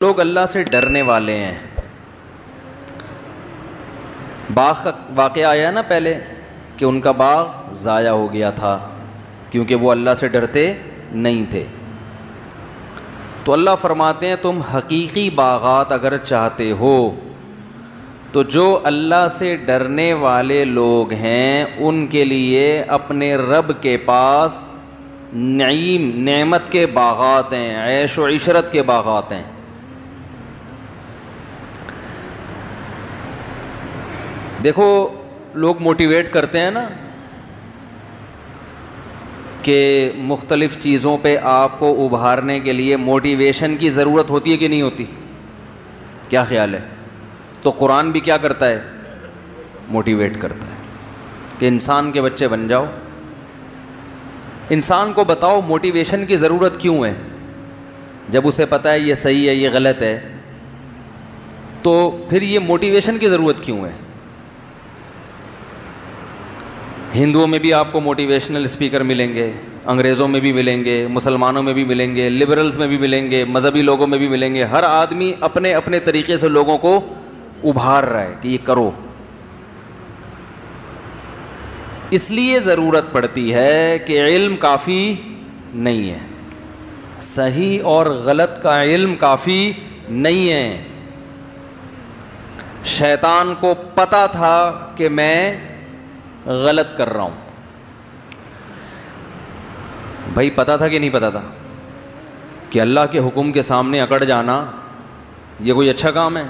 لوگ اللہ سے ڈرنے والے ہیں. باغ کا واقعہ آیا نا پہلے کہ ان کا باغ ضائع ہو گیا تھا کیونکہ وہ اللہ سے ڈرتے نہیں تھے. تو اللہ فرماتے ہیں تم حقیقی باغات اگر چاہتے ہو تو جو اللہ سے ڈرنے والے لوگ ہیں ان کے لیے اپنے رب کے پاس نعمت کے باغات ہیں، عیش و عشرت کے باغات ہیں. دیکھو لوگ موٹیویٹ کرتے ہیں نا کہ مختلف چیزوں پہ آپ کو ابھارنے کے لیے موٹیویشن کی ضرورت ہوتی ہے کہ نہیں ہوتی؟ کیا خیال ہے؟ تو قرآن بھی کیا کرتا ہے؟ موٹیویٹ کرتا ہے کہ انسان کے بچے بن جاؤ. انسان کو بتاؤ موٹیویشن کی ضرورت کیوں ہے. جب اسے پتہ ہے یہ صحیح ہے یہ غلط ہے تو پھر یہ موٹیویشن کی ضرورت کیوں ہے؟ ہندوؤں میں بھی آپ کو موٹیویشنل اسپیکر ملیں گے، انگریزوں میں بھی ملیں گے، مسلمانوں میں بھی ملیں گے، لبرلز میں بھی ملیں گے، مذہبی لوگوں میں بھی ملیں گے. ہر آدمی اپنے اپنے طریقے سے لوگوں کو ابھار رہا ہے کہ یہ کرو. اس لیے ضرورت پڑتی ہے کہ علم کافی نہیں ہے، صحیح اور غلط کا علم کافی نہیں ہے. شیطان کو پتہ تھا کہ میں غلط کر رہا ہوں. بھائی پتہ تھا کہ نہیں پتہ تھا کہ اللہ کے حکم کے سامنے اکڑ جانا یہ کوئی اچھا کام ہے؟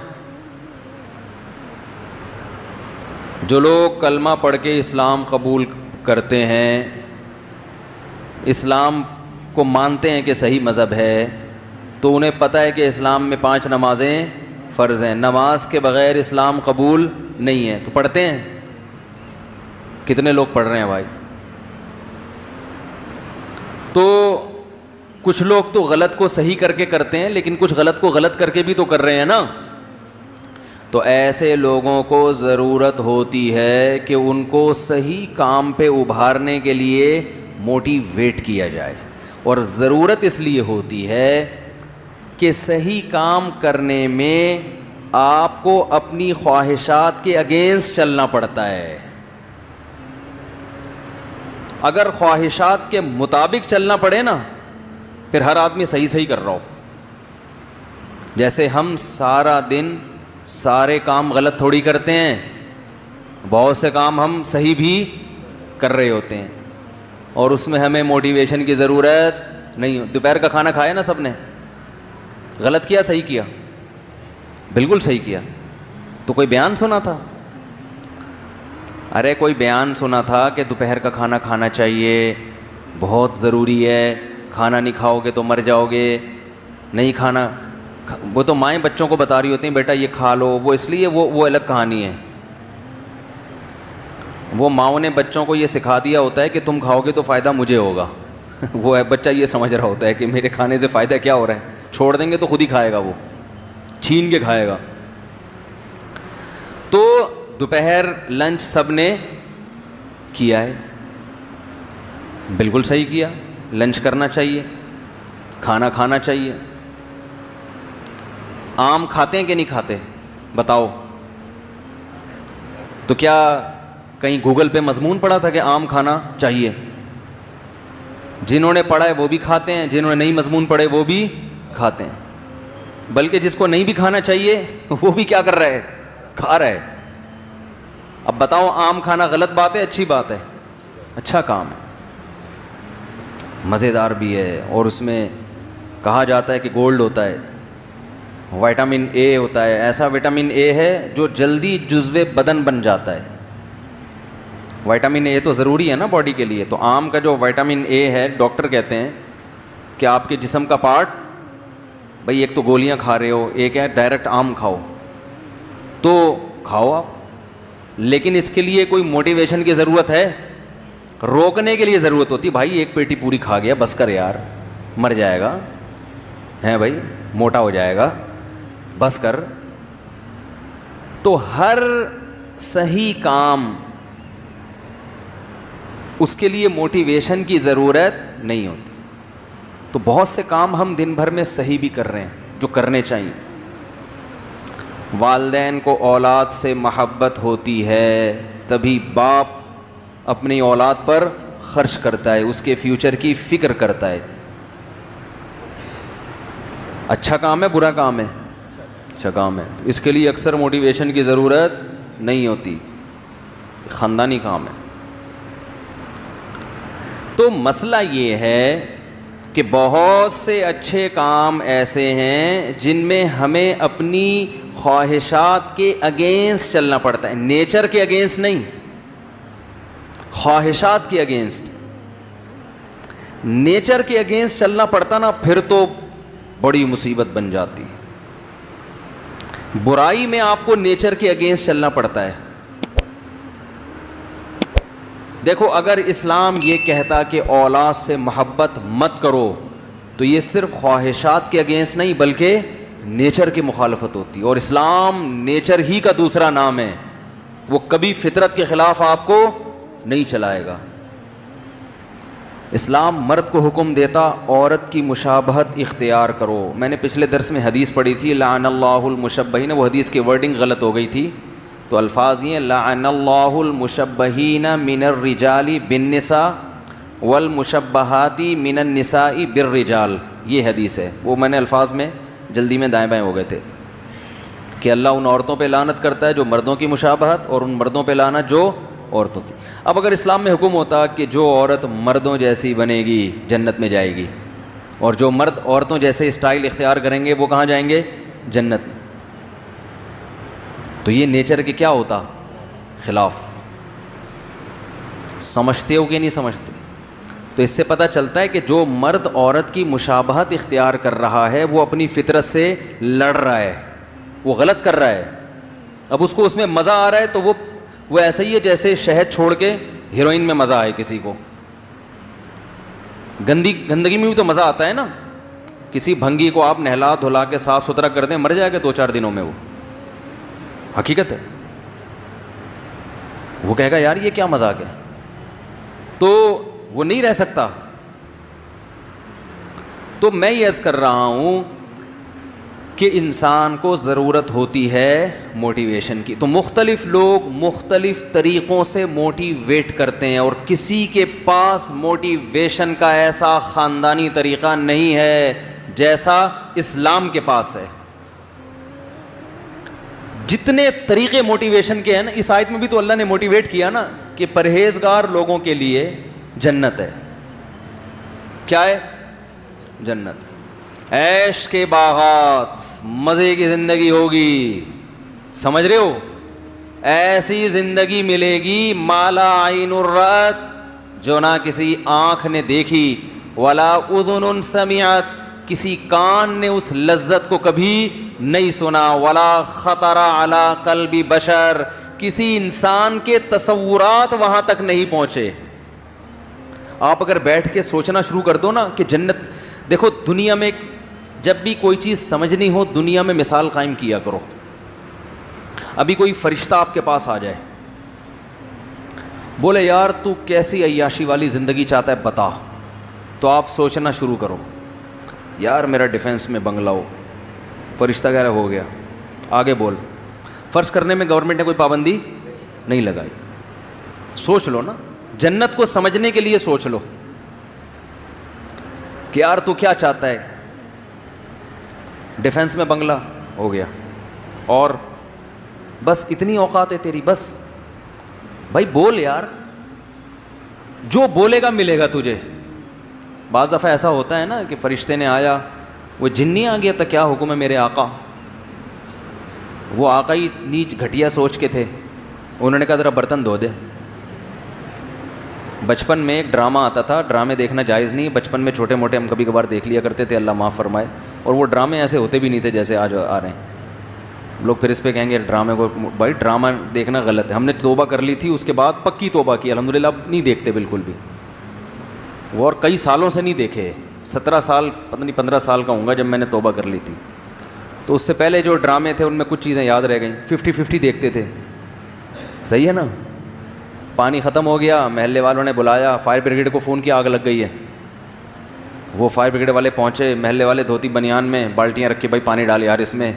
جو لوگ کلمہ پڑھ کے اسلام قبول کرتے ہیں، اسلام کو مانتے ہیں کہ صحیح مذہب ہے، تو انہیں پتہ ہے کہ اسلام میں 5 نمازیں فرض ہیں. نماز کے بغیر اسلام قبول نہیں ہے تو پڑھتے ہیں. کتنے لوگ پڑھ رہے ہیں بھائی؟ تو کچھ لوگ تو غلط کو صحیح کر کے کرتے ہیں لیکن کچھ غلط کو غلط کر کے بھی تو کر رہے ہیں نا. تو ایسے لوگوں کو ضرورت ہوتی ہے کہ ان کو صحیح کام پہ ابھارنے کے لیے موٹیویٹ کیا جائے. اور ضرورت اس لیے ہوتی ہے کہ صحیح کام کرنے میں آپ کو اپنی خواہشات کے اگینسٹ چلنا پڑتا ہے. اگر خواہشات کے مطابق چلنا پڑے نا پھر ہر آدمی صحیح کر رہا ہو. جیسے ہم سارا دن سارے کام غلط تھوڑی کرتے ہیں، بہت سے کام ہم صحیح بھی کر رہے ہوتے ہیں اور اس میں ہمیں موٹیویشن کی ضرورت نہیں. دوپہر کا کھانا کھایا نا سب نے، غلط کیا صحیح کیا؟ بالکل صحیح کیا. تو کوئی بیان سنا تھا؟ ارے کوئی بیان سنا تھا کہ دوپہر کا کھانا کھانا چاہیے، بہت ضروری ہے، کھانا نہیں کھاؤ گے تو مر جاؤ گے، نہیں کھانا. وہ تو مائیں بچوں کو بتا رہی ہوتی ہیں بیٹا یہ کھا لو، وہ اس لیے وہ الگ کہانی ہے. وہ ماؤں نے بچوں کو یہ سکھا دیا ہوتا ہے کہ تم کھاؤ گے تو فائدہ مجھے ہوگا. وہ بچہ یہ سمجھ رہا ہوتا ہے کہ میرے کھانے سے فائدہ کیا ہو رہا ہے، چھوڑ دیں گے تو خود ہی کھائے گا، وہ چھین کے کھائے گا. تو دوپہر لنچ سب نے کیا ہے، بالکل صحیح کیا. لنچ کرنا چاہیے، کھانا کھانا چاہیے. آم کھاتے ہیں کہ نہیں کھاتے بتاؤ؟ تو کیا کہیں گوگل پہ مضمون پڑھا تھا کہ آم کھانا چاہیے؟ جنہوں نے پڑھا ہے وہ بھی کھاتے ہیں، جنہوں نے نہیں مضمون پڑھے وہ بھی کھاتے ہیں. بلکہ جس کو نہیں بھی کھانا چاہیے وہ بھی کیا کر رہا ہے؟ کھا رہا ہے. اب بتاؤ آم کھانا غلط بات ہے اچھی بات ہے؟ اچھا کام ہے، مزیدار بھی ہے. اور اس میں کہا جاتا ہے کہ گولڈ ہوتا ہے، وٹامن اے ہوتا ہے. ایسا وٹامن اے ہے جو جلدی جزو بدن بن جاتا ہے. وٹامن اے تو ضروری ہے نا باڈی کے لیے. تو آم کا جو وٹامن اے ہے ڈاکٹر کہتے ہیں کہ آپ کے جسم کا پارٹ، بھئی ایک تو گولیاں کھا رہے ہو، ایک ہے ڈائریکٹ آم کھاؤ، تو کھاؤ آپ. لیکن اس کے لیے کوئی موٹیویشن کی ضرورت ہے؟ روکنے کے لیے ضرورت ہوتی ہے. بھائی ایک پیٹی پوری کھا گیا بس کر یار، مر جائے گا ہیں بھائی، موٹا ہو جائے گا، بس کر. تو ہر صحیح کام اس کے لیے موٹیویشن کی ضرورت نہیں ہوتی. تو بہت سے کام ہم دن بھر میں صحیح بھی کر رہے ہیں جو کرنے چاہیے. والدین کو اولاد سے محبت ہوتی ہے تبھی باپ اپنی اولاد پر خرچ کرتا ہے, اس کے فیوچر کی فکر کرتا ہے. اچھا کام ہے برا کام ہے؟ اچھا کام ہے. اس کے لیے اکثر موٹیویشن کی ضرورت نہیں ہوتی, خاندانی کام ہے. تو مسئلہ یہ ہے کہ بہت سے اچھے کام ایسے ہیں جن میں ہمیں اپنی خواہشات کے اگینسٹ چلنا پڑتا ہے, نیچر کے اگینسٹ نہیں, خواہشات کے اگینسٹ. نیچر کے اگینسٹ چلنا پڑتا نا, پھر تو بڑی مصیبت بن جاتی ہے. برائی میں آپ کو نیچر کے اگینسٹ چلنا پڑتا ہے. دیکھو اگر اسلام یہ کہتا کہ اولاد سے محبت مت کرو تو یہ صرف خواہشات کے اگینسٹ نہیں بلکہ نیچر کی مخالفت ہوتی ہے. اور اسلام نیچر ہی کا دوسرا نام ہے, وہ کبھی فطرت کے خلاف آپ کو نہیں چلائے گا. اسلام مرد کو حکم دیتا عورت کی مشابہت اختیار کرو. میں نے پچھلے درس میں حدیث پڑھی تھی لعن اللہ المشبہین, وہ حدیث کی ورڈنگ غلط ہو گئی تھی, تو الفاظ یہ لعن اللہ المشبہین من الرجال بالنساء والمشبہات من النساء بالرجال, یہ حدیث ہے. وہ میں نے الفاظ میں جلدی میں دائیں بائیں ہو گئے تھے کہ اللہ ان عورتوں پہ لعنت کرتا ہے جو مردوں کی مشابہت, اور ان مردوں پہ لعنت جو عورتوں کی. اب اگر اسلام میں حکم ہوتا کہ جو عورت مردوں جیسی بنے گی جنت میں جائے گی, اور جو مرد عورتوں جیسے اسٹائل اختیار کریں گے وہ کہاں جائیں گے؟ جنت. تو یہ نیچر کے کیا ہوتا؟ خلاف. سمجھتے ہو کہ نہیں سمجھتے؟ تو اس سے پتہ چلتا ہے کہ جو مرد عورت کی مشابہت اختیار کر رہا ہے وہ اپنی فطرت سے لڑ رہا ہے, وہ غلط کر رہا ہے. اب اس کو اس میں مزہ آ رہا ہے تو وہ ایسا ہی ہے جیسے شہد چھوڑ کے ہیروئن میں مزہ آئے کسی کو. گندگی میں بھی تو مزہ آتا ہے نا. کسی بھنگی کو آپ نہلا دھلا کے صاف ستھرا کر دیں, مر جائے گا 2-4 دنوں میں, وہ حقیقت ہے. وہ کہے گا یار یہ کیا مذاق ہے, تو وہ نہیں رہ سکتا. تو میں یہ عرض کر رہا ہوں کہ انسان کو ضرورت ہوتی ہے موٹیویشن کی. تو مختلف لوگ مختلف طریقوں سے موٹیویٹ کرتے ہیں, اور کسی کے پاس موٹیویشن کا ایسا خاندانی طریقہ نہیں ہے جیسا اسلام کے پاس ہے. جتنے طریقے موٹیویشن کے ہیں نا, اس آیت میں بھی تو اللہ نے موٹیویٹ کیا نا کہ پرہیزگار لوگوں کے لیے جنت ہے. کیا ہے؟ جنت. عیش کے باغات, مزے کی زندگی ہوگی, سمجھ رہے ہو؟ ایسی زندگی ملے گی مالا عین الرأت, جو نہ کسی آنکھ نے دیکھی, ولا اذن سمعت, کسی کان نے اس لذت کو کبھی نہیں سنا, ولا خطر علی قلب بشر, کسی انسان کے تصورات وہاں تک نہیں پہنچے. آپ اگر بیٹھ کے سوچنا شروع کر دو نا کہ جنت, دیکھو دنیا میں جب بھی کوئی چیز سمجھنی ہو دنیا میں مثال قائم کیا کرو. ابھی کوئی فرشتہ آپ کے پاس آ جائے, بولے یار تو کیسی عیاشی والی زندگی چاہتا ہے بتا, تو آپ سوچنا شروع کرو یار میرا ڈیفینس میں بنگلہ ہو. فرشتہ کہہ رہا ہو گیا, آگے بول. فرض کرنے میں گورنمنٹ نے کوئی پابندی نہیں لگائی. سوچ لو نا, جنت کو سمجھنے کے لیے سوچ لو کہ یار تو کیا چاہتا ہے. ڈیفینس میں بنگلہ ہو گیا, اور بس اتنی اوقات ہے تیری, بس بھائی بول یار, جو بولے گا ملے گا تجھے. بعض دفعہ ایسا ہوتا ہے نا کہ فرشتے نے آیا, وہ جنی آ گیا تھا, کیا حکم ہے میرے آقا. وہ آقا ہی نیچ گھٹیا سوچ کے تھے, انہوں نے کہا ذرا برتن دھو دے. بچپن میں ایک ڈرامہ آتا تھا, ڈرامے دیکھنا جائز نہیں, بچپن میں چھوٹے موٹے ہم کبھی کبھار دیکھ لیا کرتے تھے, اللہ معاف فرمائے. اور وہ ڈرامے ایسے ہوتے بھی نہیں تھے جیسے آج آ رہے ہیں. لوگ پھر اس پہ کہیں گے ڈرامے کو, بھائی ڈرامہ دیکھنا غلط ہے. ہم نے توبہ کر لی تھی, اس کے بعد پکی توبہ کی الحمدللہ, اب نہیں دیکھتے بالکل بھی. وہ اور کئی سالوں سے نہیں دیکھے, 17 سال پتہ نہیں 15 سال کا ہوں گا جب میں نے توبہ کر لی تھی. تو اس سے پہلے جو ڈرامے تھے ان میں کچھ چیزیں یاد رہ گئیں. 50-50 دیکھتے تھے, صحیح ہے نا. پانی ختم ہو گیا, محلے والوں نے بلایا, فائر بریگیڈ کو فون کیا, آگ لگ گئی ہے. وہ فائر بریگیڈ والے پہنچے, محلے والے دھوتی بنیان میں بالٹیاں رکھ کے, بھائی پانی ڈال یار اس میں,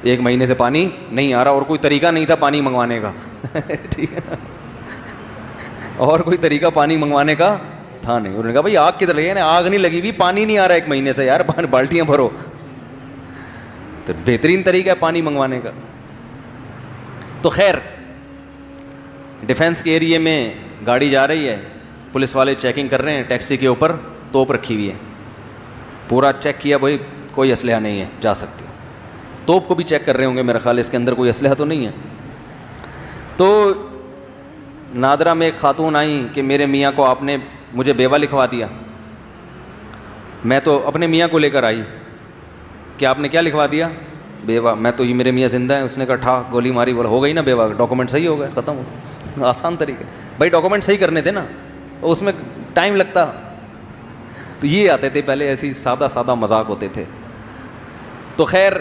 1 مہینے سے پانی نہیں آ رہا, اور کوئی طریقہ نہیں تھا پانی منگوانے کا. ٹھیک ہے نا, اور کوئی طریقہ پانی منگوانے کا تھا نہیں. انہوں نے کہا بھائی آگ کدھر لگی ہے, آگ نہیں لگی ہوئی, پانی نہیں آ رہا 1 مہینے سے یار, بالٹیاں بھرو. تو بہترین طریقہ ہے پانی منگوانے کا. تو خیر, ڈیفینس کے ایریے میں گاڑی جا رہی ہے, پولیس والے چیکنگ کر رہے ہیں, ٹیکسی کے اوپر توپ رکھی ہوئی ہے, پورا چیک کیا, بھائی کوئی اسلحہ نہیں ہے, جا سکتے. توپ کو بھی چیک کر رہے ہوں گے میرا خیال ہے, اس کے اندر کوئی اسلحہ تو نہیں ہے. تو نادرا میں ایک خاتون آئیں کہ میرے میاں کو آپ نے مجھے بیوہ لکھوا دیا. میں تو اپنے میاں کو لے کر آئی کہ آپ نے کیا لکھوا دیا, بیوہ. میں تو یہ میرے میاں زندہ ہیں. اس نے کہا ٹھا گولی ماری, بولا ہو گئی نا بیوہ, ڈاکومنٹ صحیح ہو گئے, ختم ہو گیا. آسان طریقے, بھائی ڈاکومنٹ صحیح کرنے تھے نا, تو اس میں ٹائم لگتا. تو یہ آتے تھے پہلے, ایسی سادہ سادہ مذاق ہوتے تھے. تو خیر,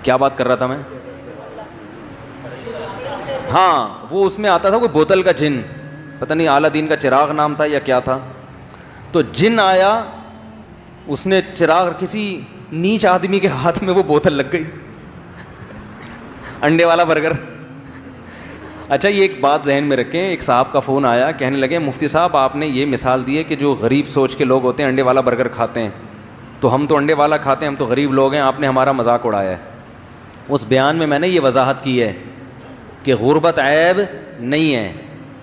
کیا بات کر رہا تھا میں, ہاں وہ اس میں آتا تھا کوئی بوتل کا جن, پتہ نہیں اعلیٰ دین کا چراغ نام تھا یا کیا تھا. تو جن آیا, اس نے چراغ, کسی نیچ آدمی کے ہاتھ میں وہ بوتل لگ گئی, انڈے والا برگر. اچھا یہ ایک بات ذہن میں رکھیں, ایک صاحب کا فون آیا, کہنے لگے مفتی صاحب آپ نے یہ مثال دی ہے کہ جو غریب سوچ کے لوگ ہوتے ہیں انڈے والا برگر کھاتے ہیں, تو ہم تو انڈے والا کھاتے ہیں, ہم تو غریب لوگ ہیں, آپ نے ہمارا مذاق اڑایا ہے. اس بیان میں نے یہ وضاحت کی ہے کہ غربت عیب نہیں ہے,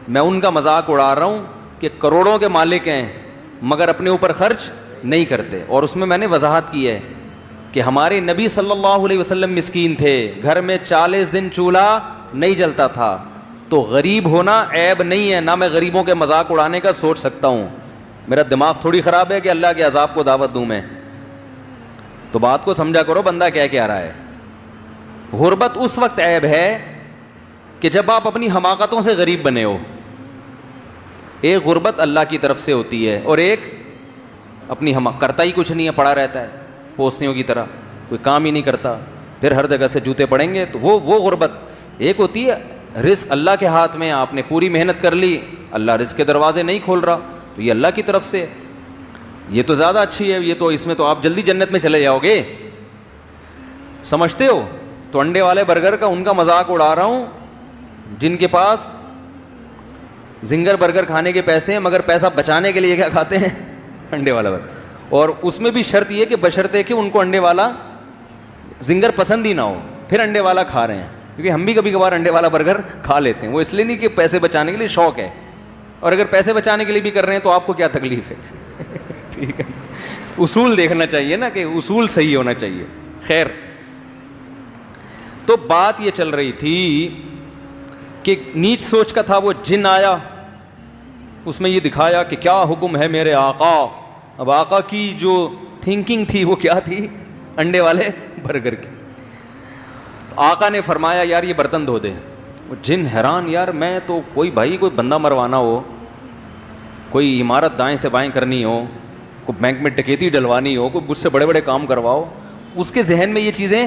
میں ان کا مذاق اڑا رہا ہوں کہ کروڑوں کے مالک ہیں مگر اپنے اوپر خرچ نہیں کرتے. اور اس میں نے وضاحت کی ہے کہ ہمارے نبی صلی اللہ علیہ وسلم مسکین تھے, گھر میں 40 دن چولہا نہیں جلتا تھا. تو غریب ہونا عیب نہیں ہے, نہ میں غریبوں کے مذاق اڑانے کا سوچ سکتا ہوں. میرا دماغ تھوڑی خراب ہے کہ اللہ کے عذاب کو دعوت دوں میں. تو بات کو سمجھا کرو بندہ کیا رہا ہے. غربت اس وقت عیب ہے کہ جب آپ اپنی حماقتوں سے غریب بنے ہو. ایک غربت اللہ کی طرف سے ہوتی ہے, اور ایک اپنی کرتا ہی کچھ نہیں ہے, پڑا رہتا ہے پوسنیوں کی طرح, کوئی کام ہی نہیں کرتا, پھر ہر جگہ سے جوتے پڑیں گے. تو وہ غربت. ایک ہوتی ہے رزق اللہ کے ہاتھ میں, آپ نے پوری محنت کر لی, اللہ رزق کے دروازے نہیں کھول رہا, تو یہ اللہ کی طرف سے, یہ تو زیادہ اچھی ہے, یہ تو اس میں تو آپ جلدی جنت میں چلے جاؤ گے. سمجھتے ہو؟ تو انڈے والے برگر کا ان کا مذاق اڑا رہا ہوں جن کے پاس زنگر برگر کھانے کے پیسے ہیں, مگر پیسہ بچانے کے لیے کیا کھاتے ہیں, انڈے والا برگر. اور اس میں بھی شرط یہ کہ بشرطے کہ ان کو انڈے والا زنگر پسند ہی نہ ہو, پھر انڈے والا کھا رہے ہیں. کیونکہ ہم بھی کبھی کبھار انڈے والا برگر کھا لیتے ہیں, وہ اس لیے نہیں کہ پیسے بچانے کے لیے, شوق ہے. اور اگر پیسے بچانے کے لیے بھی کر رہے ہیں تو آپ کو کیا تکلیف ہے. ٹھیک ہے, اصول دیکھنا چاہیے نا, کہ اصول صحیح ہونا چاہیے. خیر, تو بات یہ چل رہی تھی کہ نیچ سوچ کا تھا, وہ جن آیا, اس میں یہ دکھایا کہ کیا حکم ہے میرے آقا. اب آقا کی جو تھنکنگ تھی وہ کیا تھی, انڈے والے برگر کی. آقا نے فرمایا یار یہ برتن دھو دے. وہ جن حیران, یار میں تو کوئی بندہ مروانا ہو, کوئی عمارت دائیں سے بائیں کرنی ہو, کوئی بینک میں ڈکیتی ڈلوانی ہو, کوئی مجھ سے بڑے بڑے کام کرواؤ, اس کے ذہن میں یہ چیزیں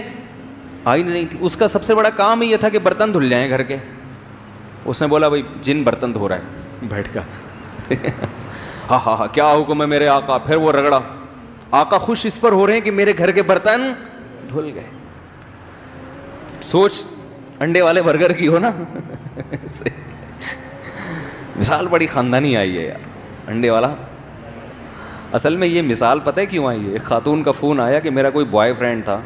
آئی نہیں تھی. اس کا سب سے بڑا کام ہی یہ تھا کہ برتن دھل جائیں گھر کے. اس نے بولا بھائی جن برتن دھو رہا ہے بیٹھ کر. ہاں کیا حکم ہے میرے آقا. پھر وہ رگڑا, آقا خوش اس پر ہو رہے ہیں کہ میرے گھر کے برتن دھل گئے. سوچ انڈے والے برگر کی ہو نا. مثال بڑی خاندانی آئی ہے یار, انڈے والا. اصل میں یہ مثال پتہ ہے کیوں آئی ہے. ایک خاتون کا فون آیا کہ میرا کوئی بوائے فرینڈ تھا,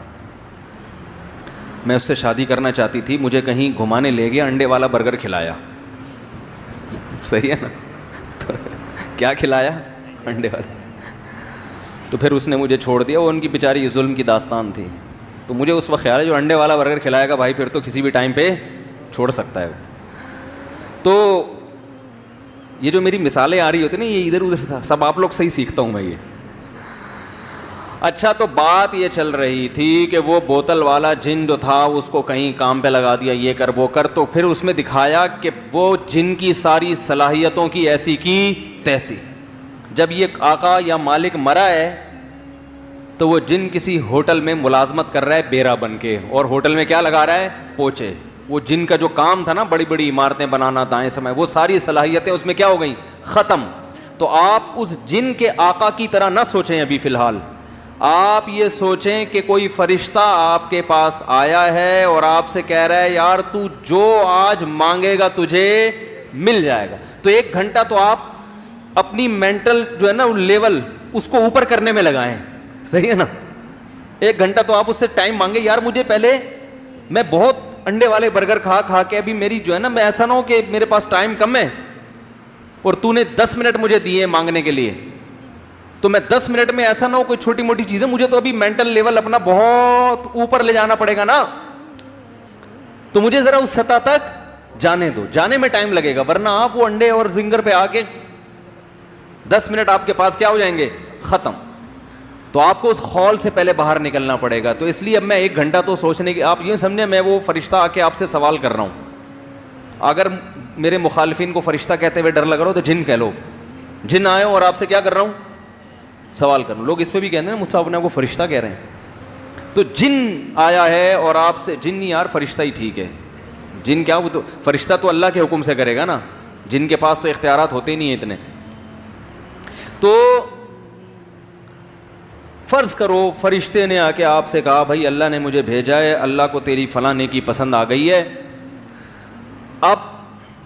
میں اس سے شادی کرنا چاہتی تھی, مجھے کہیں گھمانے لے گیا, انڈے والا برگر کھلایا. صحیح ہے نا, تو کیا کھلایا, انڈے والا. تو پھر اس نے مجھے چھوڑ دیا. وہ ان کی بیچاری ظلم کی داستان تھی. تو مجھے اس وقت خیال ہے جو انڈے والا برگر کھلائے گا بھائی پھر تو کسی بھی ٹائم پہ چھوڑ سکتا ہے. تو یہ جو میری مثالیں آ رہی ہوتی ہیں نا, یہ ادھر ادھر سب آپ لوگ صحیح سیکھتا ہوں میں یہ. اچھا, تو بات یہ چل رہی تھی کہ وہ بوتل والا جن جو تھا اس کو کہیں کام پہ لگا دیا, یہ کر وہ کر. تو پھر اس میں دکھایا کہ وہ جن کی ساری صلاحیتوں کی ایسی کی تیسی. جب یہ آقا یا مالک مرا ہے تو وہ جن کسی ہوٹل میں ملازمت کر رہا ہے بیرا بن کے, اور ہوٹل میں کیا لگا رہا ہے, پوچے. وہ جن کا جو کام تھا نا بڑی بڑی عمارتیں بنانا دائیں سمے, وہ ساری صلاحیتیں اس میں کیا ہو گئیں, ختم. تو آپ اس جن کے آقا کی طرح نہ سوچیں ابھی فی الحال. آپ یہ سوچیں کہ کوئی فرشتہ آپ کے پاس آیا ہے اور آپ سے کہہ رہا ہے یار تو جو آج مانگے گا تجھے مل جائے گا. تو 1 گھنٹہ تو آپ اپنی مینٹل جو ہے نا لیول اس کو اوپر کرنے میں لگائیں. صحیح ہے نا؟ 1 گھنٹہ تو آپ اس سے ٹائم مانگے, یار مجھے پہلے میں بہت انڈے والے برگر کھا کے ابھی میری جو ہے نا, میں ایسا نہ ہو کہ میرے پاس ٹائم کم ہے اور تو نے 10 منٹ مجھے دیے مانگنے کے لیے, تو میں 10 منٹ میں ایسا نہ ہو کوئی چھوٹی موٹی چیزیں, مجھے تو ابھی مینٹل لیول اپنا بہت اوپر لے جانا پڑے گا نا, تو مجھے ذرا اس سطح تک جانے دو, جانے میں ٹائم لگے گا. ورنہ آپ وہ انڈے اور زنگر پہ آ کے 10 منٹ آپ کے پاس کیا ہو جائیں گے, ختم. تو آپ کو اس خول سے پہلے باہر نکلنا پڑے گا. تو اس لیے اب میں 1 گھنٹہ تو سوچنے کی, آپ یہ سمجھیں میں وہ فرشتہ آ کے آپ سے سوال کر رہا ہوں. اگر میرے مخالفین کو فرشتہ کہتے ہوئے ڈر لگ رہا ہو تو جن کہہ لو, جن آئے اور آپ سے کیا کر رہا ہوں, سوال کر رہا ہوں. لوگ اس پہ بھی کہتے ہیں مجھ سے اپنے آپ کو فرشتہ کہہ رہے ہیں. تو جن آیا ہے اور آپ سے, جن نہیں یار فرشتہ ہی ٹھیک ہے. جن کیا, وہ تو فرشتہ تو اللہ کے حکم سے کرے گا نا, جن کے پاس تو اختیارات ہوتے نہیں ہیں اتنے. تو فرض کرو فرشتے نے آ کے آپ سے کہا بھائی اللہ نے مجھے بھیجا ہے, اللہ کو تیری فلاں نیکی پسند آ گئی ہے, اب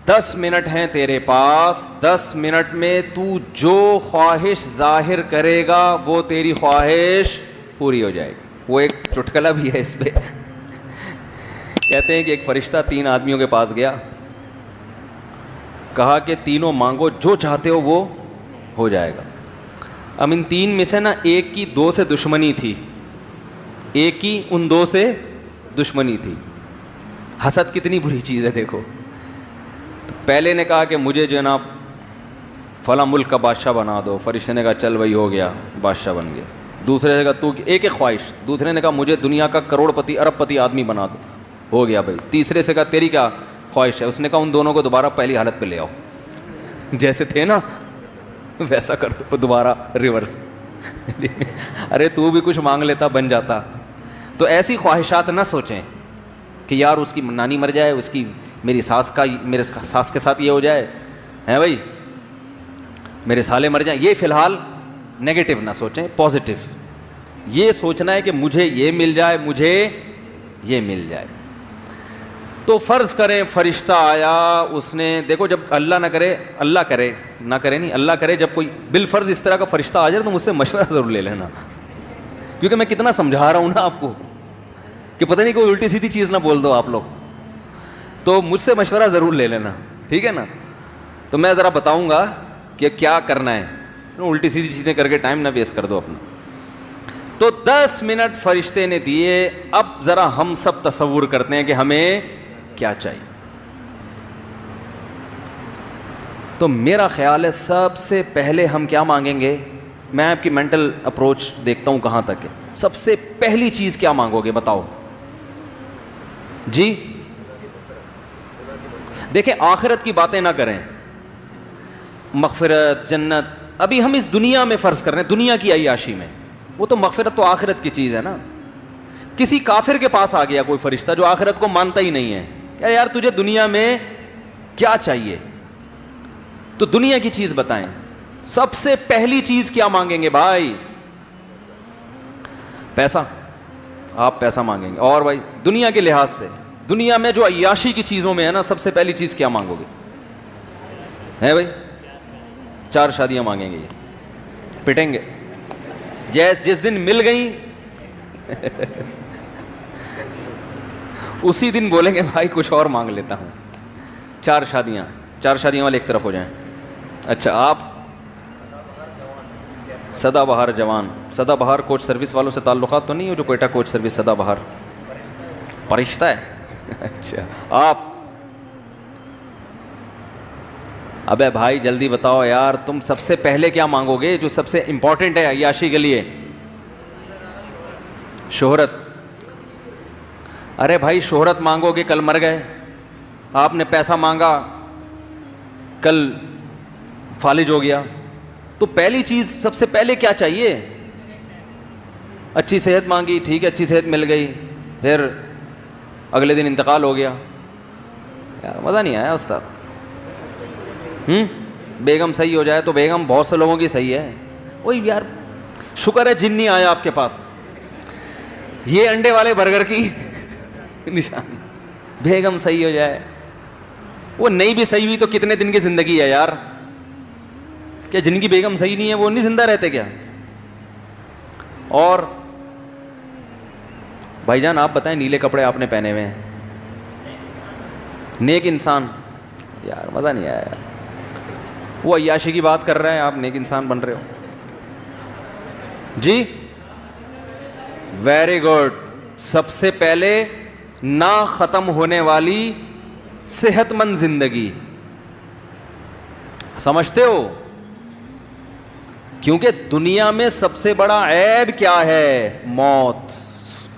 10 منٹ ہیں تیرے پاس, 10 منٹ میں تو جو خواہش ظاہر کرے گا وہ تیری خواہش پوری ہو جائے گی. وہ ایک چٹکلا بھی ہے اس پہ. کہتے ہیں کہ ایک فرشتہ 3 آدمیوں کے پاس گیا, کہا کہ تینوں مانگو جو چاہتے ہو وہ ہو جائے گا. اب ان 3 میں سے نا ایک کی 2 سے دشمنی تھی, ایک کی ان 2 سے دشمنی تھی. حسد کتنی بری چیز ہے دیکھو. تو پہلے نے کہا کہ مجھے جو ہے نا فلاں ملک کا بادشاہ بنا دو. فرشتے نے کہا چل بھائی ہو گیا, بادشاہ بن گیا. دوسرے نے کہا تو ایک خواہش, دوسرے نے کہا مجھے دنیا کا کروڑ پتی ارب پتی آدمی بنا دو, ہو گیا بھائی. تیسرے سے کہا تیری کیا خواہش ہے, اس نے کہا ان دونوں کو دوبارہ پہلی حالت پہ لے آؤ, جیسے تھے نا ویسا کر دو دوبارہ ریورس. ارے تو بھی کچھ مانگ لیتا بن جاتا. تو ایسی خواہشات نہ سوچیں کہ یار اس کی نانی مر جائے, اس کی میری ساس کے ساتھ یہ ہو جائے ہیں بھائی, میرے سالے مر جائیں. یہ فی الحال نیگیٹو نہ سوچیں, پازیٹیو یہ سوچنا ہے کہ مجھے یہ مل جائے, مجھے یہ مل جائے. تو فرض کریں فرشتہ آیا, اس نے دیکھو جب اللہ نہ کرے نہیں, اللہ کرے جب کوئی بالفرض اس طرح کا فرشتہ آ جائے تو مجھ سے مشورہ ضرور لے لینا, کیونکہ میں کتنا سمجھا رہا ہوں نا آپ کو کہ پتہ نہیں کوئی الٹی سیدھی چیز نہ بول دو آپ لوگ. تو مجھ سے مشورہ ضرور لے لینا, ٹھیک ہے نا. تو میں ذرا بتاؤں گا کہ کیا کرنا ہے, الٹی سیدھی چیزیں کر کے ٹائم نہ ویسٹ کر دو اپنا. تو 10 منٹ فرشتے نے دیے. اب ذرا ہم سب تصور کرتے ہیں کہ ہمیں کیا چاہیے. تو میرا خیال ہے سب سے پہلے ہم کیا مانگیں گے, میں آپ کی مینٹل اپروچ دیکھتا ہوں کہاں تک ہے. سب سے پہلی چیز کیا مانگو گے بتاؤ جی. دیکھیں آخرت کی باتیں نہ کریں, مغفرت جنت, ابھی ہم اس دنیا میں فرض کر رہے ہیں, دنیا کی عیاشی میں. وہ تو مغفرت تو آخرت کی چیز ہے نا. کسی کافر کے پاس آ گیا کوئی فرشتہ جو آخرت کو مانتا ہی نہیں ہے, کہ یار تجھے دنیا میں کیا چاہیے, تو دنیا کی چیز بتائیں. سب سے پہلی چیز کیا مانگیں گے بھائی, پیسہ. آپ پیسہ مانگیں گے. اور بھائی دنیا کے لحاظ سے, دنیا میں جو عیاشی کی چیزوں میں ہے نا, سب سے پہلی چیز کیا مانگو گے, ہے بھائی 4 شادیاں مانگیں گے, یہ پٹیں گے جس دن مل گئیں اسی دن بولیں گے بھائی کچھ اور مانگ لیتا ہوں. 4 شادیاں والے ایک طرف ہو جائیں. اچھا آپ سدا بہار جوان, سدا بہار کوچ سروس والوں سے تعلقات تو نہیں ہو, جو کوئٹہ کوچ سروس سدا بہار فرشتہ ہے. اچھا آپ, ابے بھائی جلدی بتاؤ یار, تم سب سے پہلے کیا مانگو گے جو سب سے امپورٹنٹ ہے عیاشی کے لیے؟ شہرت. ارے بھائی شہرت مانگو گے, کل مر گئے, آپ نے پیسہ مانگا کل فالج ہو گیا, تو پہلی چیز سب سے پہلے کیا چاہیے؟ اچھی صحت مانگی, ٹھیک ہے اچھی صحت مل گئی, پھر اگلے دن انتقال ہو گیا. یار مزہ نہیں آیا استاد. بیگم صحیح ہو جائے تو بیگم بہت سے لوگوں کی صحیح ہے. وہی یار شکر ہے جن نہیں آیا آپ کے پاس. یہ انڈے والے برگر کی نشانی, بیگم صحیح ہو جائے. وہ نہیں بھی صحیح ہوئی تو کتنے دن کی زندگی ہے یار, کیا جن کی بیگم صحیح نہیں ہے وہ نہیں زندہ رہتے کیا؟ اور بھائی جان آپ بتائیں, نیلے کپڑے آپ نے پہنے ہوئے ہیں, نیک انسان, یار مزہ نہیں آیا یار. وہ عیاشی کی بات کر رہے ہیں, آپ نیک انسان بن رہے ہو جی. Very good. سب سے پہلے نہ ختم ہونے والی صحت مند زندگی, سمجھتے ہو؟ کیونکہ دنیا میں سب سے بڑا عیب کیا ہے؟ موت.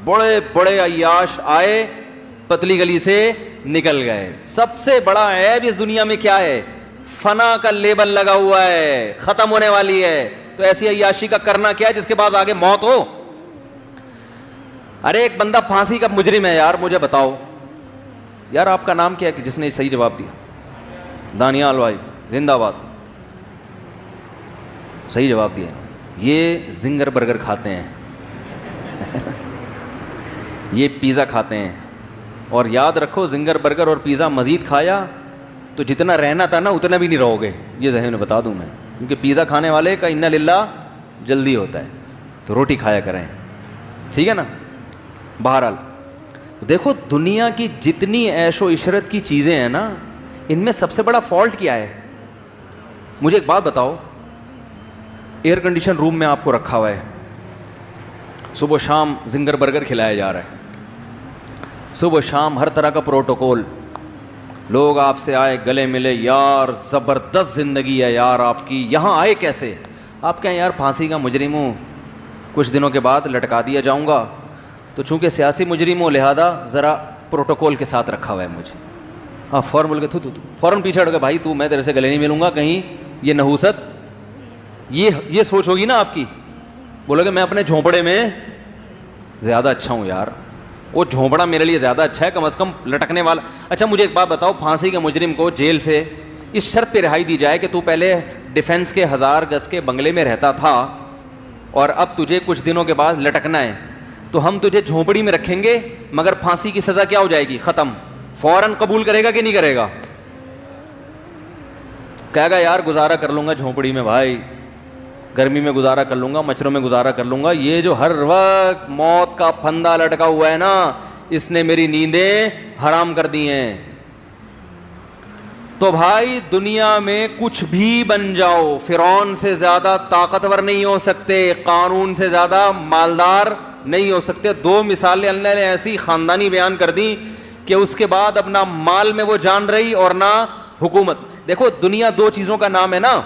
بڑے بڑے عیاش آئے, پتلی گلی سے نکل گئے. سب سے بڑا عیب اس دنیا میں کیا ہے؟ فنا کا لیبل لگا ہوا ہے, ختم ہونے والی ہے. تو ایسی عیاشی کا کرنا کیا ہے جس کے بعد آگے موت ہو؟ ارے ایک بندہ پھانسی کا مجرم ہے یار, مجھے بتاؤ یار آپ کا نام کیا ہے جس نے صحیح جواب دیا؟ دانیال بھائی زندہ باد, صحیح جواب دیا. یہ زنگر برگر کھاتے ہیں یہ پیزا کھاتے ہیں. اور یاد رکھو زنگر برگر اور پیزا مزید کھایا تو جتنا رہنا تھا نا اتنا بھی نہیں رہو گے, یہ ذہن میں بتا دوں میں. کیونکہ پیزا کھانے والے کا انا للہ جلدی ہوتا ہے, تو روٹی کھایا کریں, ٹھیک ہے نا. بہرحال دیکھو دنیا کی جتنی عیش و عشرت کی چیزیں ہیں نا, ان میں سب سے بڑا فالٹ کیا ہے؟ مجھے ایک بات بتاؤ, ایئر کنڈیشن روم میں آپ کو رکھا ہوا ہے, صبح شام زنگر برگر کھلایا جا رہا ہے, صبح شام ہر طرح کا پروٹوکول, لوگ آپ سے آئے گلے ملے, یار زبردست زندگی ہے یار آپ کی, یہاں آئے کیسے؟ آپ کہیں یار پھانسی کا مجرم ہوں, کچھ دنوں کے بعد لٹکا دیا جاؤں گا, تو چونکہ سیاسی مجرم ہوں لہذا ذرا پروٹوکول کے ساتھ رکھا ہوا ہے مجھے. ہاں فوراً بول کے فوراً پیچھے ہٹ گئے, بھائی تو میں تیرے سے گلے نہیں ملوں گا, کہیں یہ نحوست, یہ سوچ ہوگی نا آپ کی. بولو کہ میں اپنے جھونپڑے میں زیادہ اچھا ہوں یار, وہ جھونپڑا میرے لیے زیادہ اچھا ہے, کم از کم لٹکنے والا. اچھا مجھے ایک بات بتاؤ, پھانسی کے مجرم کو جیل سے اس شرط پہ رہائی دی جائے کہ تو پہلے ڈیفینس کے 1000 گز کے بنگلے میں رہتا تھا اور اب تجھے کچھ دنوں کے بعد لٹکنا ہے, تو ہم تجھے جھونپڑی میں رکھیں گے مگر پھانسی کی سزا کیا ہو جائے گی؟ ختم. فوراً قبول کرے گا کہ نہیں کرے گا؟ کہے گا یار گزارا کر لوں گا جھونپڑی میں بھائی, گرمی میں گزارا کر لوں گا, مچھروں میں گزارا کر لوں گا, یہ جو ہر وقت موت کا پھندا لٹکا ہوا ہے نا, اس نے میری نیندیں حرام کر دی ہیں. تو بھائی دنیا میں کچھ بھی بن جاؤ, فرعون سے زیادہ طاقتور نہیں ہو سکتے, قارون سے زیادہ مالدار نہیں ہو سکتے. 2 مثالیں اللہ نے ایسی خاندانی بیان کر دی کہ اس کے بعد اب نہ مال میں وہ جان رہی اور نہ حکومت. دیکھو دنیا 2 چیزوں کا نام ہے نا,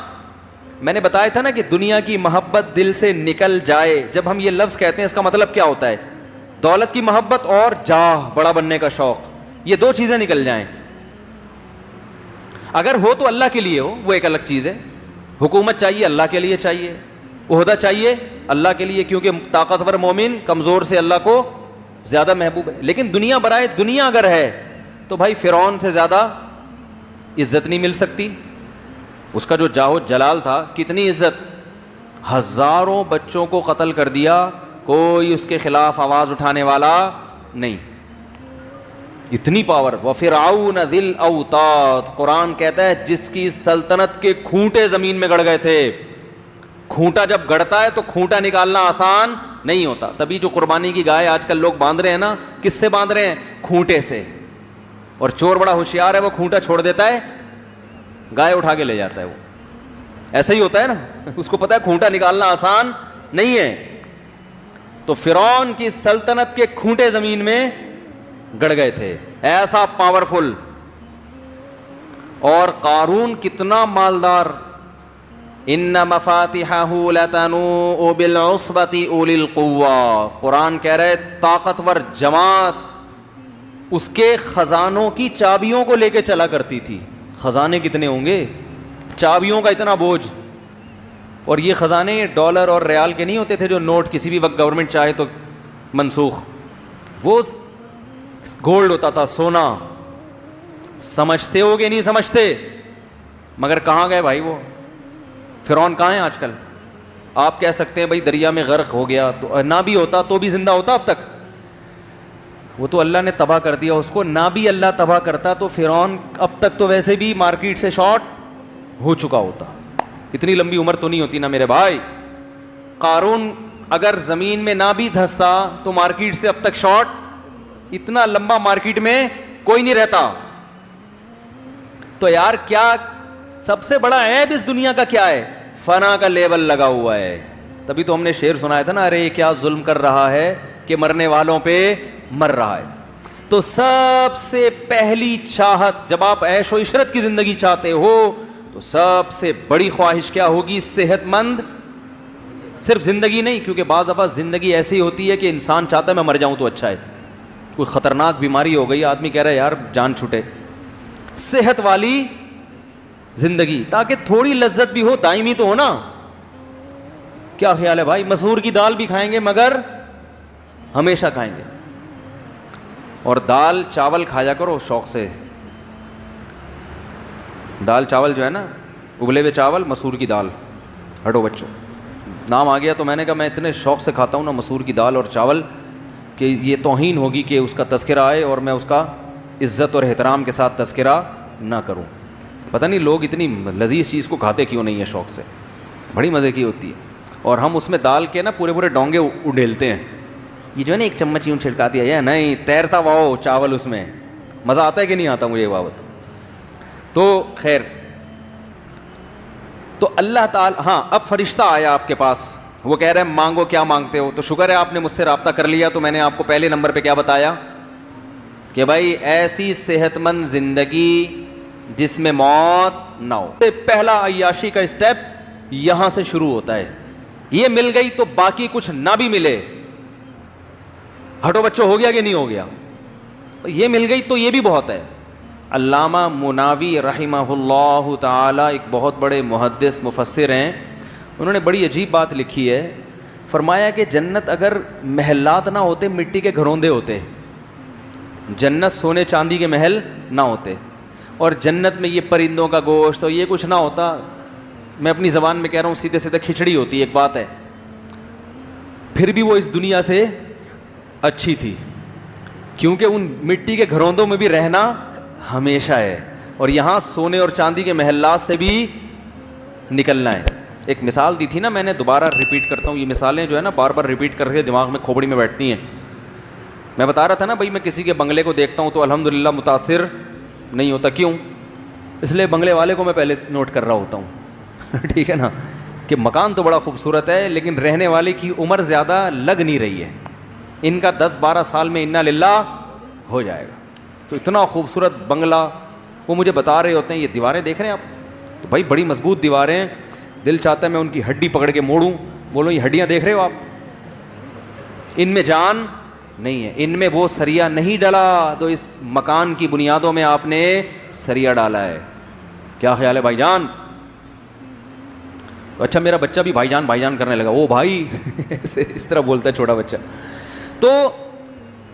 میں نے بتایا تھا نا کہ دنیا کی محبت دل سے نکل جائے. جب ہم یہ لفظ کہتے ہیں اس کا مطلب کیا ہوتا ہے؟ دولت کی محبت اور جاہ, بڑا بننے کا شوق, یہ 2 چیزیں نکل جائیں. اگر ہو تو اللہ کے لیے ہو, وہ ایک الگ چیز ہے. حکومت چاہیے اللہ کے لیے چاہیے, عہدہ چاہیے اللہ کے لیے, کیونکہ طاقتور مومن کمزور سے اللہ کو زیادہ محبوب ہے. لیکن دنیا برائے دنیا اگر ہے تو بھائی فرعون سے زیادہ عزت نہیں مل سکتی. اس کا جو جاہ و جلال تھا, کتنی عزت, ہزاروں بچوں کو قتل کر دیا, کوئی اس کے خلاف آواز اٹھانے والا نہیں. اتنی پاور. وفرعون ذی الاوتاد, قرآن کہتا ہے جس کی سلطنت کے کھونٹے زمین میں گڑ گئے تھے. کھونٹا جب گڑتا ہے تو کھونٹا نکالنا آسان نہیں ہوتا. تبھی جو قربانی کی گائے آج کل لوگ باندھ رہے ہیں نا, کس سے باندھ رہے ہیں؟ کھونٹے سے. اور چور بڑا ہوشیار ہے, وہ کھونٹا چھوڑ دیتا ہے, گائے اٹھا کے لے جاتا ہے. وہ ایسا ہی ہوتا ہے نا, اس کو پتا ہے کھونٹا نکالنا آسان نہیں ہے. تو فرعون کی سلطنت کے کھونٹے زمین میں گڑ گئے تھے, ایسا پاورفل. اور قارون کتنا مالدار, ان مفاتحہ لتنوء بالعصبۃ اولی القوہ. قرآن کہہ رہے طاقتور جماعت اس کے خزانوں کی چابیوں کو لے کے چلا کرتی تھی. خزانے کتنے ہوں گے, چابیوں کا اتنا بوجھ. اور یہ خزانے ڈالر اور ریال کے نہیں ہوتے تھے جو نوٹ کسی بھی وقت گورنمنٹ چاہے تو منسوخ, وہ گولڈ ہوتا تھا, سونا. سمجھتے ہو کہ نہیں سمجھتے؟ مگر کہاں گئے بھائی وہ فرعون؟ کہاں ہیں آج کل؟ آپ کہہ سکتے ہیں بھائی دریا میں غرق ہو گیا، تو نہ بھی ہوتا تو بھی زندہ ہوتا اب تک؟ وہ تو اللہ نے تباہ کر دیا اس کو. نہ بھی اللہ تباہ کرتا تو فرعون اب تک تو ویسے بھی مارکیٹ سے شارٹ ہو چکا ہوتا. اتنی لمبی عمر تو نہیں ہوتی نا میرے بھائی. قارون اگر زمین میں نہ بھی دھستا تو مارکیٹ سے اب تک شارٹ، اتنا لمبا مارکیٹ میں کوئی نہیں رہتا. تو یار کیا سب سے بڑا عیب اس دنیا کا کیا ہے؟ فنا کا لیبل لگا ہوا ہے. تبھی تو ہم نے شعر سنایا تھا نا، ارے کیا ظلم کر رہا ہے کہ مرنے والوں پہ مر رہا ہے. تو سب سے پہلی چاہت جب آپ عیش و عشرت کی زندگی چاہتے ہو تو سب سے بڑی خواہش کیا ہوگی؟ صحت مند. صرف زندگی نہیں، کیونکہ بعض دفعہ زندگی ایسی ہوتی ہے کہ انسان چاہتا ہے میں مر جاؤں تو اچھا ہے. کوئی خطرناک بیماری ہو گئی، آدمی کہہ رہا ہے یار جان چھوٹے. صحت والی زندگی تاکہ تھوڑی لذت بھی ہو، دائمی تو ہو نا. کیا خیال ہے بھائی؟ مسور کی دال بھی کھائیں گے مگر ہمیشہ کھائیں گے. اور دال چاول کھایا کرو شوق سے. دال چاول جو ہے نا، ابلے ہوئے چاول، مسور کی دال. ہٹو بچوں، نام آ گیا تو میں نے کہا میں اتنے شوق سے کھاتا ہوں نا مسور کی دال اور چاول کہ یہ توہین ہوگی کہ اس کا تذکرہ آئے اور میں اس کا عزت اور احترام کے ساتھ تذکرہ نہ کروں. پتہ نہیں لوگ اتنی لذیذ چیز کو کھاتے کیوں نہیں ہیں شوق سے، بڑی مزے کی ہوتی ہے. اور ہم اس میں دال کے نا پورے پورے ڈونگے اڈیلتے ہیں. یہ جو ہے نا ایک چمچ یوں چھڑکا دیا ہے، نہیں تیرتا واؤ چاول اس میں. مزہ آتا ہے کہ نہیں آتا؟ مجھے یہ بات تو خیر. تو اللہ تعالی، ہاں اب فرشتہ آیا آپ کے پاس، وہ کہہ رہے ہیں مانگو کیا مانگتے ہو. تو شکر ہے آپ نے مجھ سے رابطہ کر لیا. تو میں نے آپ کو پہلے نمبر پہ کیا بتایا کہ بھائی ایسی صحت مند زندگی جس میں موت نہ ہو. پہلا عیاشی کا اسٹیپ یہاں سے شروع ہوتا ہے. یہ مل گئی تو باقی کچھ نہ بھی ملے. ہٹو بچوں، ہو گیا کہ نہیں ہو گیا؟ یہ مل گئی تو یہ بھی بہت ہے. علامہ مناوی رحمہ اللہ تعالی ایک بہت بڑے محدث مفسر ہیں، انہوں نے بڑی عجیب بات لکھی ہے. فرمایا کہ جنت اگر محلات نہ ہوتے، مٹی کے گھروندے ہوتے، جنت سونے چاندی کے محل نہ ہوتے، اور جنت میں یہ پرندوں کا گوشت اور یہ کچھ نہ ہوتا، میں اپنی زبان میں کہہ رہا ہوں سیدھے سیدھے کھچڑی ہوتی ایک بات ہے، پھر بھی وہ اس دنیا سے اچھی تھی، کیونکہ ان مٹی کے گھروندوں میں بھی رہنا ہمیشہ ہے اور یہاں سونے اور چاندی کے محلات سے بھی نکلنا ہے. ایک مثال دی تھی نا میں نے، دوبارہ ریپیٹ کرتا ہوں. یہ مثالیں جو ہے نا بار بار ریپیٹ کر کے دماغ میں کھوپڑی میں بیٹھتی ہیں. میں بتا رہا تھا نا بھائی میں کسی کے بنگلے کو دیکھتا ہوں تو الحمدللہ متاثر نہیں ہوتا. کیوں؟ اس لیے بنگلے والے کو میں پہلے نوٹ کر رہا ہوتا ہوں ٹھیک ہے نا، کہ مکان تو بڑا خوبصورت ہے لیکن رہنے والے کی عمر زیادہ لگ نہیں رہی ہے. ان کا 10-12 سال میں انا للہ ہو جائے گا. تو اتنا خوبصورت بنگلہ وہ مجھے بتا رہے ہوتے ہیں. یہ دیواریں دیکھ رہے ہیں آپ؟ تو بھائی بڑی مضبوط دیواریں، دل چاہتا ہے میں ان کی ہڈی پکڑ کے موڑوں. بولو یہ ہڈیاں دیکھ رہے ہو آپ؟ ان میں جان نہیں ہے، ان میں وہ سریا نہیں ڈلا تو اس مکان کی بنیادوں میں آپ نے سریا ڈالا ہے. کیا خیال ہے بھائی جان؟ اچھا میرا بچہ بھی بھائی جان کرنے لگا. وہ بھائی اس طرح بولتا ہے چھوٹا بچہ. تو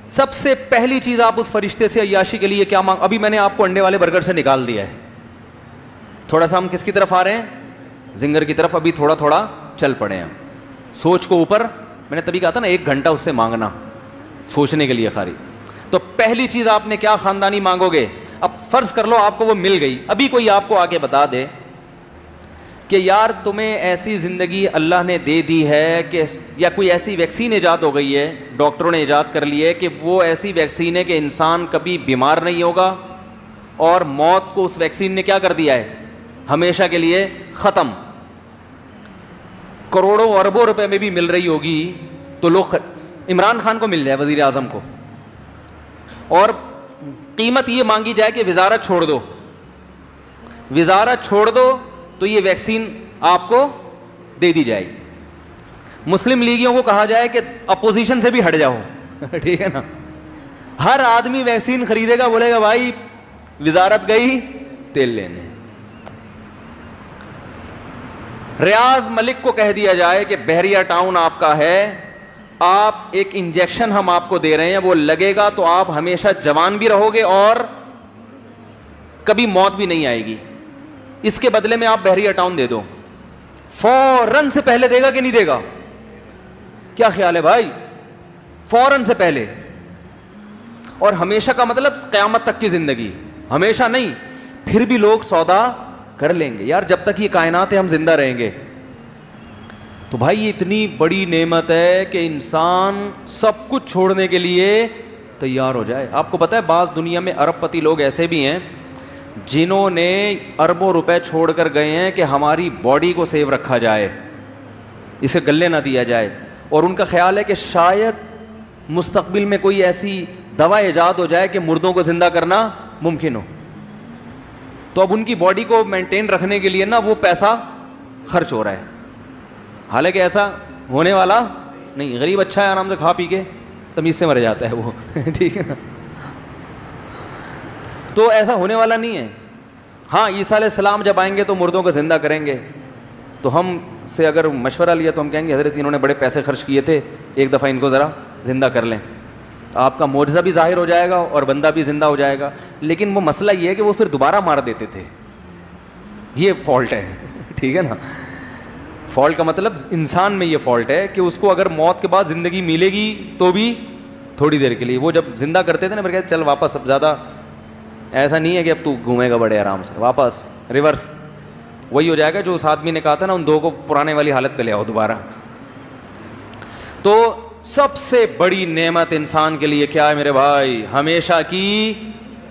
سب سے پہلی چیز آپ اس فرشتے سے عیاشی کے لیے کیا مانگ؟ ابھی میں نے آپ کو انڈے والے برگر سے نکال دیا ہے. تھوڑا سا ہم کس کی طرف آ رہے ہیں؟ زنگر کی طرف. ابھی تھوڑا تھوڑا چل پڑے ہیں. سوچ کو اوپر، میں نے تبھی کہا تھا نا 1 گھنٹہ اس سے مانگنا سوچنے کے لیے خالی. تو پہلی چیز آپ نے کیا خاندانی مانگو گے؟ اب فرض کر لو آپ کو وہ مل گئی. ابھی کوئی آپ کو آگے بتا دے کہ یار تمہیں ایسی زندگی اللہ نے دے دی ہے کہ، یا کوئی ایسی ویکسین ایجاد ہو گئی ہے، ڈاکٹروں نے ایجاد کر لی ہے کہ وہ ایسی ویکسین ہے کہ انسان کبھی بیمار نہیں ہوگا، اور موت کو اس ویکسین نے کیا کر دیا ہے؟ ہمیشہ کے لیے ختم. کروڑوں اربوں روپے میں بھی مل رہی ہوگی تو لوگ، عمران خان کو مل جائے، وزیر اعظم کو، اور قیمت یہ مانگی جائے کہ وزارت چھوڑ دو، وزارت چھوڑ دو تو یہ ویکسین آپ کو دے دی جائے گی. مسلم لیگیوں کو کہا جائے کہ اپوزیشن سے بھی ہٹ جاؤ ٹھیک ہے نا. ہر آدمی ویکسین خریدے گا، بولے گا بھائی وزارت گئی تیل لینے. ریاض ملک کو کہہ دیا جائے کہ بحریہ ٹاؤن آپ کا ہے، آپ ایک انجیکشن ہم آپ کو دے رہے ہیں، وہ لگے گا تو آپ ہمیشہ جوان بھی رہو گے اور کبھی موت بھی نہیں آئے گی. اس کے بدلے میں آپ بحریہ ٹاؤن دے دو, فوراً سے پہلے دے گا کہ نہیں دے گا؟ کیا خیال ہے بھائی؟ فوراً سے پہلے. اور ہمیشہ کا مطلب قیامت تک کی زندگی, ہمیشہ نہیں, پھر بھی لوگ سودا کر لیں گے یار, جب تک یہ کائنات ہے ہم زندہ رہیں گے. تو بھائی یہ اتنی بڑی نعمت ہے کہ انسان سب کچھ چھوڑنے کے لیے تیار ہو جائے. آپ کو پتہ ہے بعض دنیا میں ارب پتی لوگ ایسے بھی ہیں جنہوں نے اربوں روپے چھوڑ کر گئے ہیں کہ ہماری باڈی کو سیو رکھا جائے, اسے گلے نہ دیا جائے, اور ان کا خیال ہے کہ شاید مستقبل میں کوئی ایسی دوا ایجاد ہو جائے کہ مردوں کو زندہ کرنا ممکن ہو. تو اب ان کی باڈی کو مینٹین رکھنے کے لیے نا وہ پیسہ خرچ ہو رہا ہے, حالانکہ ایسا ہونے والا نہیں. غریب اچھا ہے, آرام سے کھا پی کے تمیز سے مر جاتا ہے وہ ٹھیک ہے نا. تو ایسا ہونے والا نہیں ہے. ہاں عیسیٰ علیہ السلام جب آئیں گے تو مردوں کو زندہ کریں گے, تو ہم سے اگر مشورہ لیا تو ہم کہیں گے حضرت انہوں نے بڑے پیسے خرچ کیے تھے, ایک دفعہ ان کو ذرا زندہ کر لیں. آپ کا معجزہ بھی ظاہر ہو جائے گا اور بندہ بھی زندہ ہو جائے گا. لیکن وہ مسئلہ یہ ہے کہ وہ پھر دوبارہ مار دیتے تھے, یہ فالٹ ہے ٹھیک ہے نا. فالٹ کا مطلب انسان میں یہ فالٹ ہے کہ اس کو اگر موت کے بعد زندگی ملے گی تو بھی تھوڑی دیر کے لیے. وہ جب زندہ کرتے تھے نا پھر کہتے چل واپس, اب زیادہ ایسا نہیں ہے کہ اب تو گھومے گا بڑے آرام سے, واپس ریورس وہی ہو جائے گا جو اس آدمی نے کہا تھا نا ان دو کو پرانے والی حالت پہ لے آؤ دوبارہ. تو سب سے بڑی نعمت انسان کے لیے کیا ہے میرے بھائی؟ ہمیشہ کی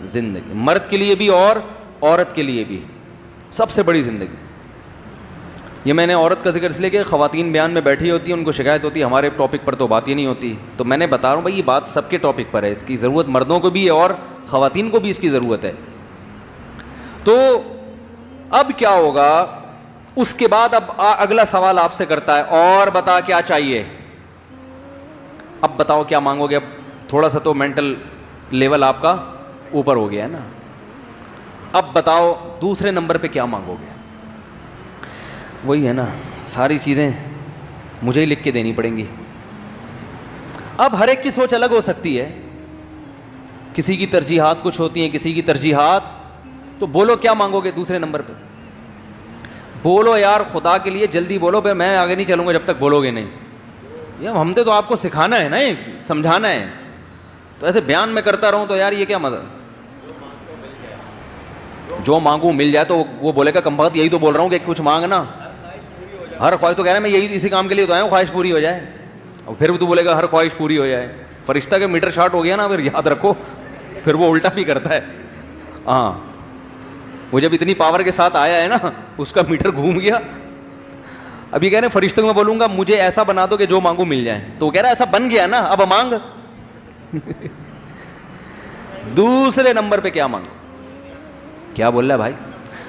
زندگی, مرد کے لیے بھی اور عورت کے لیے بھی سب سے بڑی زندگی. یہ میں نے عورت کا ذکر اس لیے کہ خواتین بیان میں بیٹھی ہوتی ہیں, ان کو شکایت ہوتی ہے ہمارے ٹاپک پر تو بات ہی نہیں ہوتی. تو میں نے بتا رہا ہوں بھائی یہ بات سب کے ٹاپک پر ہے, اس کی ضرورت مردوں کو بھی ہے اور خواتین کو بھی اس کی ضرورت ہے. تو اب کیا ہوگا اس کے بعد؟ اب اگلا سوال آپ سے کرتا ہے اور بتا کیا چاہیے. اب بتاؤ کیا مانگو گے؟ اب تھوڑا سا تو مینٹل لیول آپ کا اوپر ہو گیا ہے نا. اب بتاؤ دوسرے نمبر پہ کیا مانگو گے؟ وہی ہے نا, ساری چیزیں مجھے ہی لکھ کے دینی پڑیں گی. اب ہر ایک کی سوچ الگ ہو سکتی ہے, کسی کی ترجیحات کچھ ہوتی ہیں, کسی کی ترجیحات. تو بولو کیا مانگو گے دوسرے نمبر پہ؟ بولو یار خدا کے لیے جلدی بولو, بھائی میں آگے نہیں چلوں گا جب تک بولو گے نہیں. یہ ہم نے تو آپ کو سکھانا ہے نا, سمجھانا ہے. تو ایسے بیان میں کرتا رہوں تو یار یہ کیا مزہ. جو مانگوں مل جائے تو وہ بولے گا کم بخت یہی تو بول رہا ہوں کہ کچھ مانگنا, ہر خواہش تو کہہ رہا ہے میں یہی اسی کام کے لیے تو آیا ہوں خواہش پوری ہو جائے. اور پھر تو بولے گا ہر خواہش پوری ہو جائے. فرشتہ کا میٹر شارٹ ہو گیا نا, پھر یاد رکھو پھر وہ الٹا بھی کرتا ہے. ہاں وہ جب اتنی پاور کے ساتھ آیا ہے نا اس کا میٹر گھوم گیا. ابھی کہہ رہے ہیں فرشتوں کو میں بولوں گا مجھے ایسا بنا دو کہ جو مانگو مل جائے, تو وہ کہہ رہا ہے ایسا بن گیا نا اب مانگ. دوسرے نمبر پہ کیا مانگو؟ کیا بول رہا ہے بھائی؟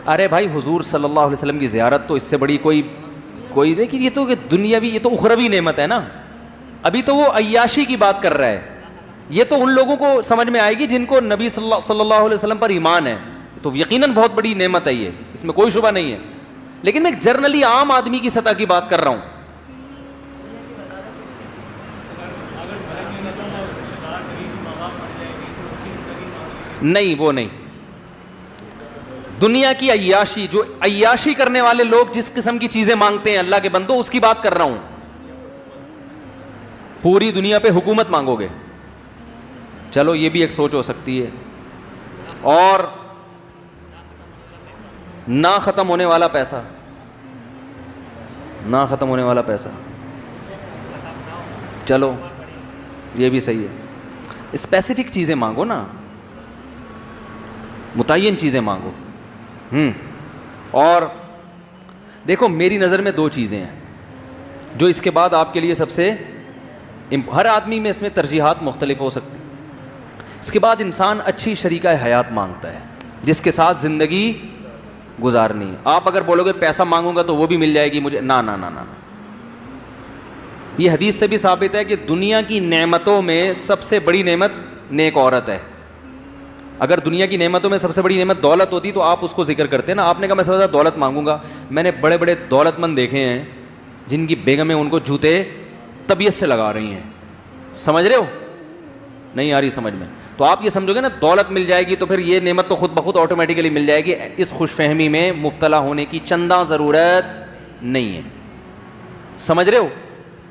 ارے بھائی حضور صلی اللہ علیہ وسلم کی زیارت تو اس سے بڑی کوئی نہیں, کہ یہ تو کہ دنیاوی, یہ تو اخروی نعمت ہے نا. ابھی تو وہ عیاشی کی بات کر رہا ہے. یہ تو ان لوگوں کو سمجھ میں آئے گی جن کو نبی صلی اللہ علیہ وسلم پر ایمان ہے, تو یقیناً بہت بڑی نعمت ہے یہ, اس میں کوئی شبہ نہیں ہے. لیکن میں جنرلی عام آدمی کی سطح کی بات کر رہا ہوں. نہیں وہ نہیں, دنیا کی عیاشی, جو عیاشی کرنے والے لوگ جس قسم کی چیزیں مانگتے ہیں اللہ کے بندو, اس کی بات کر رہا ہوں. پوری دنیا پہ حکومت مانگو گے, چلو یہ بھی ایک سوچ ہو سکتی ہے. اور نہ ختم ہونے والا پیسہ, نہ ختم ہونے والا پیسہ, چلو یہ بھی صحیح ہے. اسپیسیفک چیزیں مانگو نا, متعین چیزیں مانگو. اور دیکھو میری نظر میں دو چیزیں ہیں جو اس کے بعد آپ کے لیے سب سے, ہر آدمی میں اس میں ترجیحات مختلف ہو سکتی. اس کے بعد انسان اچھی شریکہ حیات مانگتا ہے جس کے ساتھ زندگی گزارنی ہے. آپ اگر بولو گے پیسہ مانگوں گا تو وہ بھی مل جائے گی مجھے, نا نا نا نا. یہ حدیث سے بھی ثابت ہے کہ دنیا کی نعمتوں میں سب سے بڑی نعمت نیک عورت ہے. اگر دنیا کی نعمتوں میں سب سے بڑی نعمت دولت ہوتی تو آپ اس کو ذکر کرتے نا. آپ نے کہا میں سب سے زیادہ دولت مانگوں گا. میں نے بڑے بڑے دولت مند دیکھے ہیں جن کی بیگمیں ان کو جوتے طبیعت سے لگا رہی ہیں. سمجھ رہے ہو؟ نہیں آ رہی سمجھ میں؟ تو آپ یہ سمجھو گے نا دولت مل جائے گی تو پھر یہ نعمت تو خود بخود آٹومیٹیکلی مل جائے گی. اس خوش فہمی میں مبتلا ہونے کی چندہ ضرورت نہیں ہے. سمجھ رہے ہو؟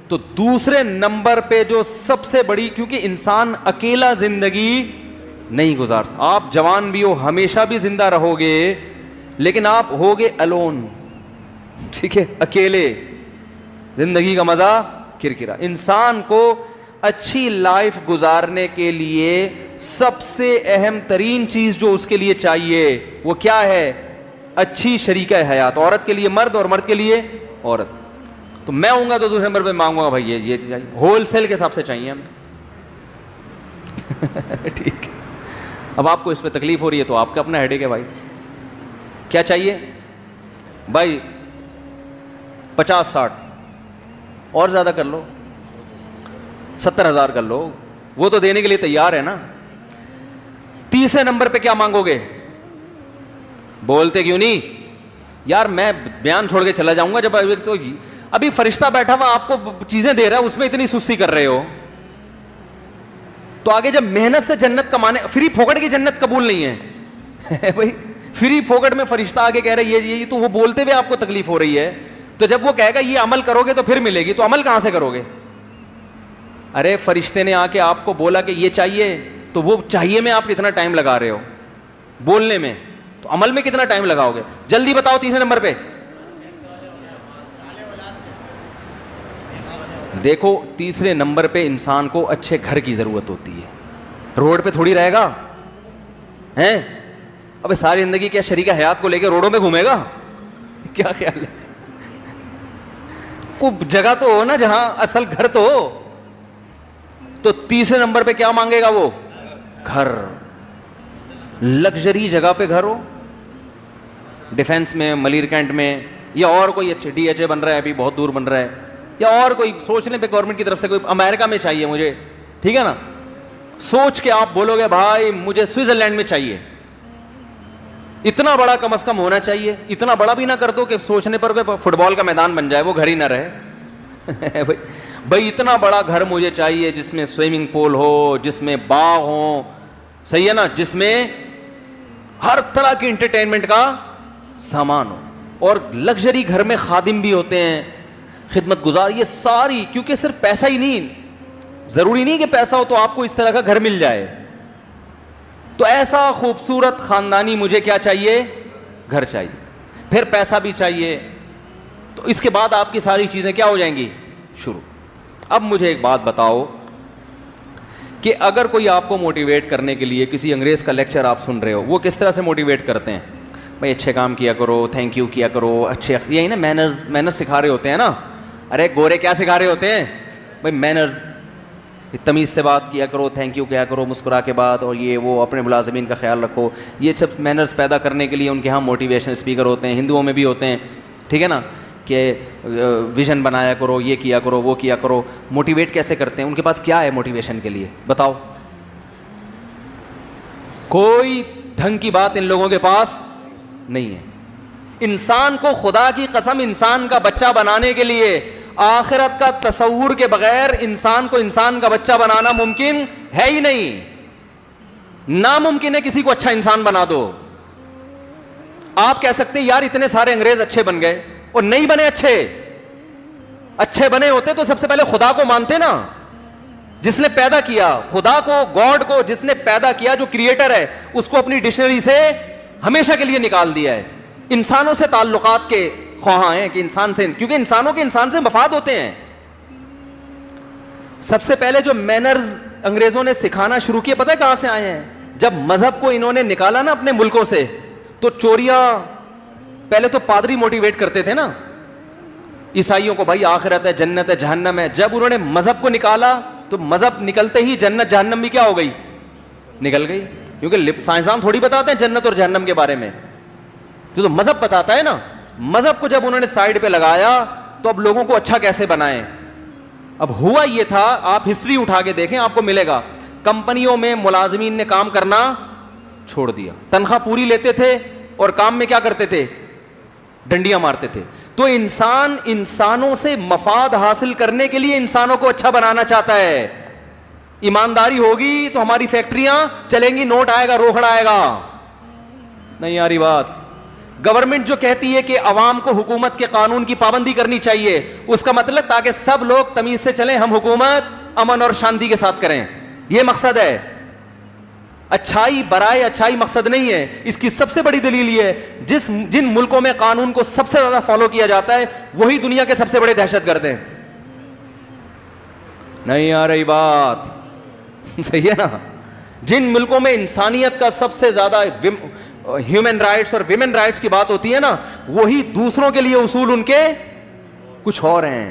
تو دوسرے نمبر پہ جو سب سے بڑی, کیونکہ انسان اکیلا زندگی نہیں گزار سکتا. آپ جوان بھی ہو, ہمیشہ بھی زندہ رہو گے, لیکن آپ ہوگے الون, ٹھیک ہے, اکیلے. زندگی کا مزہ کرکرا. انسان کو اچھی لائف گزارنے کے لیے سب سے اہم ترین چیز جو اس کے لیے چاہیے وہ کیا ہے؟ اچھی شریکہ حیات. عورت کے لیے مرد اور مرد کے لیے عورت. تو میں ہوں گا تو دوسرے نمبر پہ مانگوں گا بھائی یہ چاہیے, ہول سیل کے حساب سے چاہیے ہمیں. ٹھیک ہے. اب آپ کو اس پہ تکلیف ہو رہی ہے تو آپ کا اپنا ہیڈیک ہے بھائی. کیا چاہیے بھائی؟ 50-60 اور زیادہ کر لو, 70,000 کر لو, وہ تو دینے کے لیے تیار ہے نا. تیسرے نمبر پہ کیا مانگو گے؟ بولتے کیوں نہیں یار؟ میں بیان چھوڑ کے چلا جاؤں گا. جب تو ابھی فرشتہ بیٹھا ہوا آپ کو چیزیں دے رہا ہے, اس میں اتنی سستی کر رہے ہو, تو آگے جب محنت سے جنت کمانے, فری پھوکٹ کی جنت قبول نہیں ہے بھائی. فری پھوکٹ میں فرشتہ آگے کہہ رہا ہے یہ تو وہ بولتے ہوئے آپ کو تکلیف ہو رہی ہے. تو جب وہ کہے گا یہ عمل کرو گے تو پھر ملے گی, تو عمل کہاں سے کرو گے؟ ارے فرشتے نے آ کے آپ کو بولا کہ یہ چاہیے, تو وہ چاہیے میں آپ کتنا ٹائم لگا رہے ہو بولنے میں, تو عمل میں کتنا ٹائم لگاؤ گے؟ جلدی بتاؤ. تیسرے نمبر پہ دیکھو, تیسرے نمبر پہ انسان کو اچھے گھر کی ضرورت ہوتی ہے. روڈ پہ تھوڑی رہے گا ہیں. ابے ساری زندگی کیا شریکہ حیات کو لے کے روڈوں میں گھومے گا؟ کیا خیال ہے؟ کوئی جگہ تو ہو نا جہاں اصل گھر تو ہو. تو تیسرے نمبر پہ کیا مانگے گا وہ؟ گھر. لگژری جگہ پہ گھر ہو, ڈیفینس میں, ملیر کینٹ میں, یا اور کوئی اچھے ڈی ایچ اے بن رہا ہے ابھی بہت دور بن رہا ہے, یا اور کوئی سوچنے پہ گورنمنٹ کی طرف سے کوئی امریکہ میں چاہیے مجھے, ٹھیک ہے نا. سوچ کے آپ بولو گے بھائی مجھے سوئٹزرلینڈ میں چاہیے. اتنا بڑا کم از کم ہونا چاہیے. اتنا بڑا بھی نہ کر دو کہ سوچنے پر فٹ بال کا میدان بن جائے, وہ گھر ہی نہ رہے. بھائی اتنا بڑا گھر مجھے چاہیے جس میں سوئمنگ پول ہو, جس میں باغ ہو, صحیح ہے نا, جس میں ہر طرح کی انٹرٹینمنٹ کا سامان ہو, اور لگژری گھر میں خادم بھی ہوتے ہیں, خدمت گزار, یہ ساری. کیونکہ صرف پیسہ ہی نہیں, ضروری نہیں کہ پیسہ ہو تو آپ کو اس طرح کا گھر مل جائے. تو ایسا خوبصورت خاندانی مجھے کیا چاہیے؟ گھر چاہیے. پھر پیسہ بھی چاہیے. تو اس کے بعد آپ کی ساری چیزیں کیا ہو جائیں گی؟ شروع. اب مجھے ایک بات بتاؤ کہ اگر کوئی آپ کو موٹیویٹ کرنے کے لیے کسی انگریز کا لیکچر آپ سن رہے ہو, وہ کس طرح سے موٹیویٹ کرتے ہیں؟ بھائی اچھے کام کیا کرو, تھینک یو کیا کرو, اچھے, یہی نا مینرز سکھا رہے ہوتے ہیں نا. ارے گورے کیا سکھا رہے ہوتے ہیں بھائی؟ مینرز. تمیز سے بات کیا کرو, تھینک یو کیا کرو مسکرا کے بات, اور یہ وہ اپنے ملازمین کا خیال رکھو. یہ سب مینرز پیدا کرنے کے لیے ان کے ہاں موٹیویشن اسپیکر ہوتے ہیں, ہندوؤں میں بھی ہوتے ہیں, ٹھیک ہے نا, کہ ویژن بنایا کرو, یہ کیا کرو, وہ کیا کرو. موٹیویٹ کیسے کرتے ہیں؟ ان کے پاس کیا ہے موٹیویشن کے لیے؟ بتاؤ. کوئی ڈھنگ کی بات ان لوگوں کے پاس نہیں ہے. انسان کو خدا کی قسم انسان کا بچہ بنانے کے لیے آخرت کا تصور کے بغیر انسان کو انسان کا بچہ بنانا ممکن ہے ہی نہیں. ناممکن ہے کسی کو اچھا انسان بنا دو. آپ کہہ سکتے ہیں یار اتنے سارے انگریز اچھے بن گئے, اور نہیں بنے اچھے بنے ہوتے تو سب سے پہلے خدا کو مانتے نا, جس نے پیدا کیا, خدا کو, گاڈ کو جس نے پیدا کیا, جو کریٹر ہے, اس کو اپنی ڈکشنری سے ہمیشہ کے لیے نکال دیا ہے. انسانوں سے تعلقات کے خواہاں ہیں کہ انسان سے, کیونکہ انسانوں کے انسان سے مفاد ہوتے ہیں. سب سے پہلے جو مینرز انگریزوں نے سکھانا شروع کیے پتہ ہے کہاں سے آئے ہیں؟ جب مذہب کو انہوں نے نکالا نا اپنے ملکوں سے, تو چوریاں پہلے تو پادری موٹیویٹ کرتے تھے نا عیسائیوں کو, بھائی آخرت ہے, جنت ہے, جہنم ہے. جب انہوں نے مذہب کو نکالا تو مذہب نکلتے ہی جنت جہنم بھی کیا ہو گئی؟ نکل گئی. کیونکہ سائنسدان تھوڑی بتاتے ہیں جنت اور جہنم کے بارے میں, تو مذہب بتاتا ہے نا. مذہب کو جب انہوں نے سائڈ پہ لگایا تو اب لوگوں کو اچھا کیسے بنائیں. اب ہوا یہ تھا, آپ ہسٹری اٹھا کے دیکھیں آپ کو ملے گا, کمپنیوں میں ملازمین نے کام کرنا چھوڑ دیا, تنخواہ پوری لیتے تھے اور کام میں کیا کرتے تھے؟ ڈنڈیاں مارتے تھے. تو انسان انسانوں سے مفاد حاصل کرنے کے لیے انسانوں کو اچھا بنانا چاہتا ہے. ایمانداری ہوگی تو ہماری فیکٹریاں چلیں گی, نوٹ آئے گا, روکڑا آئے گا. نہیں آ رہی بات. گورنمنٹ جو کہتی ہے کہ عوام کو حکومت کے قانون کی پابندی کرنی چاہیے, اس کا مطلب تاکہ سب لوگ تمیز سے چلیں, ہم حکومت امن اور شانتی کے ساتھ کریں, یہ مقصد ہے. اچھائی برائے اچھائی مقصد نہیں ہے. اس کی سب سے بڑی دلیل یہ ہے, جن ملکوں میں قانون کو سب سے زیادہ فالو کیا جاتا ہے وہی دنیا کے سب سے بڑے دہشت گرد ہیں. نہیں آ رہی بات, صحیح ہے نا. جن ملکوں میں انسانیت کا سب سے زیادہ ہیومن رائٹس اور ویمن رائٹس کی بات ہوتی ہے نا, وہی دوسروں کے لیے اصول ان کے کچھ اور ہیں.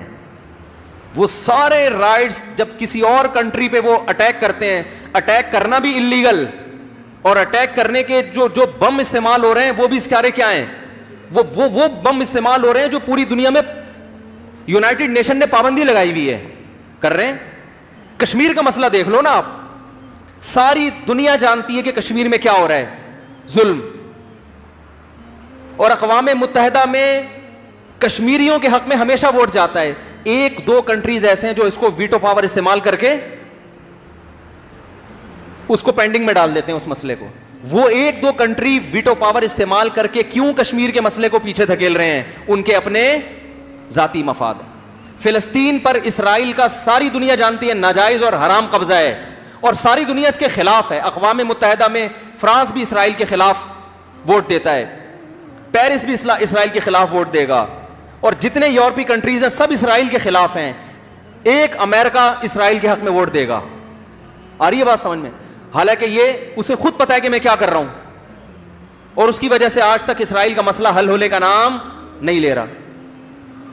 وہ سارے رائٹس جب کسی اور کنٹری پہ وہ اٹیک کرتے ہیں, اٹیک کرنا بھی انلیگل, اور اٹیک کرنے کے جو بم استعمال ہو رہے ہیں وہ بھی سارے کیا ہیں, وہ بم استعمال ہو رہے ہیں جو پوری دنیا میں یونائٹڈ نیشن نے پابندی لگائی ہوئی ہے, کر رہے ہیں. کشمیر کا مسئلہ دیکھ لو نا آپ, ساری دنیا جانتی ہے کہ کشمیر میں کیا ہو رہا ہے, ظلم. اور اقوام متحدہ میں کشمیریوں کے حق میں ہمیشہ ووٹ جاتا ہے. ایک دو کنٹریز ایسے ہیں جو اس کو ویٹو پاور استعمال کر کے اس کو پینڈنگ میں ڈال دیتے ہیں اس مسئلے کو. وہ ایک دو کنٹری ویٹو پاور استعمال کر کے کیوں کشمیر کے مسئلے کو پیچھے دھکیل رہے ہیں, ان کے اپنے ذاتی مفاد ہیں. فلسطین پر اسرائیل کا ساری دنیا جانتی ہے ناجائز اور حرام قبضہ ہے, اور ساری دنیا اس کے خلاف ہے. اقوام متحدہ میں فرانس بھی اسرائیل کے خلاف ووٹ دیتا ہے, پیرس بھی اسرائیل کے خلاف ووٹ دے گا, اور جتنے یورپی کنٹریز ہیں سب اسرائیل کے خلاف ہیں. ایک امریکہ اسرائیل کے حق میں ووٹ دے گا. آ رہی ہے بات سمجھ میں؟ حالانکہ یہ اسے خود پتا ہے کہ میں کیا کر رہا ہوں, اور اس کی وجہ سے آج تک اسرائیل کا مسئلہ حل ہونے کا نام نہیں لے رہا.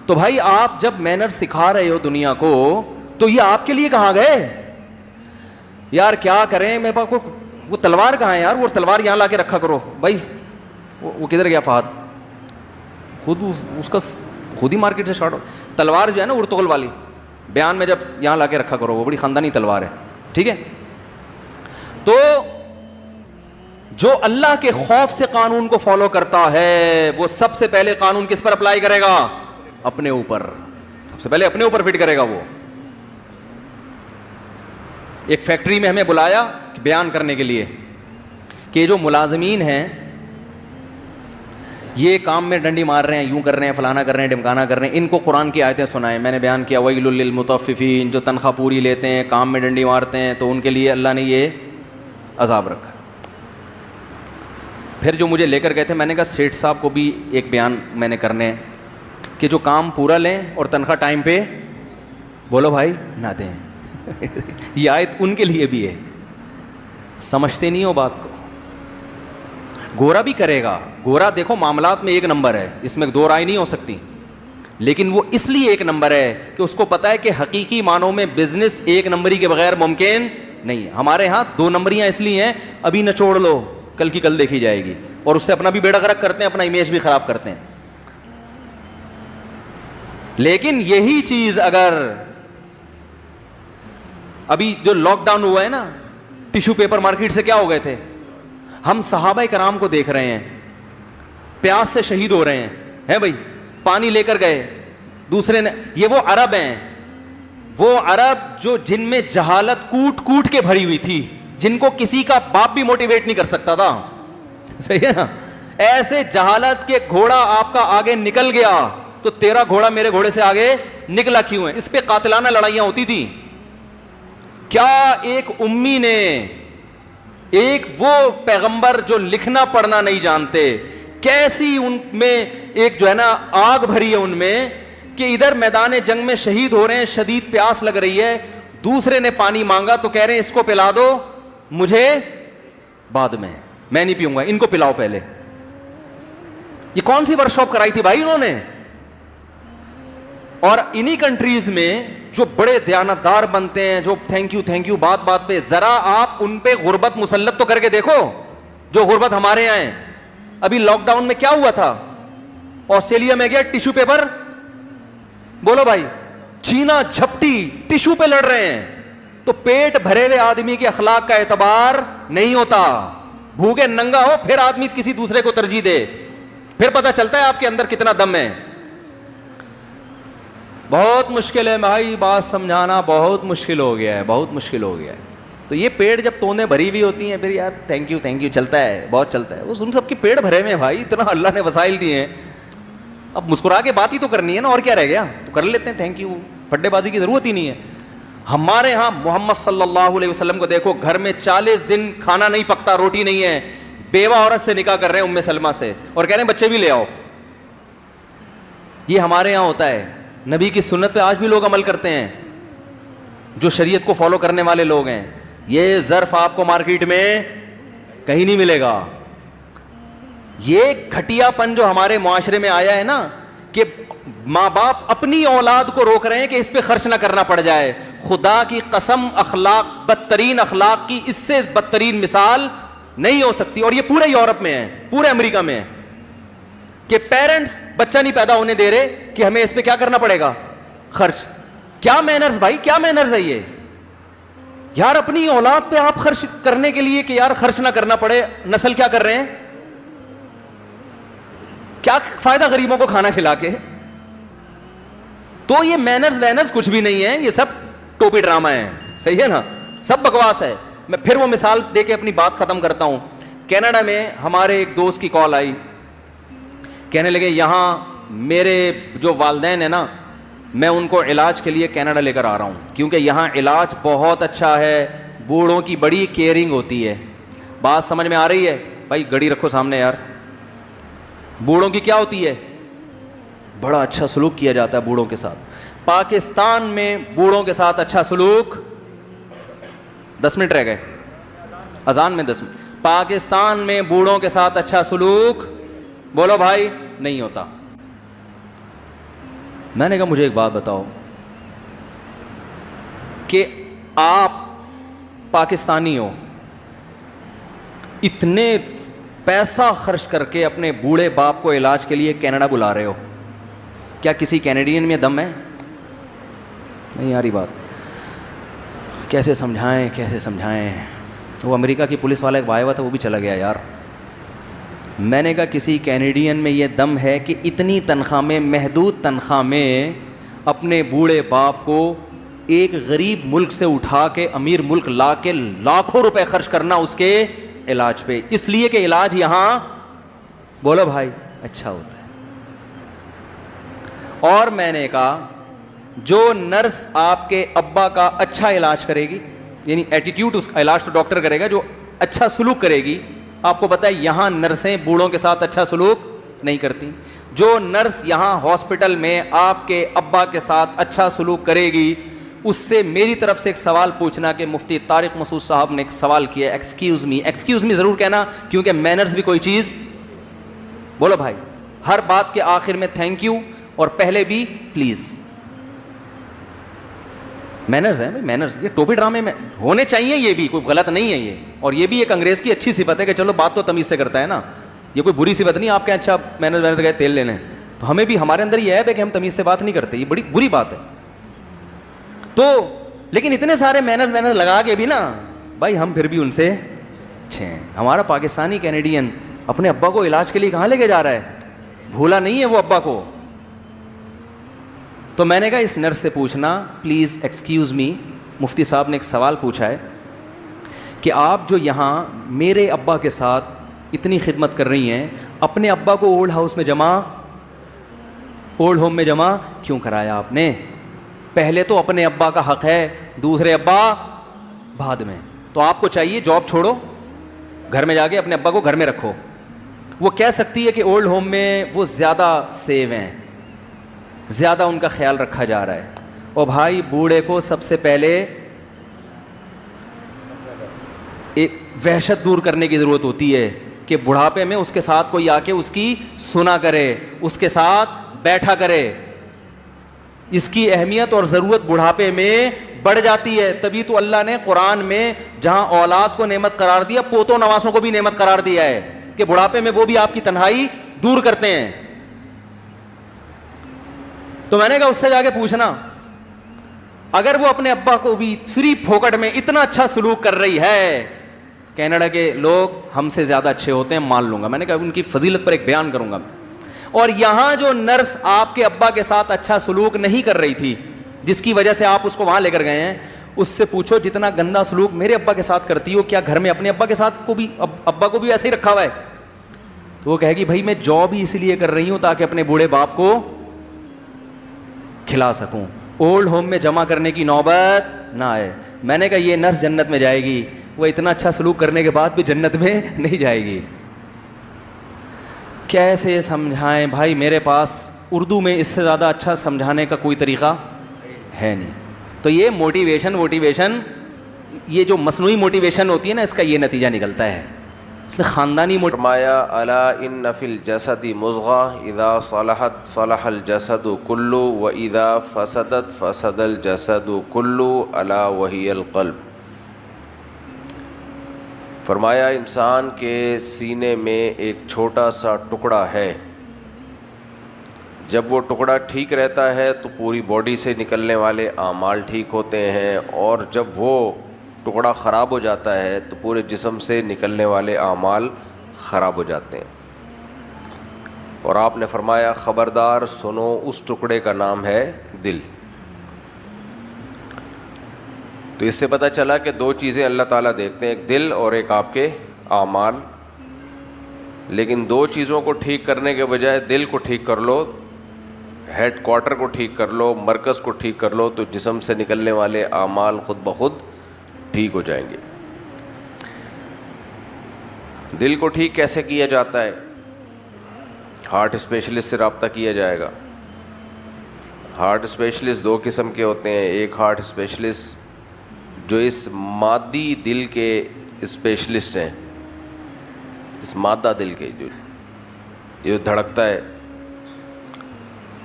تو بھائی آپ جب مینر سکھا رہے ہو دنیا کو, تو یہ آپ کے لیے کہاں گئے یار, کیا کریں, میرے پاس وہ تلوار کہاں ہے یار, وہ تلوار یہاں لا کے رکھا کرو بھائی. وہ کدھر گیا فہد, خود اس کا خود ہی مارکیٹ سے شارٹ ہو. تلوار جو ہے نا ارطغرل والی, بیان میں جب یہاں لا کے رکھا کرو, وہ بڑی خاندانی تلوار ہے, ٹھیک ہے. تو جو اللہ کے خوف سے قانون کو فالو کرتا ہے وہ سب سے پہلے قانون کس پر اپلائی کرے گا, اپنے اوپر. سب سے پہلے اپنے اوپر فٹ کرے گا. وہ ایک فیکٹری میں ہمیں بلایا بیان کرنے کے لیے کہ جو ملازمین ہیں یہ کام میں ڈنڈی مار رہے ہیں, یوں کر رہے ہیں, فلانا کر رہے ہیں, ڈمکانا کر رہے ہیں, ان کو قرآن کی آیتیں سنائیں. میں نے بیان کیا ویل للمطففین, جو تنخواہ پوری لیتے ہیں کام میں ڈنڈی مارتے ہیں, تو ان کے لیے اللہ نے یہ عذاب رکھا. پھر جو مجھے لے کر گئے تھے, میں نے کہا سیٹھ صاحب کو بھی ایک بیان میں نے کرنے ہیں کہ جو کام پورا لیں اور تنخواہ ٹائم پہ بولو بھائی نہ دیں. یہ آیت ان کے لیے بھی ہے. سمجھتے نہیں ہو بات کو. گورا بھی کرے گا, گورا دیکھو معاملات میں ایک نمبر ہے, اس میں دو رائے نہیں ہو سکتی, لیکن وہ اس لیے ایک نمبر ہے کہ اس کو پتا ہے کہ حقیقی معنوں میں بزنس ایک نمبری کے بغیر ممکن نہیں ہے. ہمارے ہاں دو نمبریاں اس لیے ہیں, ابھی نچوڑ لو کل کی کل دیکھی جائے گی, اور اس سے اپنا بھی بیڑا غرق کرتے ہیں, اپنا امیج بھی خراب کرتے ہیں. لیکن یہی چیز اگر ابھی جو لاک ڈاؤن ہوا ہے نا, ٹیشو پیپر مارکیٹ سے کیا ہو گئے تھے, ہم صحابہ کرام کو دیکھ رہے ہیں پیاس سے شہید ہو رہے ہیں بھائی, پانی لے کر گئے دوسرے نے. یہ وہ عرب ہیں, وہ عرب جو جن میں جہالت کوٹ کوٹ کے بھری ہوئی تھی, جن کو کسی کا باپ بھی موٹیویٹ نہیں کر سکتا تھا, صحیح ہے نا. ایسے جہالت کے گھوڑا آپ کا آگے نکل گیا تو تیرا گھوڑا میرے گھوڑے سے آگے نکلا کیوں ہے. اس پہ قاتلانہ لڑائیاں ہوتی تھی. کیا ایک امی نے, ایک وہ پیغمبر جو لکھنا پڑھنا نہیں جانتے, کیسی ان میں ایک جو ہے نا آگ بھری ہے ان میں کہ ادھر میدان جنگ میں شہید ہو رہے ہیں, شدید پیاس لگ رہی ہے, دوسرے نے پانی مانگا تو کہہ رہے ہیں اس کو پلا دو, مجھے بعد میں نہیں پیوں گا, ان کو پلاؤ پہلے. یہ کون سی ورک شاپ کرائی تھی بھائی انہوں نے. اور انہی کنٹریز میں جو بڑے دیانتدار بنتے ہیں, جو تھینک یو بات بات پہ, ذرا آپ ان پہ غربت مسلط تو کر کے دیکھو جو غربت ہمارے یہاں ہے. ابھی لاک ڈاؤن میں کیا ہوا تھا, آسٹریلیا میں گیا ٹیشو پیپر, بولو بھائی, چینا جھپٹی ٹیشو پہ لڑ رہے ہیں. تو پیٹ بھرے ہوئے آدمی کے اخلاق کا اعتبار نہیں ہوتا. بھوکے ننگا ہو پھر آدمی کسی دوسرے کو ترجیح دے, پھر پتہ چلتا ہے آپ کے اندر کتنا دم ہے. بہت مشکل ہے بھائی, بات سمجھانا بہت مشکل ہو گیا ہے, بہت مشکل ہو گیا ہے. تو یہ پیٹ جب تونے بھری ہوئی ہوتی ہیں پھر یار تھینک یو چلتا ہے, بہت چلتا ہے. وہ ان سب کے پیٹ بھرے میں بھائی, اتنا اللہ نے وسائل دیے ہیں, اب مسکرا کے بات ہی تو کرنی ہے نا, اور کیا رہ گیا, تو کر لیتے ہیں تھینک یو, پھڈے بازی کی ضرورت ہی نہیں ہے. ہمارے ہاں محمد صلی اللہ علیہ وسلم کو دیکھو, گھر میں 40 دن کھانا نہیں پکتا, روٹی نہیں ہے, بیوہ عورت سے نکاح کر رہے ہیں ام سلمہ سے, اور کہہ رہے ہیں بچے بھی لے آؤ. یہ ہمارے یہاں ہوتا ہے. نبی کی سنت پہ آج بھی لوگ عمل کرتے ہیں جو شریعت کو فالو کرنے والے لوگ ہیں. یہ ظرف آپ کو مارکیٹ میں کہیں نہیں ملے گا. یہ گھٹیا پن جو ہمارے معاشرے میں آیا ہے نا, کہ ماں باپ اپنی اولاد کو روک رہے ہیں کہ اس پہ خرچ نہ کرنا پڑ جائے. خدا کی قسم, اخلاق, بدترین اخلاق کی اس سے بدترین مثال نہیں ہو سکتی. اور یہ پورے یورپ میں ہے, پورے امریکہ میں ہے, کہ پیرنٹس بچہ نہیں پیدا ہونے دے رہے کہ ہمیں اس پہ کیا کرنا پڑے گا, خرچ. کیا مینرز بھائی, کیا مینرز ہے یہ یار. اپنی اولاد پہ آپ خرچ کرنے کے لیے کہ یار خرچ نہ کرنا پڑے, نسل کیا کر رہے ہیں, کیا فائدہ غریبوں کو کھانا کھلا کے. تو یہ مینرز وینرز کچھ بھی نہیں ہے, یہ سب ٹوپی ڈرامہ ہے, صحیح ہے نا, سب بکواس ہے. میں پھر وہ مثال دے کے اپنی بات ختم کرتا ہوں. کینیڈا میں ہمارے ایک دوست کی کال آئی, کہنے لگے یہاں میرے جو والدین ہیں نا, میں ان کو علاج کے لیے کینیڈا لے کر آ رہا ہوں, کیونکہ یہاں علاج بہت اچھا ہے, بوڑھوں کی بڑی کیئرنگ ہوتی ہے. بات سمجھ میں آ رہی ہے بھائی, گھڑی رکھو سامنے یار. بوڑھوں کی کیا ہوتی ہے, بڑا اچھا سلوک کیا جاتا ہے بوڑھوں کے ساتھ. پاکستان میں بوڑھوں کے ساتھ اچھا سلوک, 10 منٹ رہ گئے اذان میں, 10 منٹ. پاکستان میں بوڑھوں کے ساتھ اچھا سلوک بولو بھائی نہیں ہوتا. میں نے کہا مجھے ایک بات بتاؤ کہ آپ پاکستانی ہو, اتنے پیسہ خرچ کر کے اپنے بوڑھے باپ کو علاج کے لیے کینیڈا بلا رہے ہو, کیا کسی کینیڈین میں دم ہے؟ نہیں آ رہی بات, کیسے سمجھائیں. وہ امریکہ کی پولیس والا ایک آیا تھا, وہ بھی چلا گیا یار. میں نے کہا کسی کینیڈین میں یہ دم ہے کہ اتنی تنخواہ میں, محدود تنخواہ میں اپنے بوڑھے باپ کو ایک غریب ملک سے اٹھا کے امیر ملک لا کے لاکھوں روپے خرچ کرنا اس کے علاج پہ, اس لیے کہ علاج یہاں بولو بھائی اچھا ہوتا ہے. اور میں نے کہا جو نرس آپ کے ابا کا اچھا علاج کرے گی, یعنی ایٹیٹیوڈ اس کا علاج تو ڈاکٹر کرے گا, جو اچھا سلوک کرے گی, آپ کو پتہ ہے یہاں نرسیں بوڑھوں کے ساتھ اچھا سلوک نہیں کرتی. جو نرس یہاں ہاسپٹل میں آپ کے ابا کے ساتھ اچھا سلوک کرے گی, اس سے میری طرف سے ایک سوال پوچھنا کہ مفتی طارق مسعود صاحب نے ایک سوال کیا, ایکسکیوز می ضرور کہنا, کیونکہ مینرز بھی کوئی چیز, بولو بھائی, ہر بات کے آخر میں تھینک یو اور پہلے بھی پلیز. مینرز ہیں بھائی, مینرز یہ ٹوپی ڈرامے میں ہونے چاہیے, یہ بھی کوئی غلط نہیں ہے یہ. اور یہ بھی ایک انگریز کی اچھی صفت ہے کہ چلو بات تو تمیز سے کرتا ہے نا, یہ کوئی بری صفت نہیں. آپ کے اچھا مینرز گئے تیل لینے, تو ہمیں بھی ہمارے اندر یہ ہے کہ ہم تمیز سے بات نہیں کرتے, یہ بڑی بری بات ہے. تو لیکن اتنے سارے مینرز لگا کے بھی نا بھائی ہم پھر بھی ان سے اچھے ہیں. ہمارا پاکستانی کینیڈین اپنے ابا کو علاج کے لیے کہاں لے کے جا رہا ہے, بھولا نہیں ہے وہ ابا کو. تو میں نے کہا اس نرس سے پوچھنا پلیز ایکسکیوز می, مفتی صاحب نے ایک سوال پوچھا ہے کہ آپ جو یہاں میرے ابا کے ساتھ اتنی خدمت کر رہی ہیں, اپنے ابا کو اولڈ ہوم میں جمع کیوں کرایا آپ نے؟ پہلے تو اپنے ابا کا حق ہے, دوسرے ابا بعد میں. تو آپ کو چاہیے جاب چھوڑو, گھر میں جا کے اپنے ابا کو گھر میں رکھو. وہ کہہ سکتی ہے کہ اولڈ ہوم میں وہ زیادہ سیو ہیں, زیادہ ان کا خیال رکھا جا رہا ہے. اور بھائی بوڑھے کو سب سے پہلے ایک وحشت دور کرنے کی ضرورت ہوتی ہے کہ بڑھاپے میں اس کے ساتھ کوئی آ کے اس کی سنا کرے, اس کے ساتھ بیٹھا کرے. اس کی اہمیت اور ضرورت بڑھاپے میں بڑھ جاتی ہے. تبھی تو اللہ نے قرآن میں جہاں اولاد کو نعمت قرار دیا, پوتوں نواسوں کو بھی نعمت قرار دیا ہے کہ بڑھاپے میں وہ بھی آپ کی تنہائی دور کرتے ہیں. تو میں نے کہا اس سے جا کے پوچھنا, اگر وہ اپنے ابا کو بھی فری پھوکٹ میں اتنا اچھا سلوک کر رہی ہے, کینیڈا کے لوگ ہم سے زیادہ اچھے ہوتے ہیں مان لوں گا, میں نے کہا ان کی فضیلت پر ایک بیان کروں گا. اور یہاں جو نرس آپ کے ابا کے ساتھ اچھا سلوک نہیں کر رہی تھی, جس کی وجہ سے آپ اس کو وہاں لے کر گئے ہیں, اس سے پوچھو جتنا گندا سلوک میرے ابا کے ساتھ کرتی ہو کیا گھر میں اپنے ابا کے ساتھ کو بھی ابا کو بھی ایسے ہی رکھا ہوا ہے؟ تو وہ کہے گی بھائی میں جاب ہی اسی لیے کر رہی ہوں تاکہ اپنے بوڑھے باپ کو کھلا سکوں، اولڈ ہوم میں جمع کرنے کی نوبت نہ آئے۔ میں نے کہا یہ نرس جنت میں جائے گی، وہ اتنا اچھا سلوک کرنے کے بعد بھی جنت میں نہیں جائے گی۔ کیسے سمجھائیں بھائی؟ میرے پاس اردو میں اس سے زیادہ اچھا سمجھانے کا کوئی طریقہ ہے نہیں۔ تو یہ موٹیویشن یہ جو مصنوعی موٹیویشن ہوتی ہے نا، اس کا یہ نتیجہ نکلتا ہے۔ اس لیے خاندانی فرمایا الا ان فی الجسد مضغہ اذا صلحت صلح الجسد کلہ واذا فسدت فسد الجسد کلہ الا وہی القلب۔ فرمایا انسان کے سینے میں ایک چھوٹا سا ٹکڑا ہے، جب وہ ٹکڑا ٹھیک رہتا ہے تو پوری باڈی سے نکلنے والے اعمال ٹھیک ہوتے ہیں، اور جب وہ ٹکڑا خراب ہو جاتا ہے تو پورے جسم سے نکلنے والے اعمال خراب ہو جاتے ہیں۔ اور آپ نے فرمایا خبردار سنو، اس ٹکڑے کا نام ہے دل۔ تو اس سے پتہ چلا کہ دو چیزیں اللہ تعالیٰ دیکھتے ہیں، ایک دل اور ایک آپ کے اعمال۔ لیکن دو چیزوں کو ٹھیک کرنے کے بجائے دل کو ٹھیک کر لو، ہیڈ کوارٹر کو ٹھیک کر لو، مرکز کو ٹھیک کر لو، تو جسم سے نکلنے والے اعمال خود بخود ٹھیک ہو جائیں گے۔ دل کو ٹھیک کیسے کیا جاتا ہے؟ ہارٹ اسپیشلسٹ سے رابطہ کیا جائے گا۔ ہارٹ اسپیشلسٹ دو قسم کے ہوتے ہیں، ایک ہارٹ اسپیشلسٹ جو اس مادی دل کے اسپیشلسٹ ہیں، اس مادہ دل کے جو دھڑکتا ہے،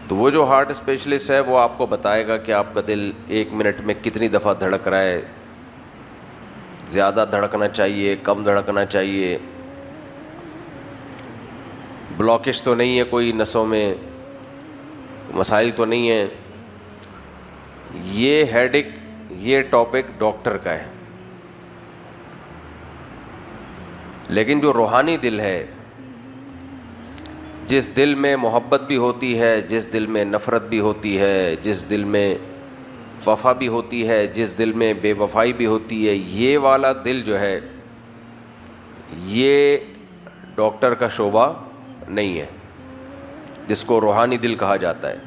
تو وہ جو ہارٹ اسپیشلسٹ ہے وہ آپ کو بتائے گا کہ آپ کا دل 1 منٹ میں کتنی دفعہ دھڑک رہا ہے، زیادہ دھڑکنا چاہیے، کم دھڑکنا چاہیے، بلاکش تو نہیں ہے کوئی نسوں میں، مسائل تو نہیں ہیں۔ یہ ہیڈک، یہ ٹاپک ڈاکٹر کا ہے۔ لیکن جو روحانی دل ہے، جس دل میں محبت بھی ہوتی ہے، جس دل میں نفرت بھی ہوتی ہے، جس دل میں وفا بھی ہوتی ہے، جس دل میں بے وفائی بھی ہوتی ہے، یہ والا دل جو ہے یہ ڈاکٹر کا شعبہ نہیں ہے، جس کو روحانی دل کہا جاتا ہے۔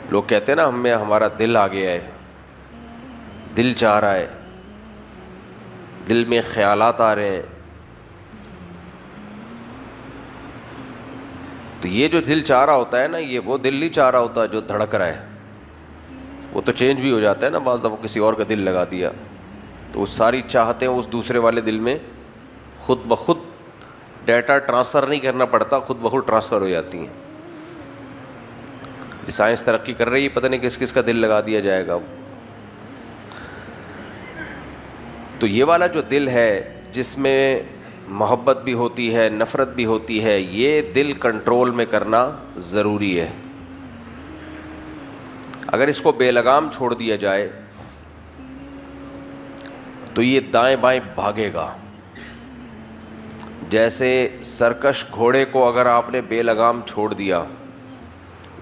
لوگ کہتے ہیں نا ہمیں ہمارا دل آ گیا ہے، دل چاہ رہا ہے، دل میں خیالات آ رہے ہیں، تو یہ جو دل چاہ رہا ہوتا ہے نا، یہ وہ دل نہیں چاہ رہا ہوتا جو دھڑک رہا ہے، وہ تو چینج بھی ہو جاتا ہے نا، بعض دفعہ کسی اور کا دل لگا دیا تو وہ ساری چاہتیں اس دوسرے والے دل میں خود بخود، ڈیٹا ٹرانسفر نہیں کرنا پڑتا، خود بخود ٹرانسفر ہو جاتی ہیں۔ سائنس ترقی کر رہی ہے، پتہ نہیں کس کس کا دل لگا دیا جائے گا۔ تو یہ والا جو دل ہے جس میں محبت بھی ہوتی ہے، نفرت بھی ہوتی ہے، یہ دل کنٹرول میں کرنا ضروری ہے۔ اگر اس کو بے لگام چھوڑ دیا جائے تو یہ دائیں بائیں بھاگے گا۔ جیسے سرکش گھوڑے کو اگر آپ نے بے لگام چھوڑ دیا،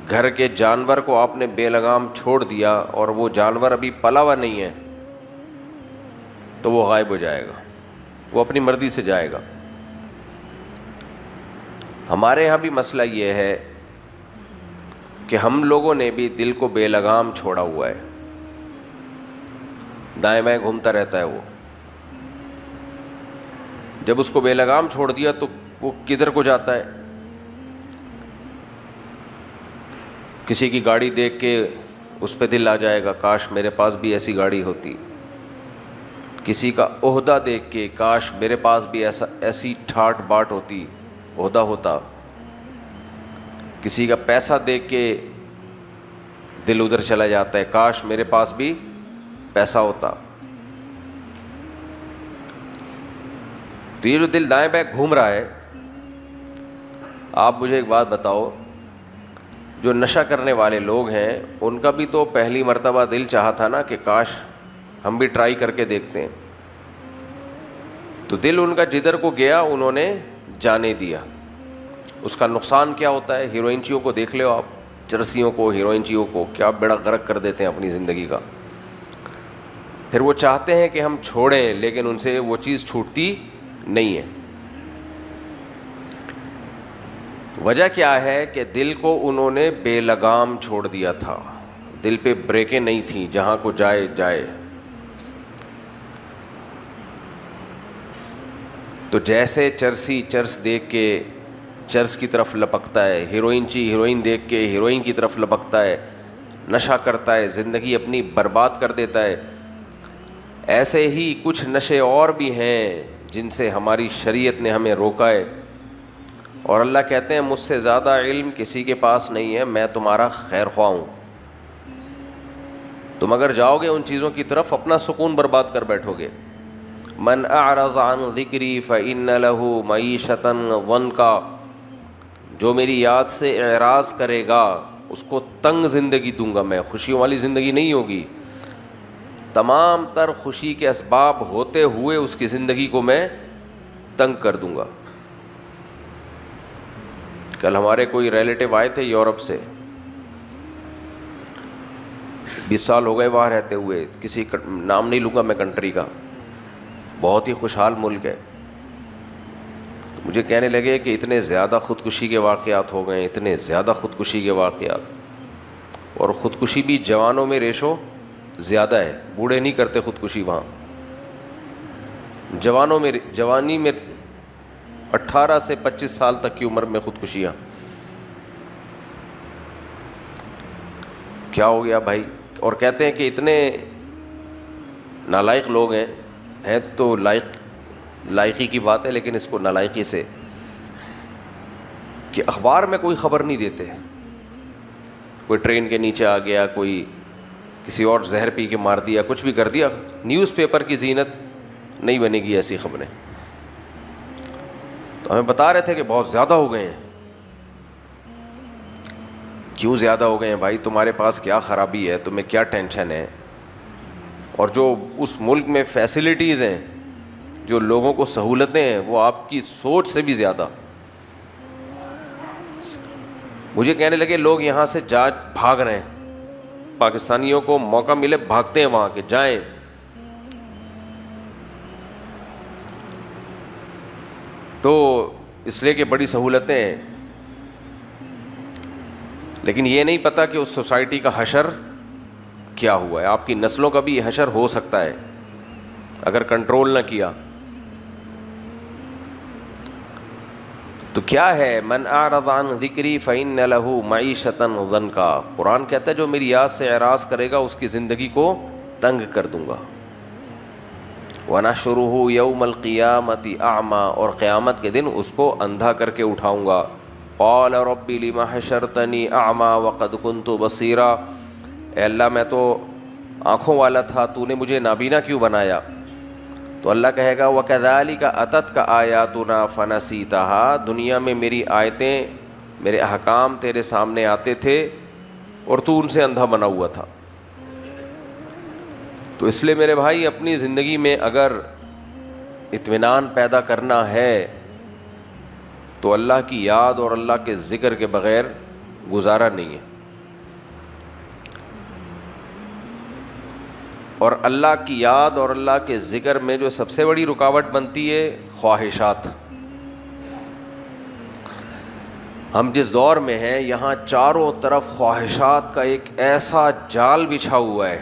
گھر کے جانور کو آپ نے بے لگام چھوڑ دیا اور وہ جانور ابھی پلا ہوا نہیں ہے تو وہ غائب ہو جائے گا، وہ اپنی مرضی سے جائے گا۔ ہمارے یہاں بھی مسئلہ یہ ہے کہ ہم لوگوں نے بھی دل کو بے لگام چھوڑا ہوا ہے، دائیں بائیں گھومتا رہتا ہے وہ۔ جب اس کو بے لگام چھوڑ دیا تو وہ کدھر کو جاتا ہے؟ کسی کی گاڑی دیکھ کے اس پہ دل آ جائے گا، کاش میرے پاس بھی ایسی گاڑی ہوتی۔ کسی کا عہدہ دیکھ کے کاش میرے پاس بھی ایسی ٹھاٹ باٹ ہوتی، عہدہ ہوتا۔ کسی کا پیسہ دیکھ کے دل ادھر چلا جاتا ہے، کاش میرے پاس بھی پیسہ ہوتا۔ تو یہ جو دل دائیں بائیں گھوم رہا ہے، آپ مجھے ایک بات بتاؤ، جو نشہ کرنے والے لوگ ہیں ان کا بھی تو پہلی مرتبہ دل چاہا تھا نا کہ کاش ہم بھی ٹرائی کر کے دیکھتے ہیں، تو دل ان کا جدھر کو گیا انہوں نے جانے دیا۔ اس کا نقصان کیا ہوتا ہے؟ ہیروئنچیوں کو دیکھ لو آپ، چرسیوں کو, ہیروئنچیوں کو کیا بیڑا غرق کر دیتے ہیں اپنی زندگی کا. پھر وہ چاہتے ہیں کہ ہم چھوڑیں, لیکن ان سے وہ چیز چھوٹتی نہیں ہے. وجہ کیا ہے کہ دل کو انہوں نے بے لگام چھوڑ دیا تھا, دل پہ بریکیں نہیں تھیں, جہاں کو جائے جائے. تو جیسے چرسی چرس دیکھ کے چرس کی طرف لپکتا ہے, ہیروئنچی ہیروئن دیکھ کے ہیروئن کی طرف لپکتا ہے, نشہ کرتا ہے, زندگی اپنی برباد کر دیتا ہے, ایسے ہی کچھ نشے اور بھی ہیں جن سے ہماری شریعت نے ہمیں روکا ہے. اور اللہ کہتے ہیں مجھ سے زیادہ علم کسی کے پاس نہیں ہے, میں تمہارا خیر خواہ ہوں. تم اگر جاؤ گے ان چیزوں کی طرف اپنا سکون برباد کر بیٹھو گے. من اعرض عن ذکری فإن له معیشة ضنکا, جو میری یاد سے اعراض کرے گا اس کو تنگ زندگی دوں گا میں, خوشیوں والی زندگی نہیں ہوگی. تمام تر خوشی کے اسباب ہوتے ہوئے اس کی زندگی کو میں تنگ کر دوں گا. کل ہمارے کوئی ریلیٹیو آئے تھے یورپ سے, 20 سال ہو گئے وہاں رہتے ہوئے, کسی نام نہیں لوں گا میں کنٹری کا, بہت ہی خوشحال ملک ہے. مجھے کہنے لگے کہ اتنے زیادہ خودکشی کے واقعات ہو گئے, اتنے زیادہ خودکشی کے واقعات, اور خودکشی بھی جوانوں میں ریشو زیادہ ہے, بوڑھے نہیں کرتے خودکشی وہاں. جوانوں میں, جوانی میں 18 سے 25 سال تک کی عمر میں خودکشیاں. کیا ہو گیا بھائی؟ اور کہتے ہیں کہ اتنے نالائق لوگ ہیں تو لائقی کی بات ہے, لیکن اس کو نالائقی سے کہ اخبار میں کوئی خبر نہیں دیتے. کوئی ٹرین کے نیچے آ گیا, کوئی کسی اور زہر پی کے مار دیا, کچھ بھی کر دیا, نیوز پیپر کی زینت نہیں بنے گی ایسی خبریں. تو ہمیں بتا رہے تھے کہ بہت زیادہ ہو گئے ہیں. کیوں زیادہ ہو گئے ہیں بھائی؟ تمہارے پاس کیا خرابی ہے, تمہیں کیا ٹینشن ہے؟ اور جو اس ملک میں فیسلٹیز ہیں, جو لوگوں کو سہولتیں ہیں, وہ آپ کی سوچ سے بھی زیادہ. مجھے کہنے لگے لوگ یہاں سے بھاگ رہے ہیں, پاکستانیوں کو موقع ملے بھاگتے ہیں وہاں کے, جائیں. تو اس لیے کہ بڑی سہولتیں ہیں, لیکن یہ نہیں پتہ کہ اس سوسائٹی کا حشر کیا ہوا ہے. آپ کی نسلوں کا بھی حشر ہو سکتا ہے اگر کنٹرول نہ کیا. تو کیا ہے؟ من اعرض عن ذکری فإن له معیشة ضنکا. قرآن کہتا ہے جو میری یاد سے اعراض کرے گا اس کی زندگی کو تنگ کر دوں گا. وَنَحْشُرُهُ يَوْمَ الْقِيَامَةِ أَعْمَى, اور قیامت کے دن اس کو اندھا کر کے اٹھاؤں گا. قال رب لم حشرتنی اعمی وقد كنت بصیرا, اے اللہ میں تو آنکھوں والا تھا, تو نے مجھے نابینا کیوں بنایا؟ تو اللہ کہے گا وَكَذَلِكَ أَتَتْكَ آیاتنا فَنَسِيتَهَا, دنیا میں میری آیتیں, میرے احکام تیرے سامنے آتے تھے اور تو ان سے اندھا بنا ہوا تھا. تو اس لیے میرے بھائی اپنی زندگی میں اگر اطمینان پیدا کرنا ہے تو اللہ کی یاد اور اللہ کے ذکر کے بغیر گزارا نہیں ہے. اور اللہ کی یاد اور اللہ کے ذکر میں جو سب سے بڑی رکاوٹ بنتی ہے, خواہشات. ہم جس دور میں ہیں یہاں چاروں طرف خواہشات کا ایک ایسا جال بچھا ہوا ہے,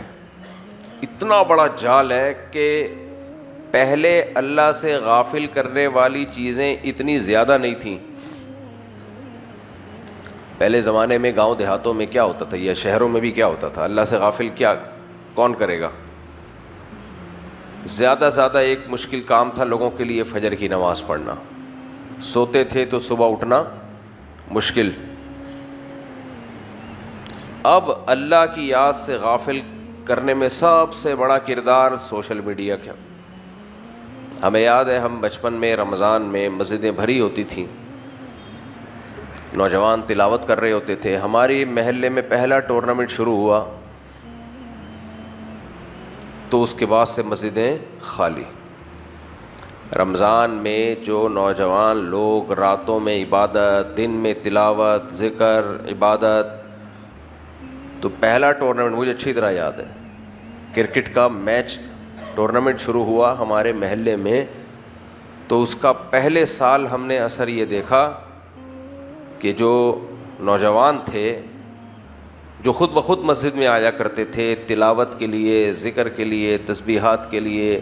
اتنا بڑا جال ہے کہ پہلے اللہ سے غافل کرنے والی چیزیں اتنی زیادہ نہیں تھیں. پہلے زمانے میں گاؤں دیہاتوں میں کیا ہوتا تھا, یا شہروں میں بھی کیا ہوتا تھا, اللہ سے غافل کیا کون کرے گا؟ زیادہ زیادہ ایک مشکل کام تھا لوگوں کے لیے فجر کی نماز پڑھنا. سوتے تھے تو صبح اٹھنا مشکل. اب اللہ کی یاد سے غافل کرنے میں سب سے بڑا کردار سوشل میڈیا کا. ہمیں یاد ہے ہم بچپن میں رمضان میں مسجدیں بھری ہوتی تھیں, نوجوان تلاوت کر رہے ہوتے تھے. ہماری محلے میں پہلا ٹورنامنٹ شروع ہوا تو اس کے بعد سے مسجدیں خالی. رمضان میں جو نوجوان لوگ راتوں میں عبادت, دن میں تلاوت, ذکر, عبادت, تو پہلا ٹورنامنٹ مجھے اچھی طرح یاد ہے, کرکٹ کا میچ ٹورنامنٹ شروع ہوا ہمارے محلے میں, تو اس کا پہلے سال ہم نے اثر یہ دیکھا کہ جو نوجوان تھے جو خود بخود مسجد میں آیا کرتے تھے تلاوت کے لیے, ذکر کے لیے, تسبیحات کے لیے,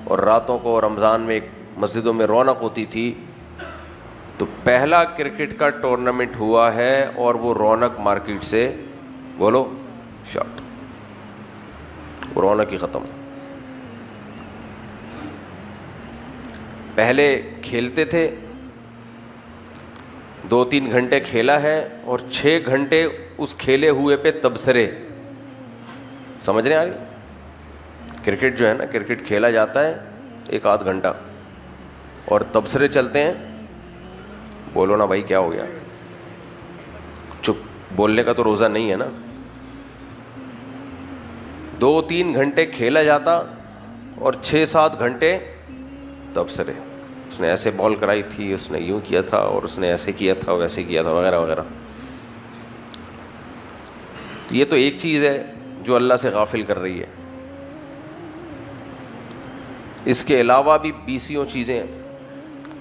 اور راتوں کو رمضان میں مسجدوں میں رونق ہوتی تھی, تو پہلا کرکٹ کا ٹورنامنٹ ہوا ہے اور وہ رونق مارکیٹ سے بولو شاٹ, وہ رونق ہی ختم. پہلے کھیلتے تھے 2-3 گھنٹے کھیلا ہے اور 6 گھنٹے اس کھیلے ہوئے پہ تبصرے, سمجھ رہے ہیں آگے؟ کرکٹ جو ہے نا, کرکٹ کھیلا جاتا ہے 1-8 گھنٹہ اور تبصرے چلتے ہیں. بولو نا بھائی کیا ہو گیا, چپ, بولنے کا تو روزہ نہیں ہے نا. 2-3 گھنٹے کھیلا جاتا اور 6-7 گھنٹے تبصرے, اس نے ایسے بال کرائی تھی, اس نے یوں کیا تھا, اور اس نے ایسے کیا تھا, ویسے کیا تھا, وغیرہ وغیرہ. یہ تو ایک چیز ہے جو اللہ سے غافل کر رہی ہے. اس کے علاوہ بھی 20 چیزیں ہیں.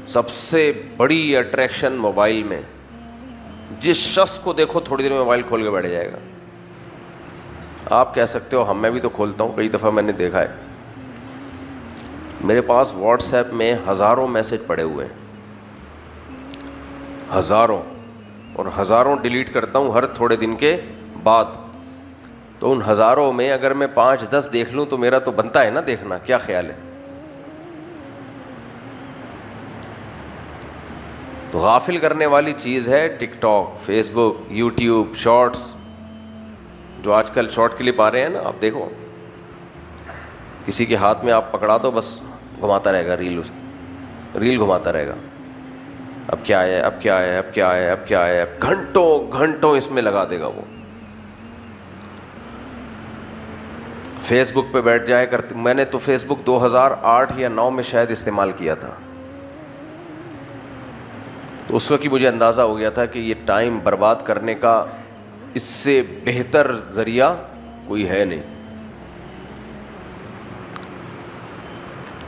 سب سے بڑی اٹریکشن موبائل میں, جس شخص کو دیکھو تھوڑی دیر میں موبائل کھول کے بیٹھ جائے گا. آپ کہہ سکتے ہو میں بھی تو کھولتا ہوں, کئی دفعہ میں نے دیکھا ہے. میرے پاس واٹس ایپ میں ہزاروں میسج پڑے ہوئے ہیں, ہزاروں, اور ہزاروں ڈیلیٹ کرتا ہوں ہر تھوڑے دن کے بعد. تو ان ہزاروں میں اگر میں 5-10 دیکھ لوں تو میرا تو بنتا ہے نا دیکھنا, کیا خیال ہے؟ تو غافل کرنے والی چیز ہے ٹک ٹاک, فیس بک, یوٹیوب, شارٹس, جو آج کل شارٹ کلپ آ رہے ہیں نا, آپ دیکھو کسی کے ہاتھ میں آپ پکڑا دو بس گھماتا رہے گا, ریل گھماتا رہے گا. اب کیا ہے, اب کیا ہے, اب کیا ہے, اب کیا ہے, گھنٹوں گھنٹوں اس میں لگا دے گا وہ. فیس بک پہ بیٹھ جائے کرتے, میں نے تو فیس بک 2008 یا 2009 میں شاید استعمال کیا تھا, تو اس وقت ہی مجھے اندازہ ہو گیا تھا کہ یہ ٹائم برباد کرنے کا اس سے بہتر ذریعہ کوئی ہے نہیں.